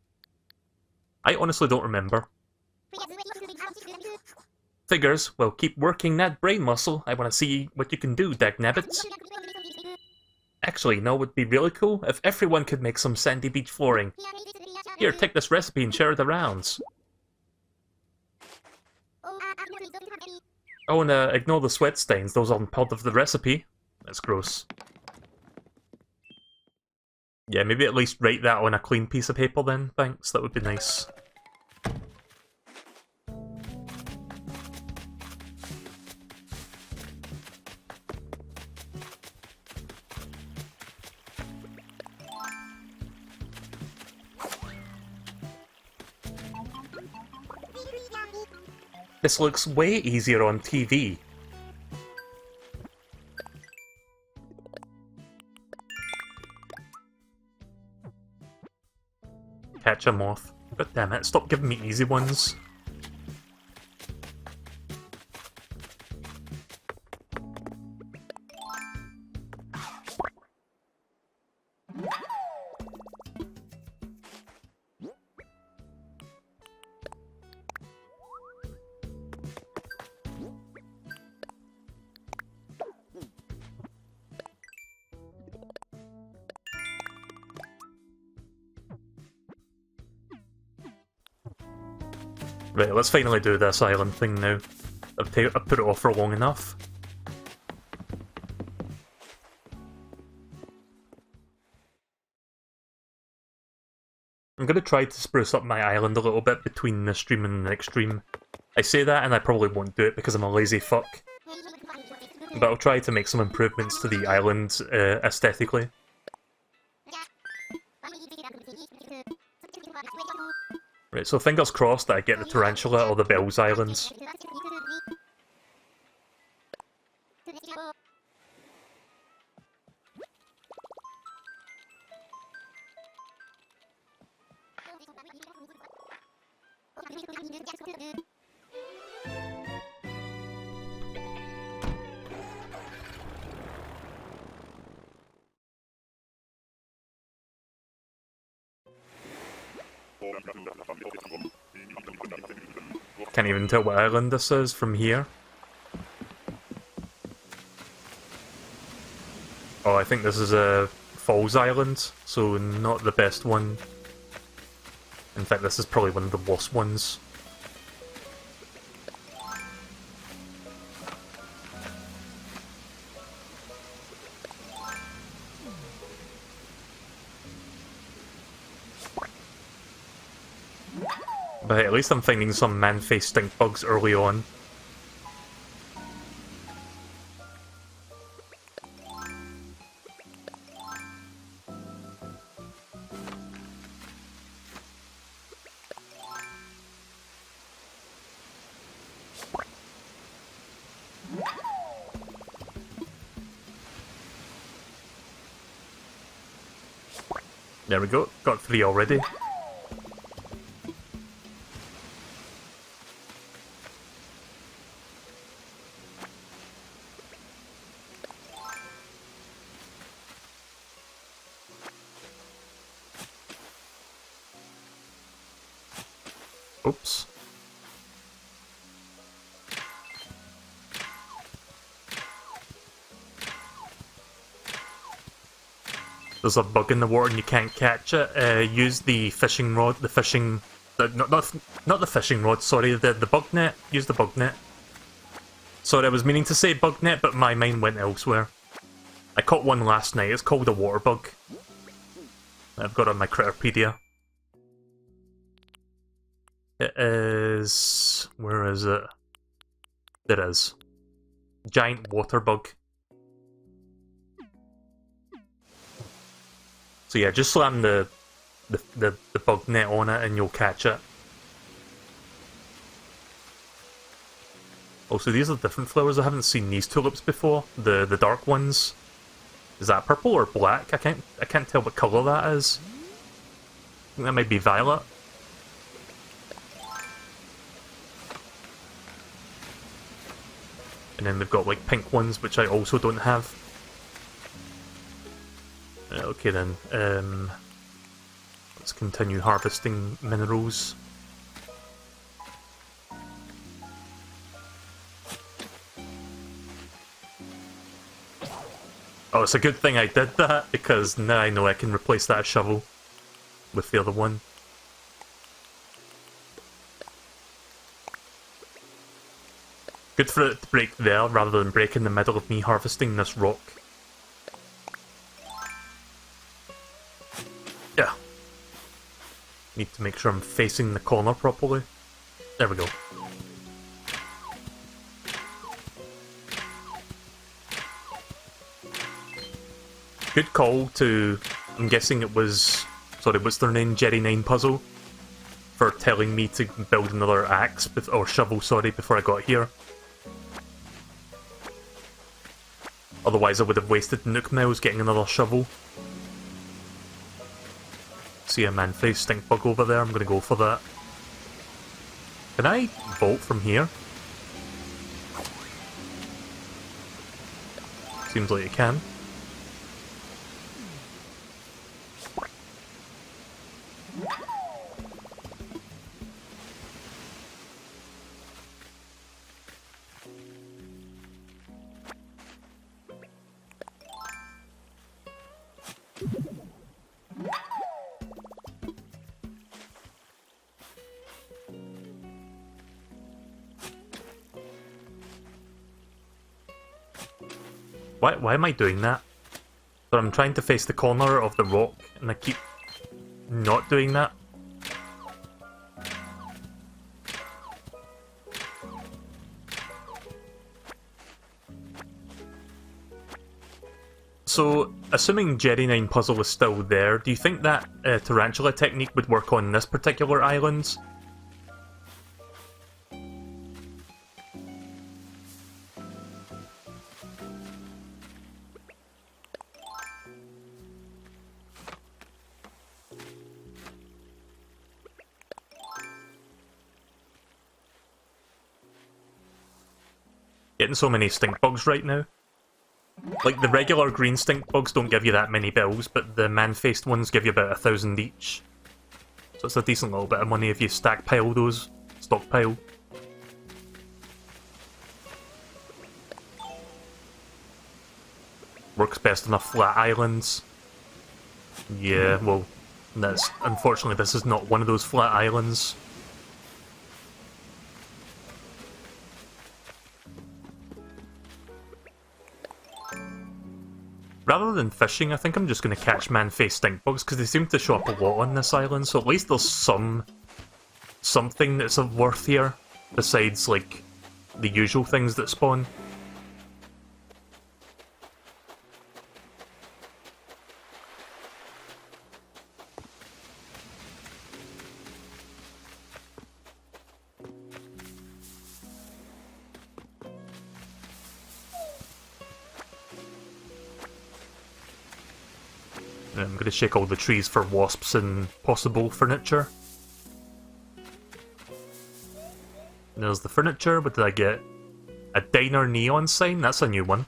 I honestly don't remember. Figures, well, keep working that brain muscle. I want to see what you can do, dagnabbits. Actually, no, it would be really cool if everyone could make some sandy beach flooring. Here, take this recipe and share it around. Oh, and ignore the sweat stains, those aren't part of the recipe. That's gross. Yeah, maybe at least write that on a clean piece of paper then, thanks, that would be nice. This looks way easier on TV. Catch a moth. God damn it, stop giving me easy ones. Right, let's finally do this island thing now. I've put it off for long enough. I'm going to try to spruce up my island a little bit between this stream and the next stream. I say that and I probably won't do it because I'm a lazy fuck. But I'll try to make some improvements to the island aesthetically. Right, so fingers crossed that I get the Tarantula or the Bells Islands. Can't even tell what island this is from here. Oh, I think this is a Falls Island, so not the best one. In fact, this is probably one of the worst ones. But at least I'm finding some man-faced stink bugs early on. There we go, got 3 already. Oops. There's a bug in the water and you can't catch it. Use the fishing rod, the fishing... not the fishing rod, sorry, the bug net. Use the bug net. Sorry, I was meaning to say bug net, but my mind went elsewhere. I caught one last night, it's called a water bug. I've got it on my Critterpedia. It is... where is it? There it is. Giant water bug. So yeah, just slam the bug net on it and you'll catch it. Also, these are different flowers. I haven't seen these tulips before. The dark ones. Is that purple or black? I can't tell what colour that is. I think that might be violet. And then they've got like pink ones, which I also don't have. Okay then, let's continue harvesting minerals. Oh, it's a good thing I did that, because now I know I can replace that shovel with the other one. Good for it to break there, rather than break in the middle of me harvesting this rock. Yeah. Need to make sure I'm facing the corner properly. There we go. Good call to, I'm guessing it was, sorry, what's their name, Jerry9 Puzzle, for telling me to build another axe, or shovel, sorry, before I got here. Otherwise I would have wasted Nook Miles getting another shovel. See a man-faced stink bug over there, I'm gonna go for that. Can I vault from here? Seems like you can. Why am I doing that? But I'm trying to face the corner of the rock, and I keep not doing that. So, assuming Jerry9 Puzzle is still there, do you think that tarantula technique would work on this particular island? Getting so many stink bugs right now. Like, the regular green stink bugs don't give you that many bills, but the man-faced ones give you about 1,000 each. So it's a decent little bit of money if you stockpile those. Stockpile. Works best on a flat islands. Yeah, well, unfortunately this is not one of those flat islands. Rather than fishing, I think I'm just going to catch man-faced stink bugs, because they seem to show up a lot on this island, so at least there's something that's of worth here, besides, like, the usual things that spawn. I'm going to shake all the trees for wasps and possible furniture. There's the furniture. What did I get? A diner neon sign? That's a new one.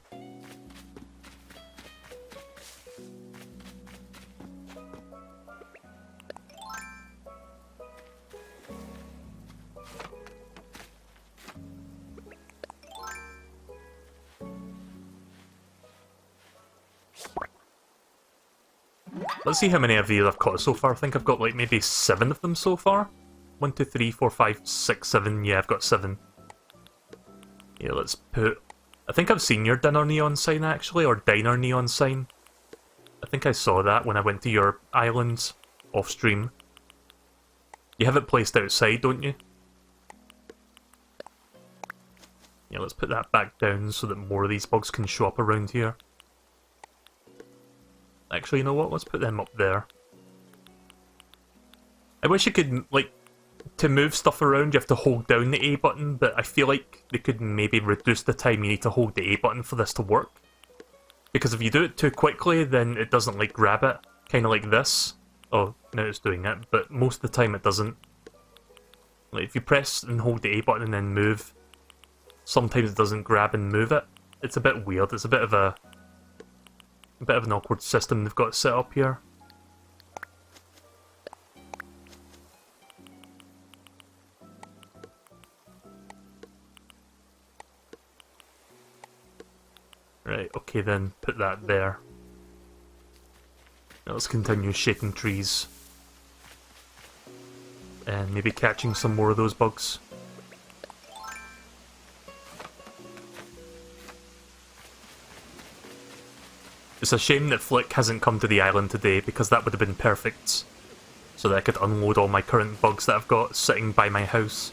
Let's see how many of these I've caught so far. I think I've got like maybe 7 of them so far. 1, 2, 3, 4, 5, 6, 7. Yeah, I've got 7. Yeah, let's put... I think I've seen your dinner neon sign actually, or diner neon sign. I think I saw that when I went to your island off stream. You have it placed outside, don't you? Yeah, let's put that back down so that more of these bugs can show up around here. Actually, you know what? Let's put them up there. I wish you could, like, to move stuff around you have to hold down the A button, but I feel like they could maybe reduce the time you need to hold the A button for this to work. Because if you do it too quickly, then it doesn't, like, grab it. Kind of like this. Oh, now it's doing it, but most of the time it doesn't. Like, if you press and hold the A button and then move, sometimes it doesn't grab and move it. It's a bit weird. It's a bit of an awkward system they've got set up here. Right, okay then, put that there. Now let's continue shaking trees. And maybe catching some more of those bugs. It's a shame that Flick hasn't come to the island today, because that would have been perfect. So that I could unload all my current bugs that I've got sitting by my house.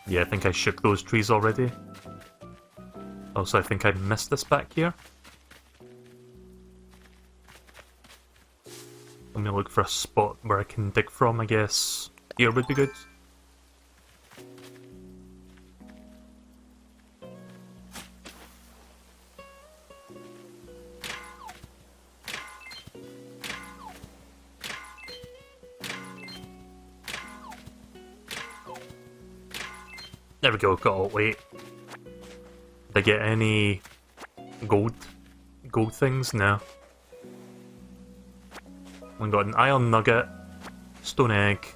Yeah, I think I shook those trees already. Also, I think I missed this back here. Let me look for a spot where I can dig from, I guess. Here would be good. There we go, got all 8. Did I get any gold things? No. We got an iron nugget, stone egg,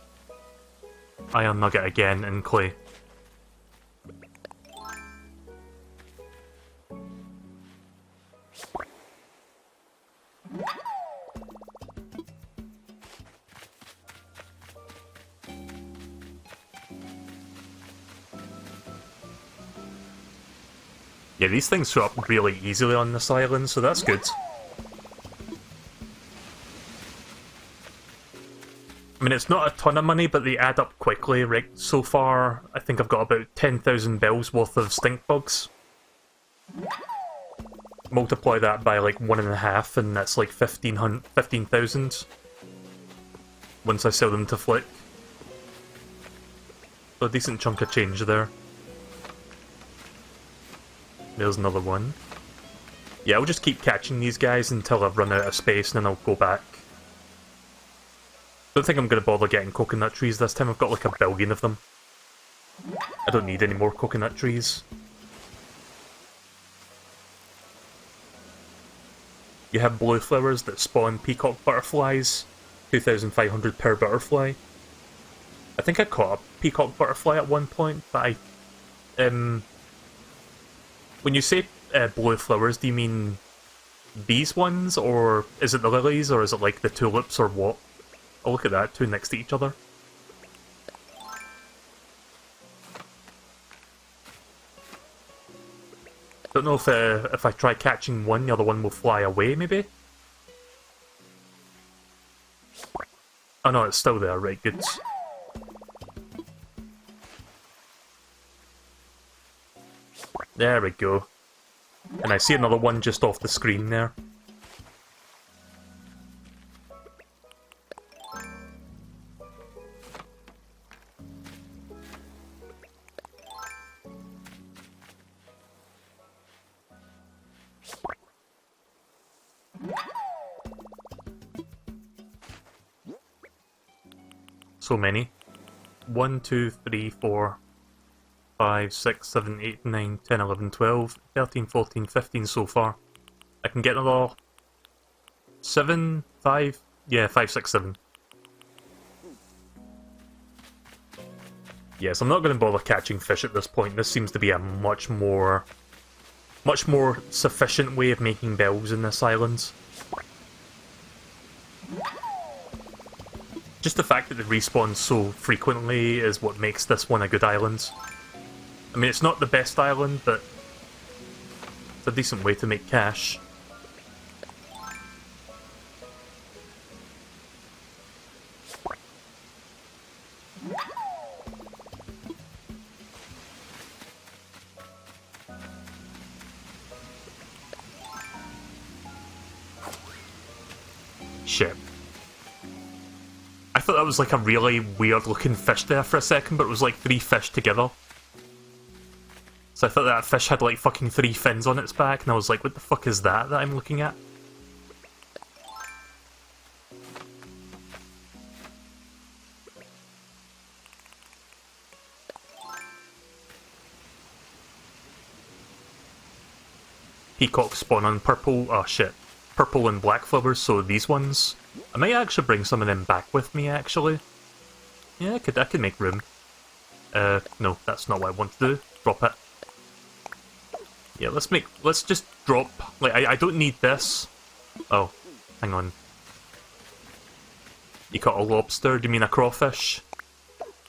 iron nugget again, and clay. Yeah, these things show up really easily on this island, so that's good. I mean, it's not a ton of money, but they add up quickly. Right, so far, I think I've got about 10,000 bells worth of stink bugs. Multiply that by like 1.5, and that's like 15,000 once I sell them to Flick. So a decent chunk of change there. There's another one. Yeah, I'll just keep catching these guys until I've run out of space, and then I'll go back. Don't think I'm going to bother getting coconut trees this time. I've got like a billion of them. I don't need any more coconut trees. You have blue flowers that spawn peacock butterflies. 2,500 per butterfly. I think I caught a peacock butterfly at one point, but when you say blue flowers, do you mean these ones, or is it the lilies, or is it like the tulips, or what? Oh, look at that, 2 next to each other. Don't know if I try catching one, the other one will fly away, maybe? Oh no, it's still there, right, good. There we go. And I see another one just off the screen there. So many. 1, 2, 3, 4, 5, 6, 7, 8, 9, 10, 11, 12, 13, 14, 15 so far. I can get another 7, 5, yeah, 5, 6, 7. Yes, I'm not going to bother catching fish at this point. This seems to be a much more sufficient way of making bells in this island. Just the fact that they respawn so frequently is what makes this one a good island. I mean, it's not the best island, but it's a decent way to make cash. Shit. I thought that was like a really weird looking fish there for a second, but it was like 3 fish together. So I thought that fish had like fucking 3 fins on its back, and I was like, what the fuck is that I'm looking at? Peacocks spawn on purple, oh shit, purple and black flowers, so these ones. I might actually bring some of them back with me, actually. Yeah, I could make room. No, that's not what I want to do. Drop it. Yeah, let's just drop, like, I don't need this. Oh, hang on. You caught a lobster, do you mean a crawfish?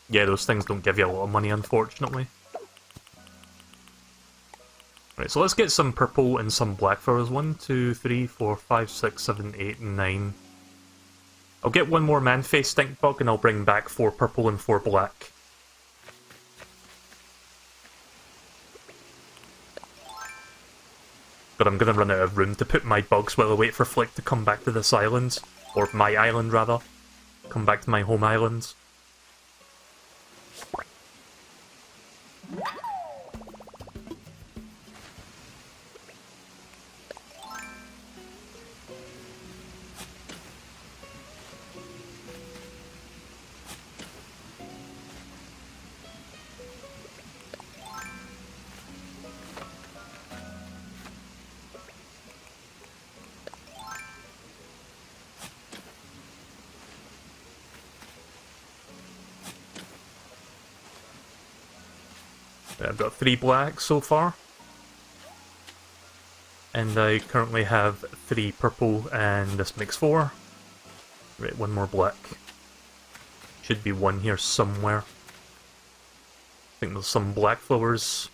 Yeah, those things don't give you a lot of money, unfortunately. Right, so let's get some purple and some black flowers. 1, 2, 3, 4, 5, 6, 7, 8, and 9. I'll get one more man-face stink bug and I'll bring back 4 purple and 4 black. But I'm gonna run out of room to put my bugs while I wait for Flick to come back to this island. Or my island, rather. Come back to my home island. I've got 3 black so far. And I currently have 3 purple and this makes 4. Right, 1 more black. Should be 1 here somewhere. I think there's some black flowers.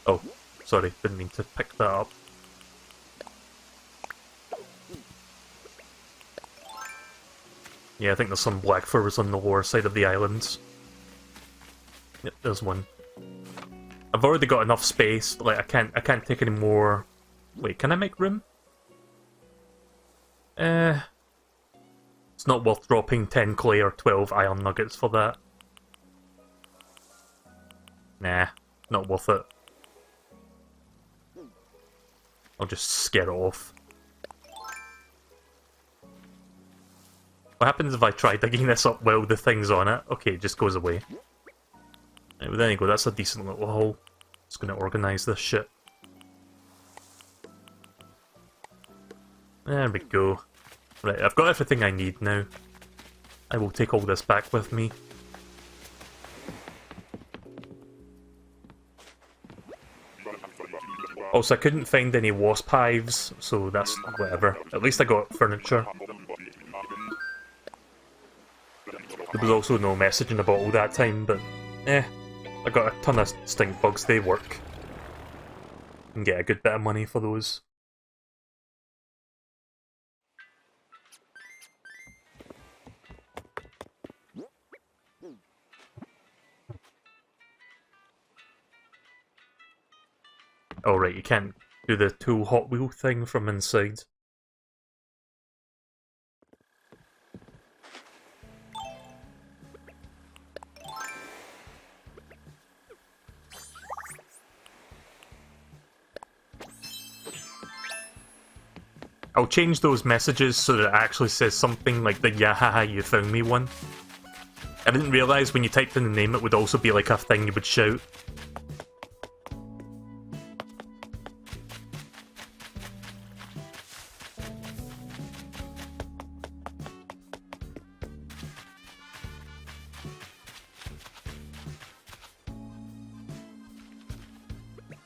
Oh, sorry, didn't mean to pick that up. Yeah, I think there's some black flowers on the lower side of the islands. Yep, there's 1. I've already got enough space, like I can't take any more. Wait, can I make room? It's not worth dropping 10 clay or 12 iron nuggets for that. Nah, not worth it. I'll just scare it off. What happens if I try digging this up while the thing's on it? Okay, it just goes away. Right, well, there you go, that's a decent little hole. Just gonna organise this shit. There we go. Right, I've got everything I need now. I will take all this back with me. Also, I couldn't find any wasp hives, so that's whatever. At least I got furniture. There was also no message in the bottle that time, but I got a ton of stink bugs, they work. And get a good bit of money for those. Oh right, you can't do the tool Hot Wheel thing from inside. I'll change those messages so that it actually says something like the "Yahaha, you found me" one. I didn't realise when you typed in the name it would also be like a thing you would shout.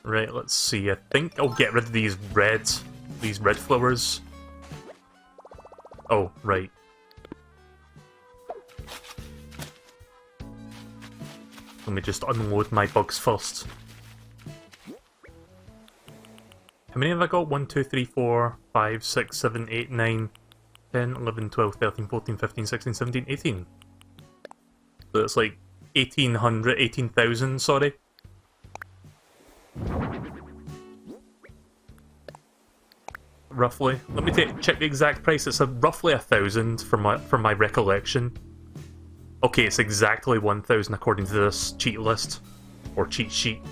Right, let's see. I think I'll get rid of these red flowers. Oh, right. Let me just unload my bugs first. How many have I got? 1, 2, 3, 4, 5, 6, 7, 8, 9, 10, 11, 12, 13, 14, 15, 16, 17, 18. So it's like 1800, 18,000, sorry. Roughly. Let me check the exact price. It's roughly 1,000 from my recollection. Okay, it's exactly 1,000 according to this cheat list or cheat sheet.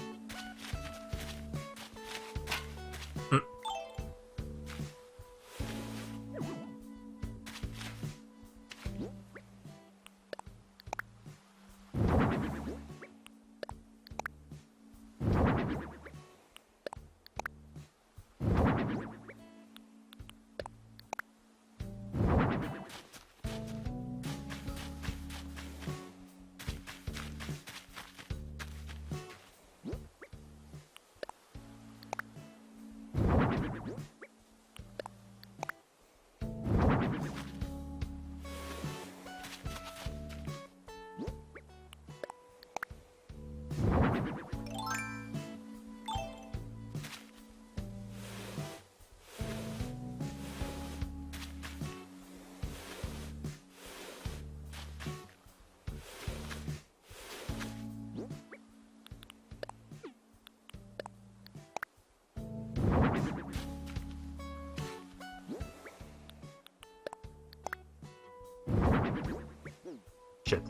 Shit.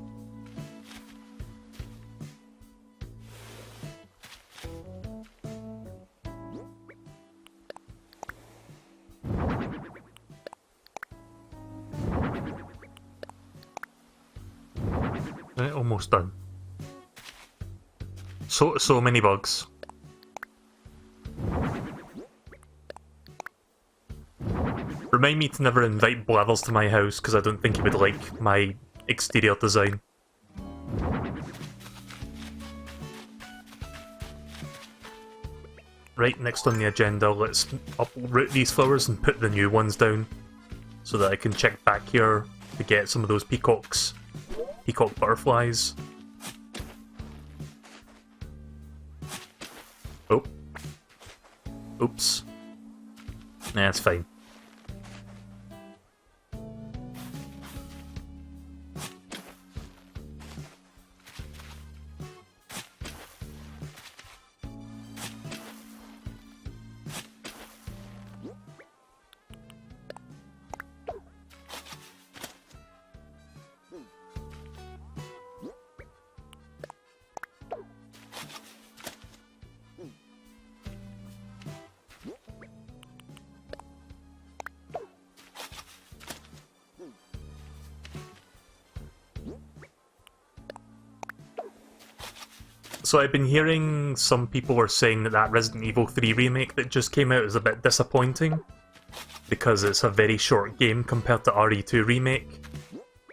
Right, almost done. So many bugs. Remind me to never invite Blathers to my house, because I don't think he would like my exterior design. Right, next on the agenda, let's uproot these flowers and put the new ones down, so that I can check back here to get some of those peacock butterflies. Oh. Oops. Nah, it's fine. So I've been hearing some people were saying that Resident Evil 3 remake that just came out is a bit disappointing, because it's a very short game compared to RE2 remake,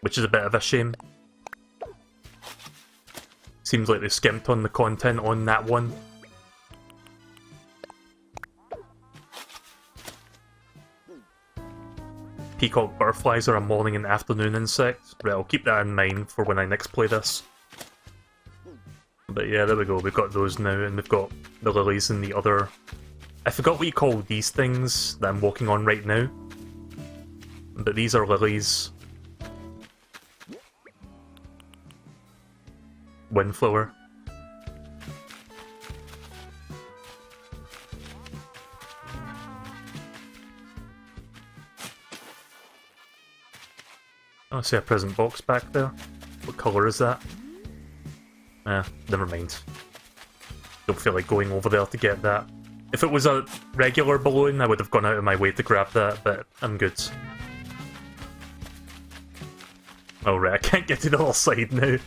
which is a bit of a shame. Seems like they skimped on the content on that one. Peacock butterflies are a morning and afternoon insect. Right, I'll keep that in mind for when I next play this. But yeah, there we go, we've got those now, and we've got the lilies and the other... I forgot what you call these things that I'm walking on right now. But these are lilies. Windflower. I see a present box back there. What colour is that? Never mind. Don't feel like going over there to get that. If it was a regular balloon, I would have gone out of my way to grab that, but I'm good. Oh right, I can't get to the other side now.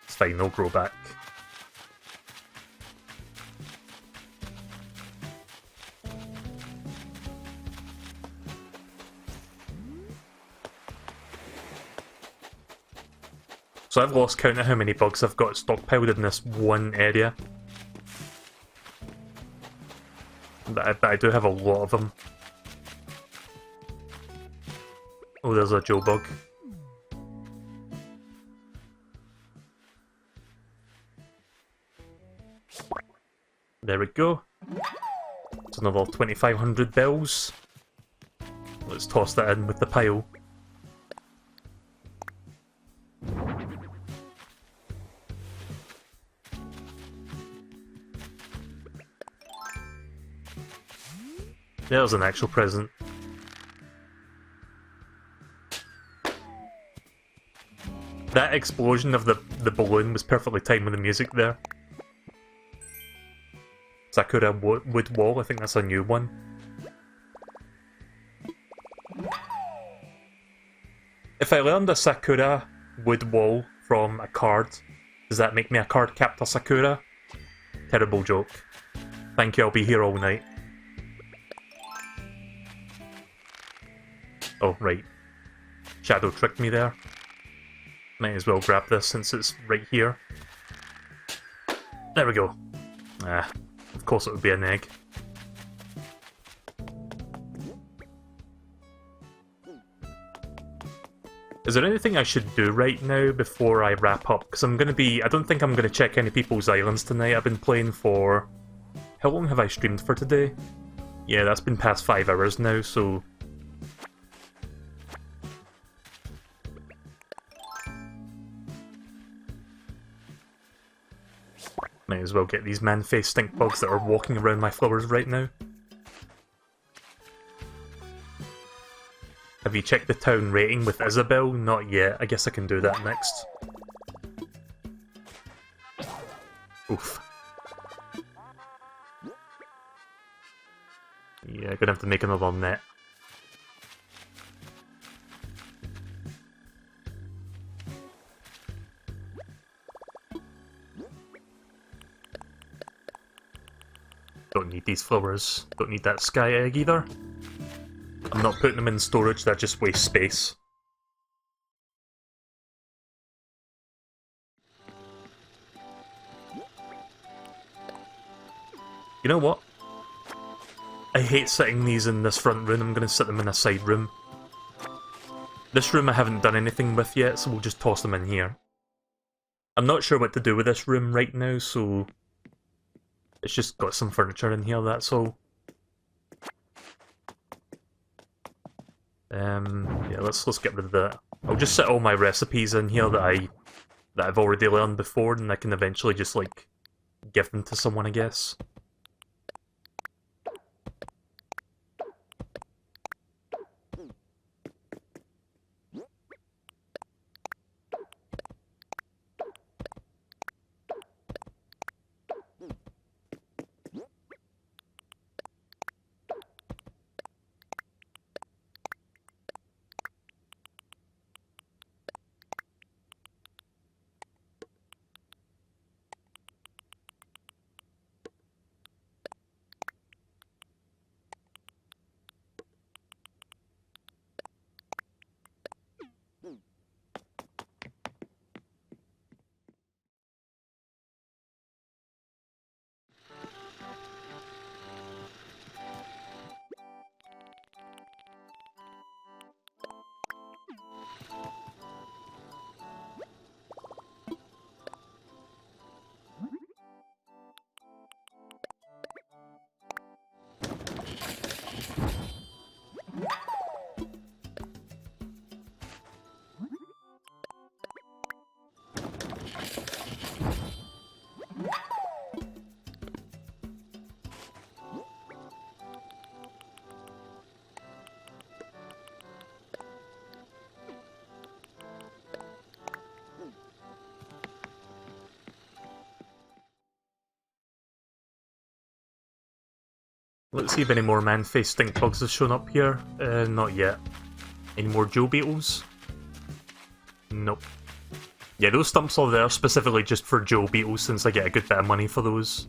It's fine, they'll grow back. So I've lost count of how many bugs I've got stockpiled in this one area. But I do have a lot of them. Oh, there's a Joe bug. There we go. It's another 2,500 bells. Let's toss that in with the pile. There's an actual present. That explosion of the balloon was perfectly timed with the music there. Sakura wood wall, I think that's a new one. If I learned a Sakura wood wall from a card, does that make me a card captor Sakura? Terrible joke. Thank you, I'll be here all night. Oh, right. Shadow tricked me there. Might as well grab this since it's right here. There we go. Ah, of course it would be an egg. Is there anything I should do right now before I wrap up? Because I don't think I'm gonna check any people's islands tonight. I've been playing for... How long have I streamed for today? Yeah, that's been past 5 hours now, so... Might as well get these man-faced stink bugs that are walking around my flowers right now. Have you checked the town rating with Isabel? Not yet. I guess I can do that next. Oof. Yeah, gonna have to make another net. Don't need these flowers. Don't need that sky egg either. I'm not putting them in storage, that just wastes space. You know what? I hate sitting these in this front room, I'm going to sit them in a side room. This room I haven't done anything with yet, so we'll just toss them in here. I'm not sure what to do with this room right now, so... It's just got some furniture in here, that's all. Yeah, let's get rid of that. I'll just set all my recipes in here that I've already learned before, and I can eventually just, like, give them to someone, I guess. Let's see if any more man-faced stink bugs have shown up here. Not yet. Any more Joe Beetles? Nope. Yeah, those stumps are there specifically just for Joe Beetles since I get a good bit of money for those.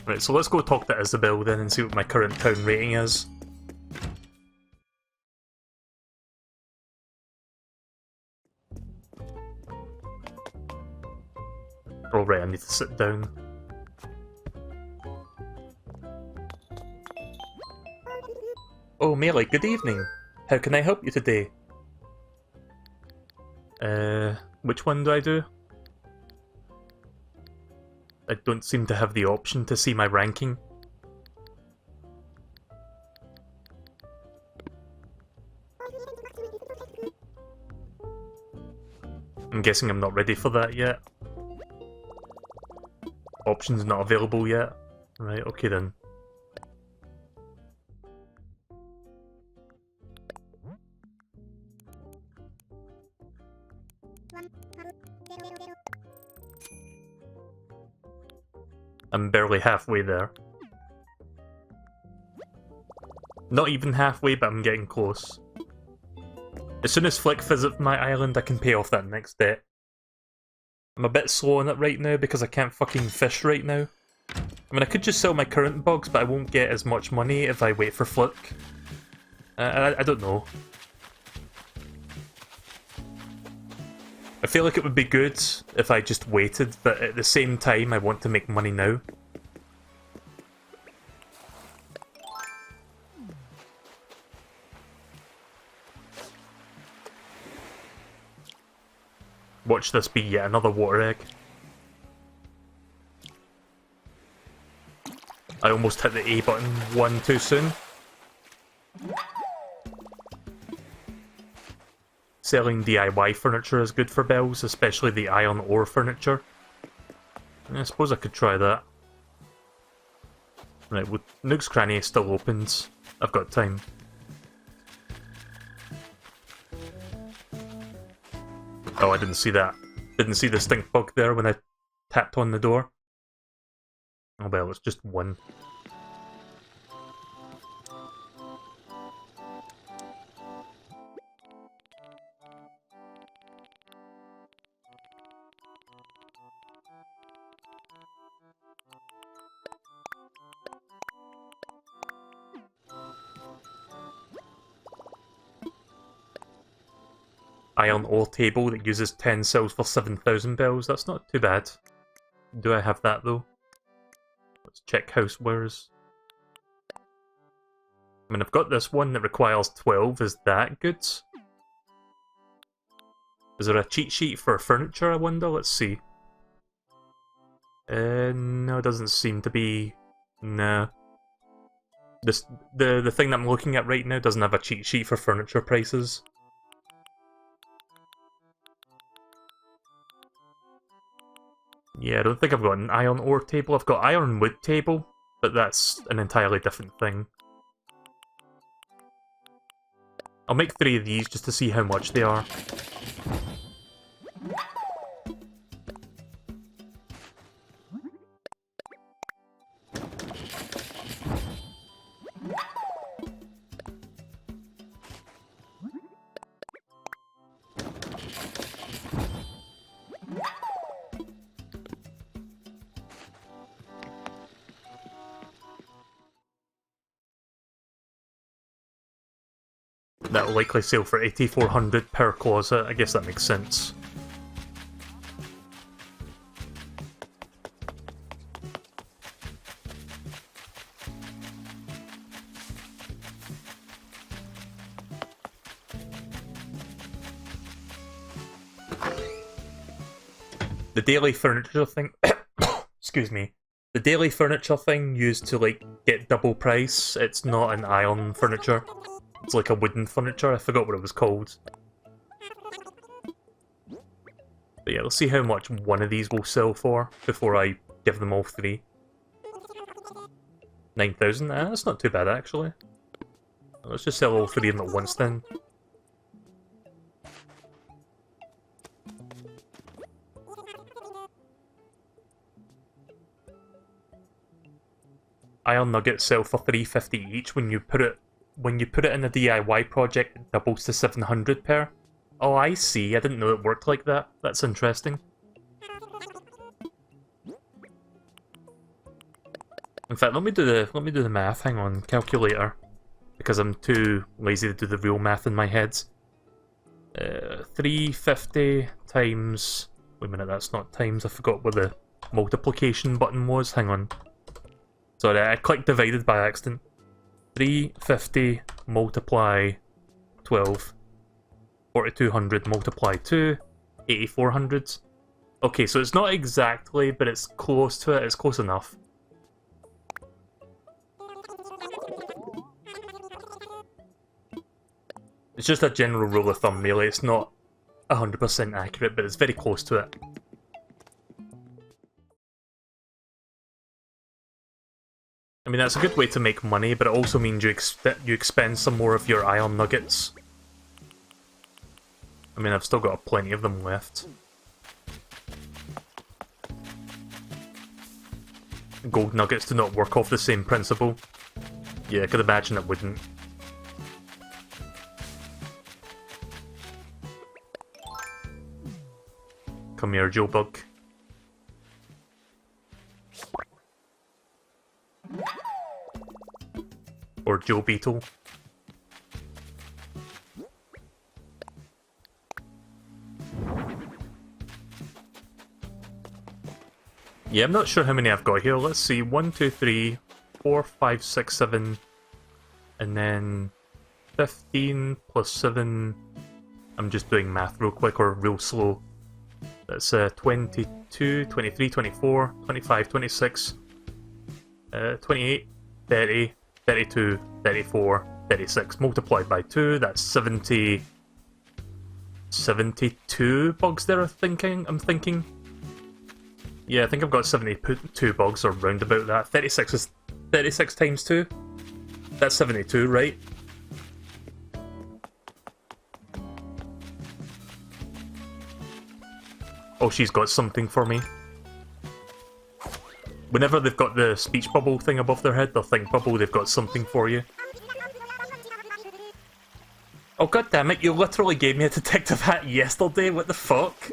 Right, so let's go talk to Isabel then and see what my current town rating is. Oh right, I need to sit down. Oh Melee, good evening. How can I help you today? Which one do I do? I don't seem to have the option to see my ranking. I'm guessing I'm not ready for that yet. Options not available yet. Right, okay then. I'm barely halfway there. Not even halfway, but I'm getting close. As soon as Flick visits my island, I can pay off that next debt. I'm a bit slow on it right now because I can't fucking fish right now. I mean, I could just sell my current bugs, but I won't get as much money if I wait for Flick. I don't know. I feel like it would be good if I just waited, but at the same time I want to make money now. Watch this be yet another water egg. I almost hit the A button one too soon. Selling DIY furniture is good for bells, especially the iron ore furniture. I suppose I could try that. Right, well, Nook's Cranny is still opened. I've got time. Oh, I didn't see that. Didn't see the stink bug there when I tapped on the door. Oh well, it's just one. Iron ore table that uses 10 cells for 7,000 bells. That's not too bad. Do I have that though? Let's check housewares. I mean, I've got this one that requires 12. Is that good? Is there a cheat sheet for furniture, I wonder? Let's see. No, it doesn't seem to be. No. The thing that I'm looking at right now doesn't have a cheat sheet for furniture prices. Yeah, I don't think I've got an iron ore table. I've got iron wood table, but that's an entirely different thing. I'll make 3 of these just to see how much they are. That'll likely sell for 8,400 per closet. I guess that makes sense. The daily furniture thing... excuse me. The daily furniture thing used to, like, get double price. It's not an iron furniture. It's like a wooden furniture. I forgot what it was called. But yeah, let's see how much one of these will sell for before I give them all 3. 9,000? That's not too bad, actually. Let's just sell all three of them at once then. Iron nuggets sell for $3.50 each. When you put it in a DIY project, it doubles to 700 per. Oh, I see. I didn't know it worked like that. That's interesting. In fact, let me do the math. Hang on, calculator, because I'm too lazy to do the real math in my head. 350 times. Wait a minute, that's not times. I forgot what the multiplication button was. Hang on. Sorry, I clicked divided by accident. 350 multiply 12. 4200 multiply 2. 8400. Okay, so it's not exactly, but it's close to it. It's close enough. It's just a general rule of thumb, really. It's not 100% accurate, but it's very close to it. I mean, that's a good way to make money, but it also means you expend some more of your iron nuggets. I mean, I've still got plenty of them left. Gold nuggets do not work off the same principle. Yeah, I could imagine it wouldn't. Come here, Joe Bug. Or Joe Beetle. Yeah, I'm not sure how many I've got here. Let's see. 1, 2, 3, 4, 5, 6, 7. And then 15 plus 7. I'm just doing math real quick or real slow. That's 22, 23, 24, 25, 26, 28, 30, 32, 34, 36. Multiplied by 2, that's 70... 72 bugs there, I'm thinking. Yeah, I think I've got 72 bugs, or round about that. 36 is 36 times 2. That's 72, right? Oh, she's got something for me. Whenever they've got the speech bubble thing above their head, they'll think, Bubble, they've got something for you. Oh, goddammit, you literally gave me a detective hat yesterday, what the fuck?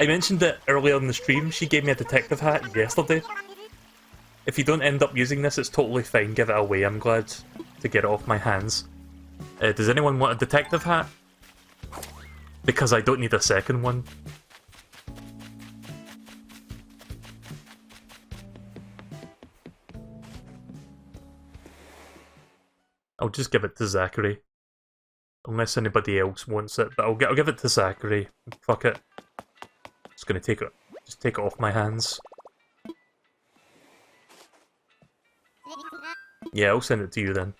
I mentioned it earlier in the stream, she gave me a detective hat yesterday. If you don't end up using this, it's totally fine, give it away, I'm glad to get it off my hands. Does anyone want a detective hat? Because I don't need a second one. I'll just give it to Zachary. Unless anybody else wants it, but I'll give it to Zachary. Fuck it. Just gonna take it off my hands. Yeah, I'll send it to you then.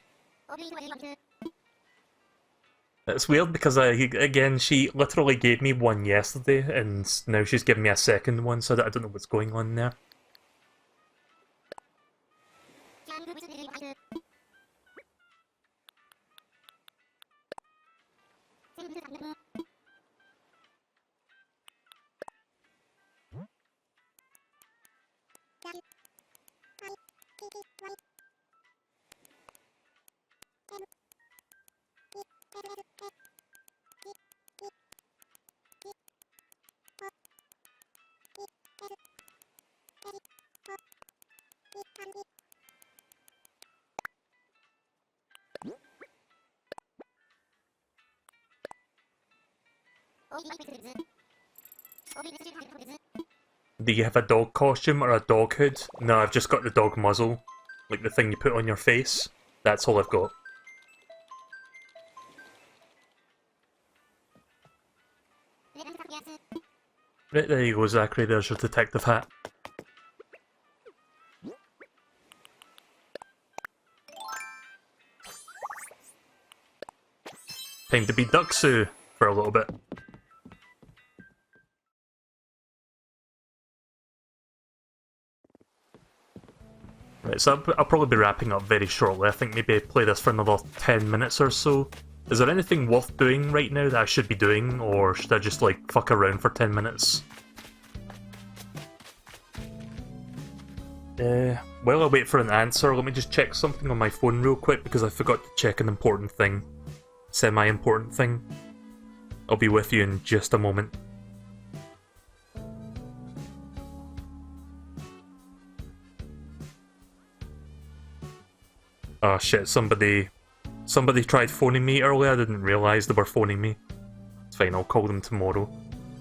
It's weird because again, she literally gave me one yesterday, and now she's giving me a second one, so I don't know what's going on there. Do you have a dog costume or a dog hood? No, I've just got the dog muzzle. Like the thing you put on your face. That's all I've got. Right, there you go, Zachary, there's your detective hat. Time to be Duxu for a little bit. Right, so I'll probably be wrapping up very shortly. I think maybe play this for another 10 minutes or so. Is there anything worth doing right now that I should be doing, or should I just, like, fuck around for 10 minutes? While I wait for an answer, let me just check something on my phone real quick, because I forgot to check an important thing. Semi-important thing. I'll be with you in just a moment. Oh shit, somebody tried phoning me earlier. I didn't realise they were phoning me. It's fine, I'll call them tomorrow.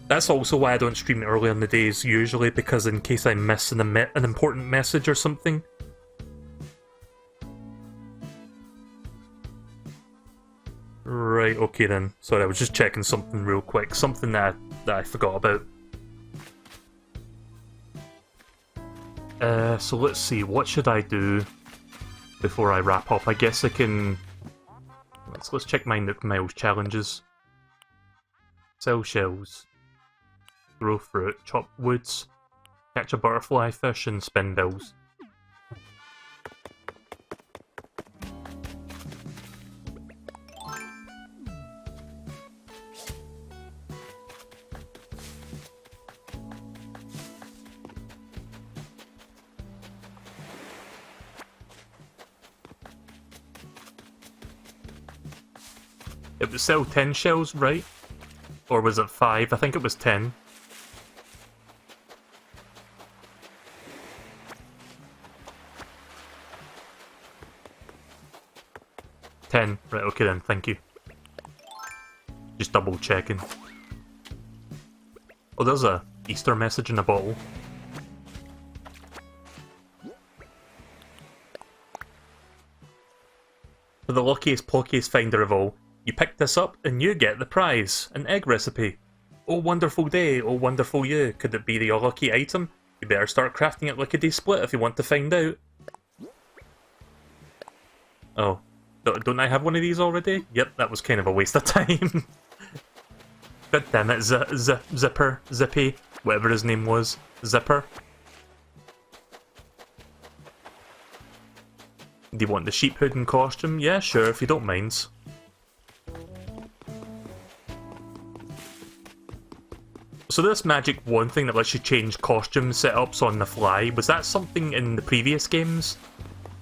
That's also why I don't stream early in the days usually, because in case I miss an important message or something. Right, okay then. Sorry, I was just checking something real quick. Something that I forgot about. So let's see, what should I do before I wrap up? I guess I can... Let's check my Nook Miles challenges. Sell shells. Grow fruit, chop woods, catch a butterfly fish, and spin bills. It would sell 10 shells, right? Or was it 5? I think it was 10. Right, okay then, thank you. Just double checking. Oh, there's a Easter message in a bottle. For the luckiest, pluckiest finder of all, you pick this up and you get the prize, an egg recipe. Oh wonderful day, oh wonderful you, could it be the lucky item? You better start crafting it lickety split if you want to find out. Oh. Don't I have one of these already? Yep, that was kind of a waste of time. God damn it, Zipper, Zippy, whatever his name was. Zipper. Do you want the sheep hood and costume? Yeah, sure, if you don't mind. So this magic wand thing that lets you change costume setups on the fly, was that something in the previous games?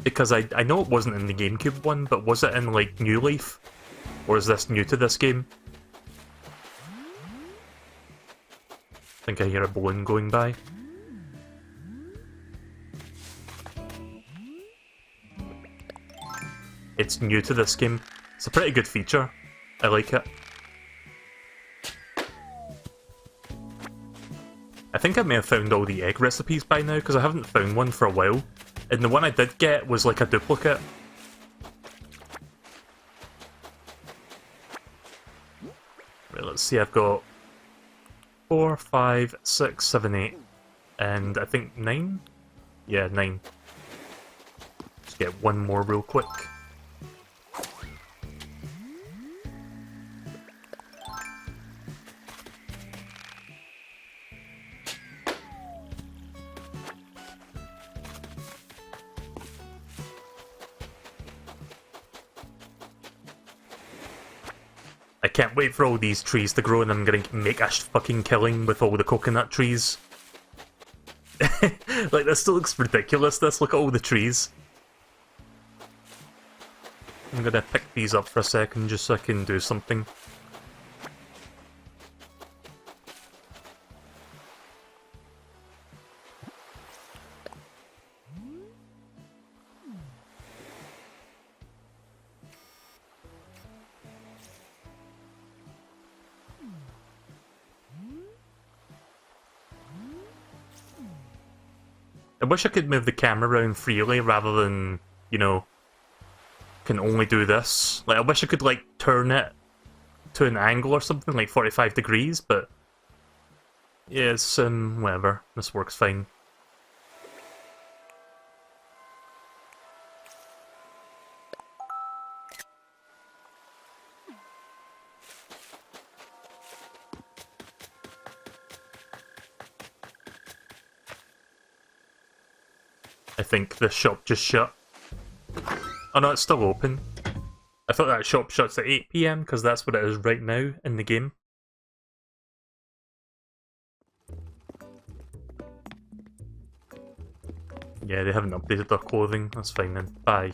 Because I know it wasn't in the GameCube one, but was it in, like, New Leaf? Or is this new to this game? I think I hear a balloon going by. It's new to this game. It's a pretty good feature. I like it. I think I may have found all the egg recipes by now, because I haven't found one for a while. And the one I did get was like a duplicate. Right, let's see, I've got 4, 5, 6, 7, 8, and I think 9? Yeah, 9. Let's get one more real quick. I can't wait for all these trees to grow and I'm gonna make a fucking killing with all the coconut trees. Like, this still looks ridiculous, this. Look at all the trees. I'm gonna pick these up for a second just so I can do something. I wish I could move the camera around freely rather than, you know, can only do this. Like, I wish I could, like, turn it to an angle or something, like 45 degrees, but... yeah, it's, whatever. This works fine. I I think this shop just shut. Oh no, it's still open. I thought that shop shuts at 8 PM because that's what it is right now in the game. Yeah, they haven't updated their clothing. That's fine then. Bye.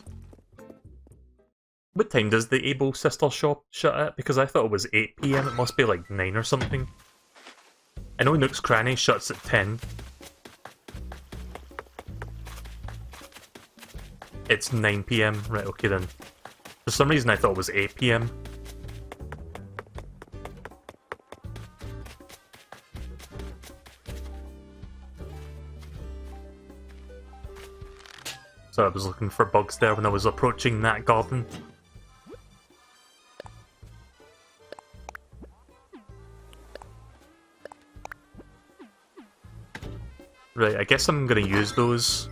What time does the Able Sister shop shut at? Because I thought it was 8 PM. It must be like 9 or something. I know Nook's Cranny shuts at 10. It's 9 PM. Right, okay then. For some reason I thought it was 8 PM. So I was looking for bugs there when I was approaching that garden. Right, I guess I'm gonna use those.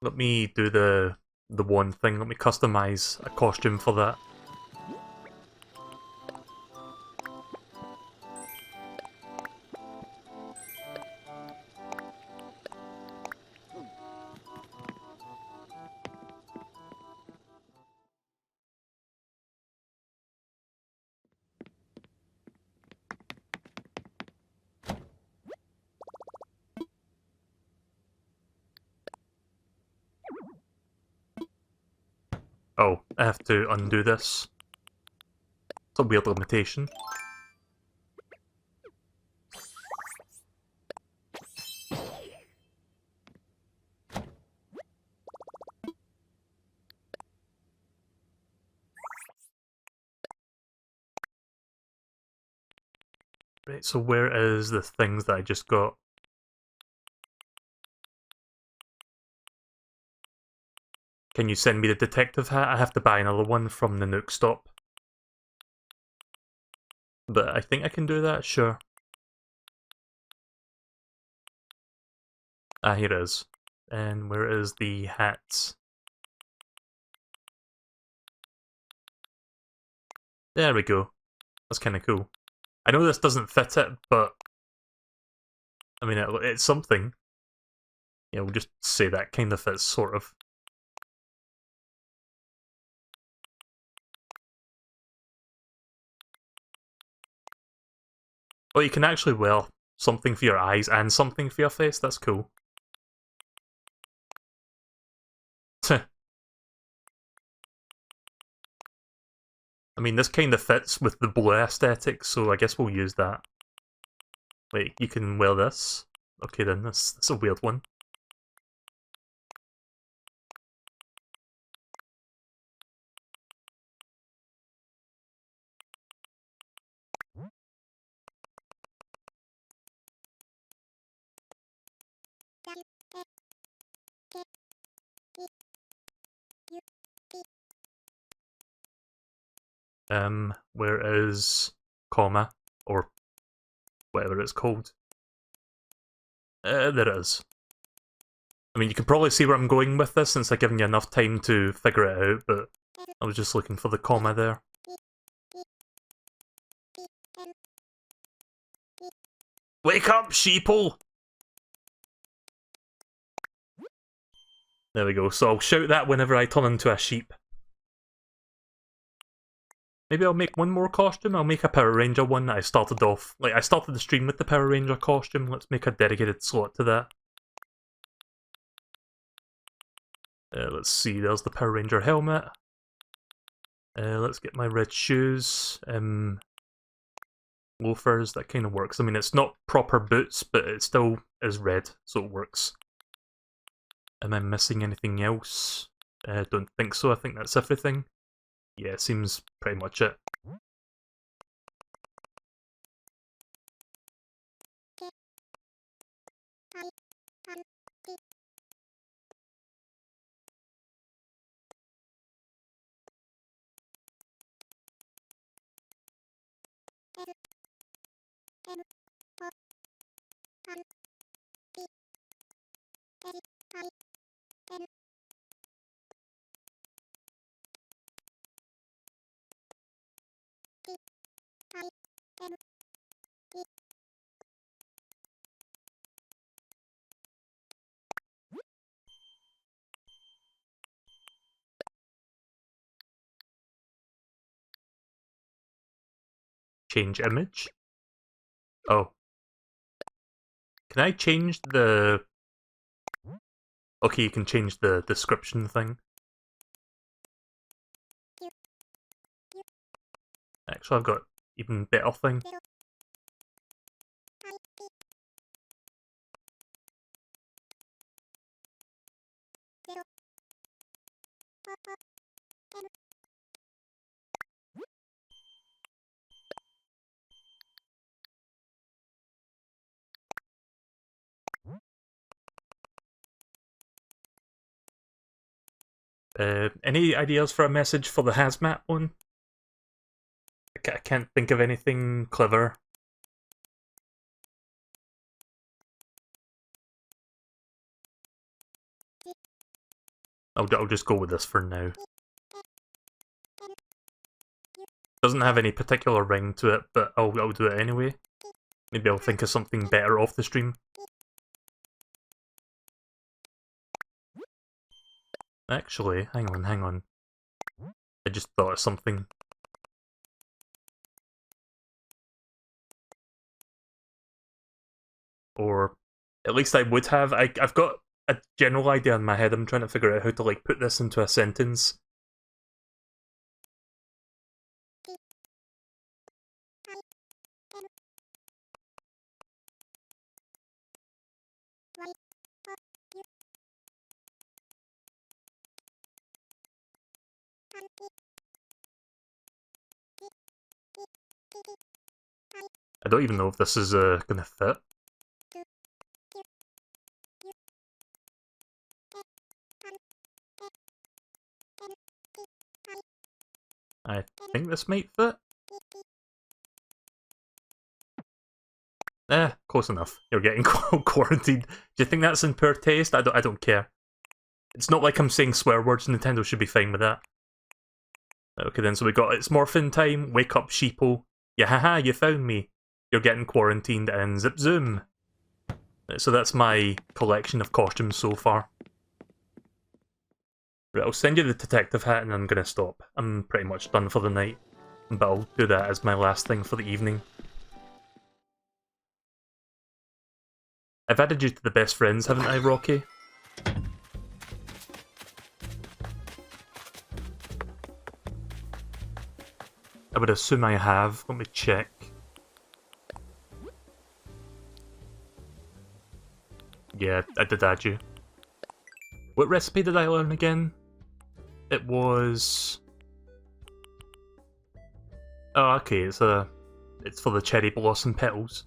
Let me do the one thing. Let me customize a costume for that. Oh, I have to undo this. It's a weird limitation. Right, so where is the things that I just got? Can you send me the detective hat? I have to buy another one from the Nook stop. But I think I can do that, sure. Ah, here it is. And where is the hat? There we go. That's kind of cool. I know this doesn't fit it, but I mean, it's something. Yeah, we'll just say that kind of fits, sort of. Oh, you can actually wear something for your eyes and something for your face. That's cool. I mean, this kind of fits with the blue aesthetic, so I guess we'll use that. Wait, you can wear this? Okay then, that's a weird one. Where is comma, or whatever it's called? There it is. I mean, you can probably see where I'm going with this since I've given you enough time to figure it out, but I was just looking for the comma there. Wake up, sheeple! There we go, so I'll shout that whenever I turn into a sheep. Maybe I'll make one more costume. I'll make a Power Ranger one that I started off. Like, I started the stream with the Power Ranger costume. Let's make a dedicated slot to that. Let's see, there's the Power Ranger helmet. Let's get my red shoes. Loafers, that kind of works. I mean, it's not proper boots, but it still is red, so it works. Am I missing anything else? I don't think so. I think that's everything. Yeah, seems pretty much it. Change image. Oh. Can I change the... Okay, you can change the description thing. Actually, I've got even better thing. Any ideas for a message for the hazmat one? I can't think of anything clever. I'll just go with this for now. Doesn't have any particular ring to it, but I'll do it anyway. Maybe I'll think of something better off the stream. Actually, hang on. I just thought of something. Or at least I would have. I've got a general idea in my head. I'm trying to figure out how to like put this into a sentence. I don't even know if this is gonna fit. I think this might fit. Close enough. You're getting quarantined. Do you think that's in poor taste? I don't care. It's not like I'm saying swear words. Nintendo should be fine with that. Okay then, so we got it's morphin time. Wake up, sheeple. Yeah, haha, you found me. You're getting quarantined and zip zoom. So that's my collection of costumes so far. Right, I'll send you the detective hat and I'm gonna stop. I'm pretty much done for the night. But I'll do that as my last thing for the evening. I've added you to the best friends, haven't I, Rocky? I would assume I have. Let me check. Yeah, I did add you. What recipe did I learn again? It was... Oh, okay, it's for the cherry blossom petals.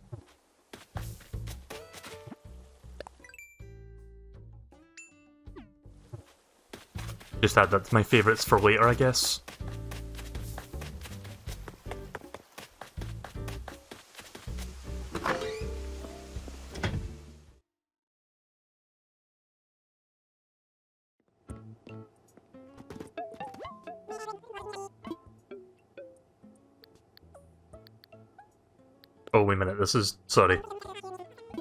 Just add that to my favourites for later, I guess. Oh, wait a minute, this is... Sorry.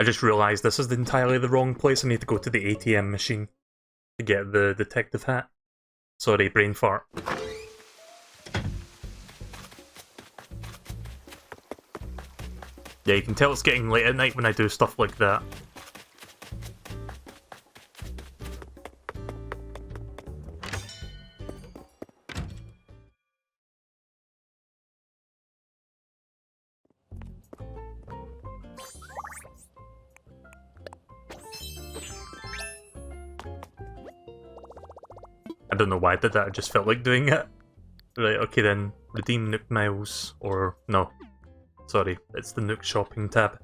I just realised this is entirely the wrong place. I need to go to the ATM machine to get the detective hat. Sorry, brain fart. Yeah, you can tell it's getting late at night when I do stuff like that. I don't know why I did that, I just felt like doing it. Right, okay then. Redeem Nook Miles, or... no. Sorry, it's the Nook Shopping tab.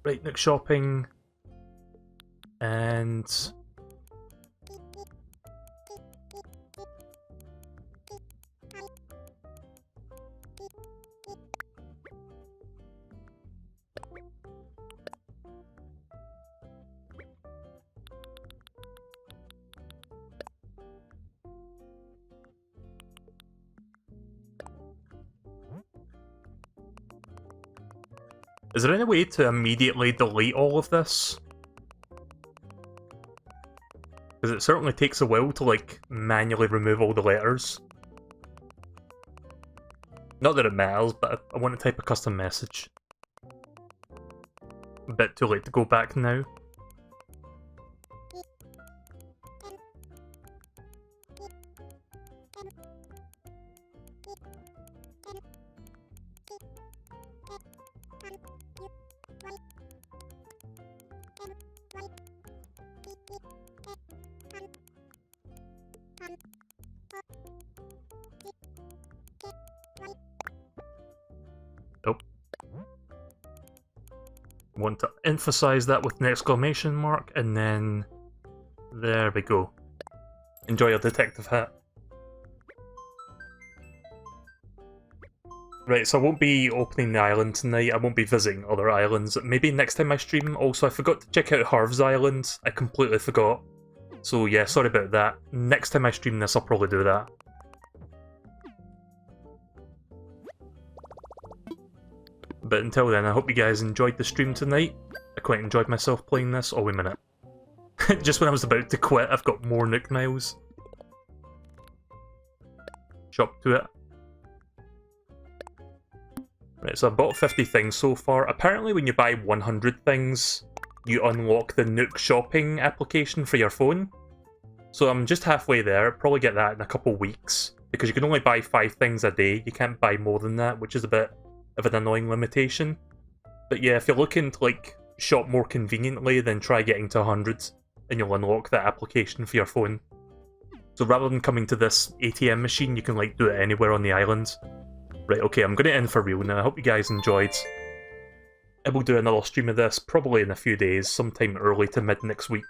Right, Nook Shopping... And... Is there any way to immediately delete all of this? Because it certainly takes a while to, like, manually remove all the letters. Not that it matters, but I want to type a custom message. A bit too late to go back now. Nope. Want to emphasize that with an exclamation mark, and then there we go. Enjoy your detective hat. Right, so I won't be opening the island tonight, I won't be visiting other islands. Maybe next time I stream. Also, I forgot to check out Harv's Island. I completely forgot. So yeah, sorry about that. Next time I stream this, I'll probably do that. But until then, I hope you guys enjoyed the stream tonight. I quite enjoyed myself playing this. Oh, wait a minute. Just when I was about to quit, I've got more Nook Miles. Chop to it. Right, so I've bought 50 things so far. Apparently when you buy 100 things, you unlock the Nook shopping application for your phone. So I'm just halfway there. I'll probably get that in a couple weeks. Because you can only buy 5 things a day. You can't buy more than that, which is a bit of an annoying limitation. But yeah, if you're looking to like shop more conveniently, then try getting to 100 and you'll unlock that application for your phone. So rather than coming to this ATM machine, you can like do it anywhere on the island. Right, okay, I'm going to end for real now. I hope you guys enjoyed. I will do another stream of this probably in a few days, sometime early to mid next week.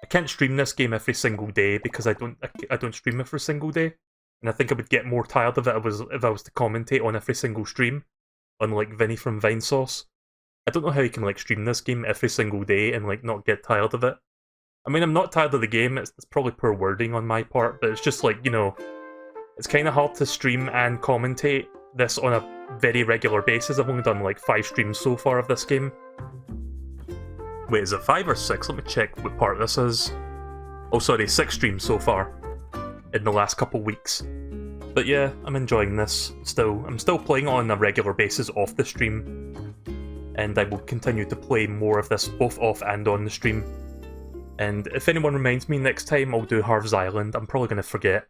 I can't stream this game every single day because I don't stream every single day. And I think I would get more tired of it if I was to commentate on every single stream, unlike Vinny from Vinesauce. I don't know how you can like stream this game every single day and like not get tired of it. I mean, I'm not tired of the game, it's probably poor wording on my part, but it's just like, you know, it's kind of hard to stream and commentate this on a very regular basis. I've only done like 5 streams so far of this game. Wait, is it 5 or 6? Let me check what part this is. Oh sorry, 6 streams so far in the last couple weeks. But yeah, I'm enjoying this still. I'm still playing on a regular basis off the stream. And I will continue to play more of this both off and on the stream. And if anyone reminds me next time, I'll do Harv's Island. I'm probably going to forget.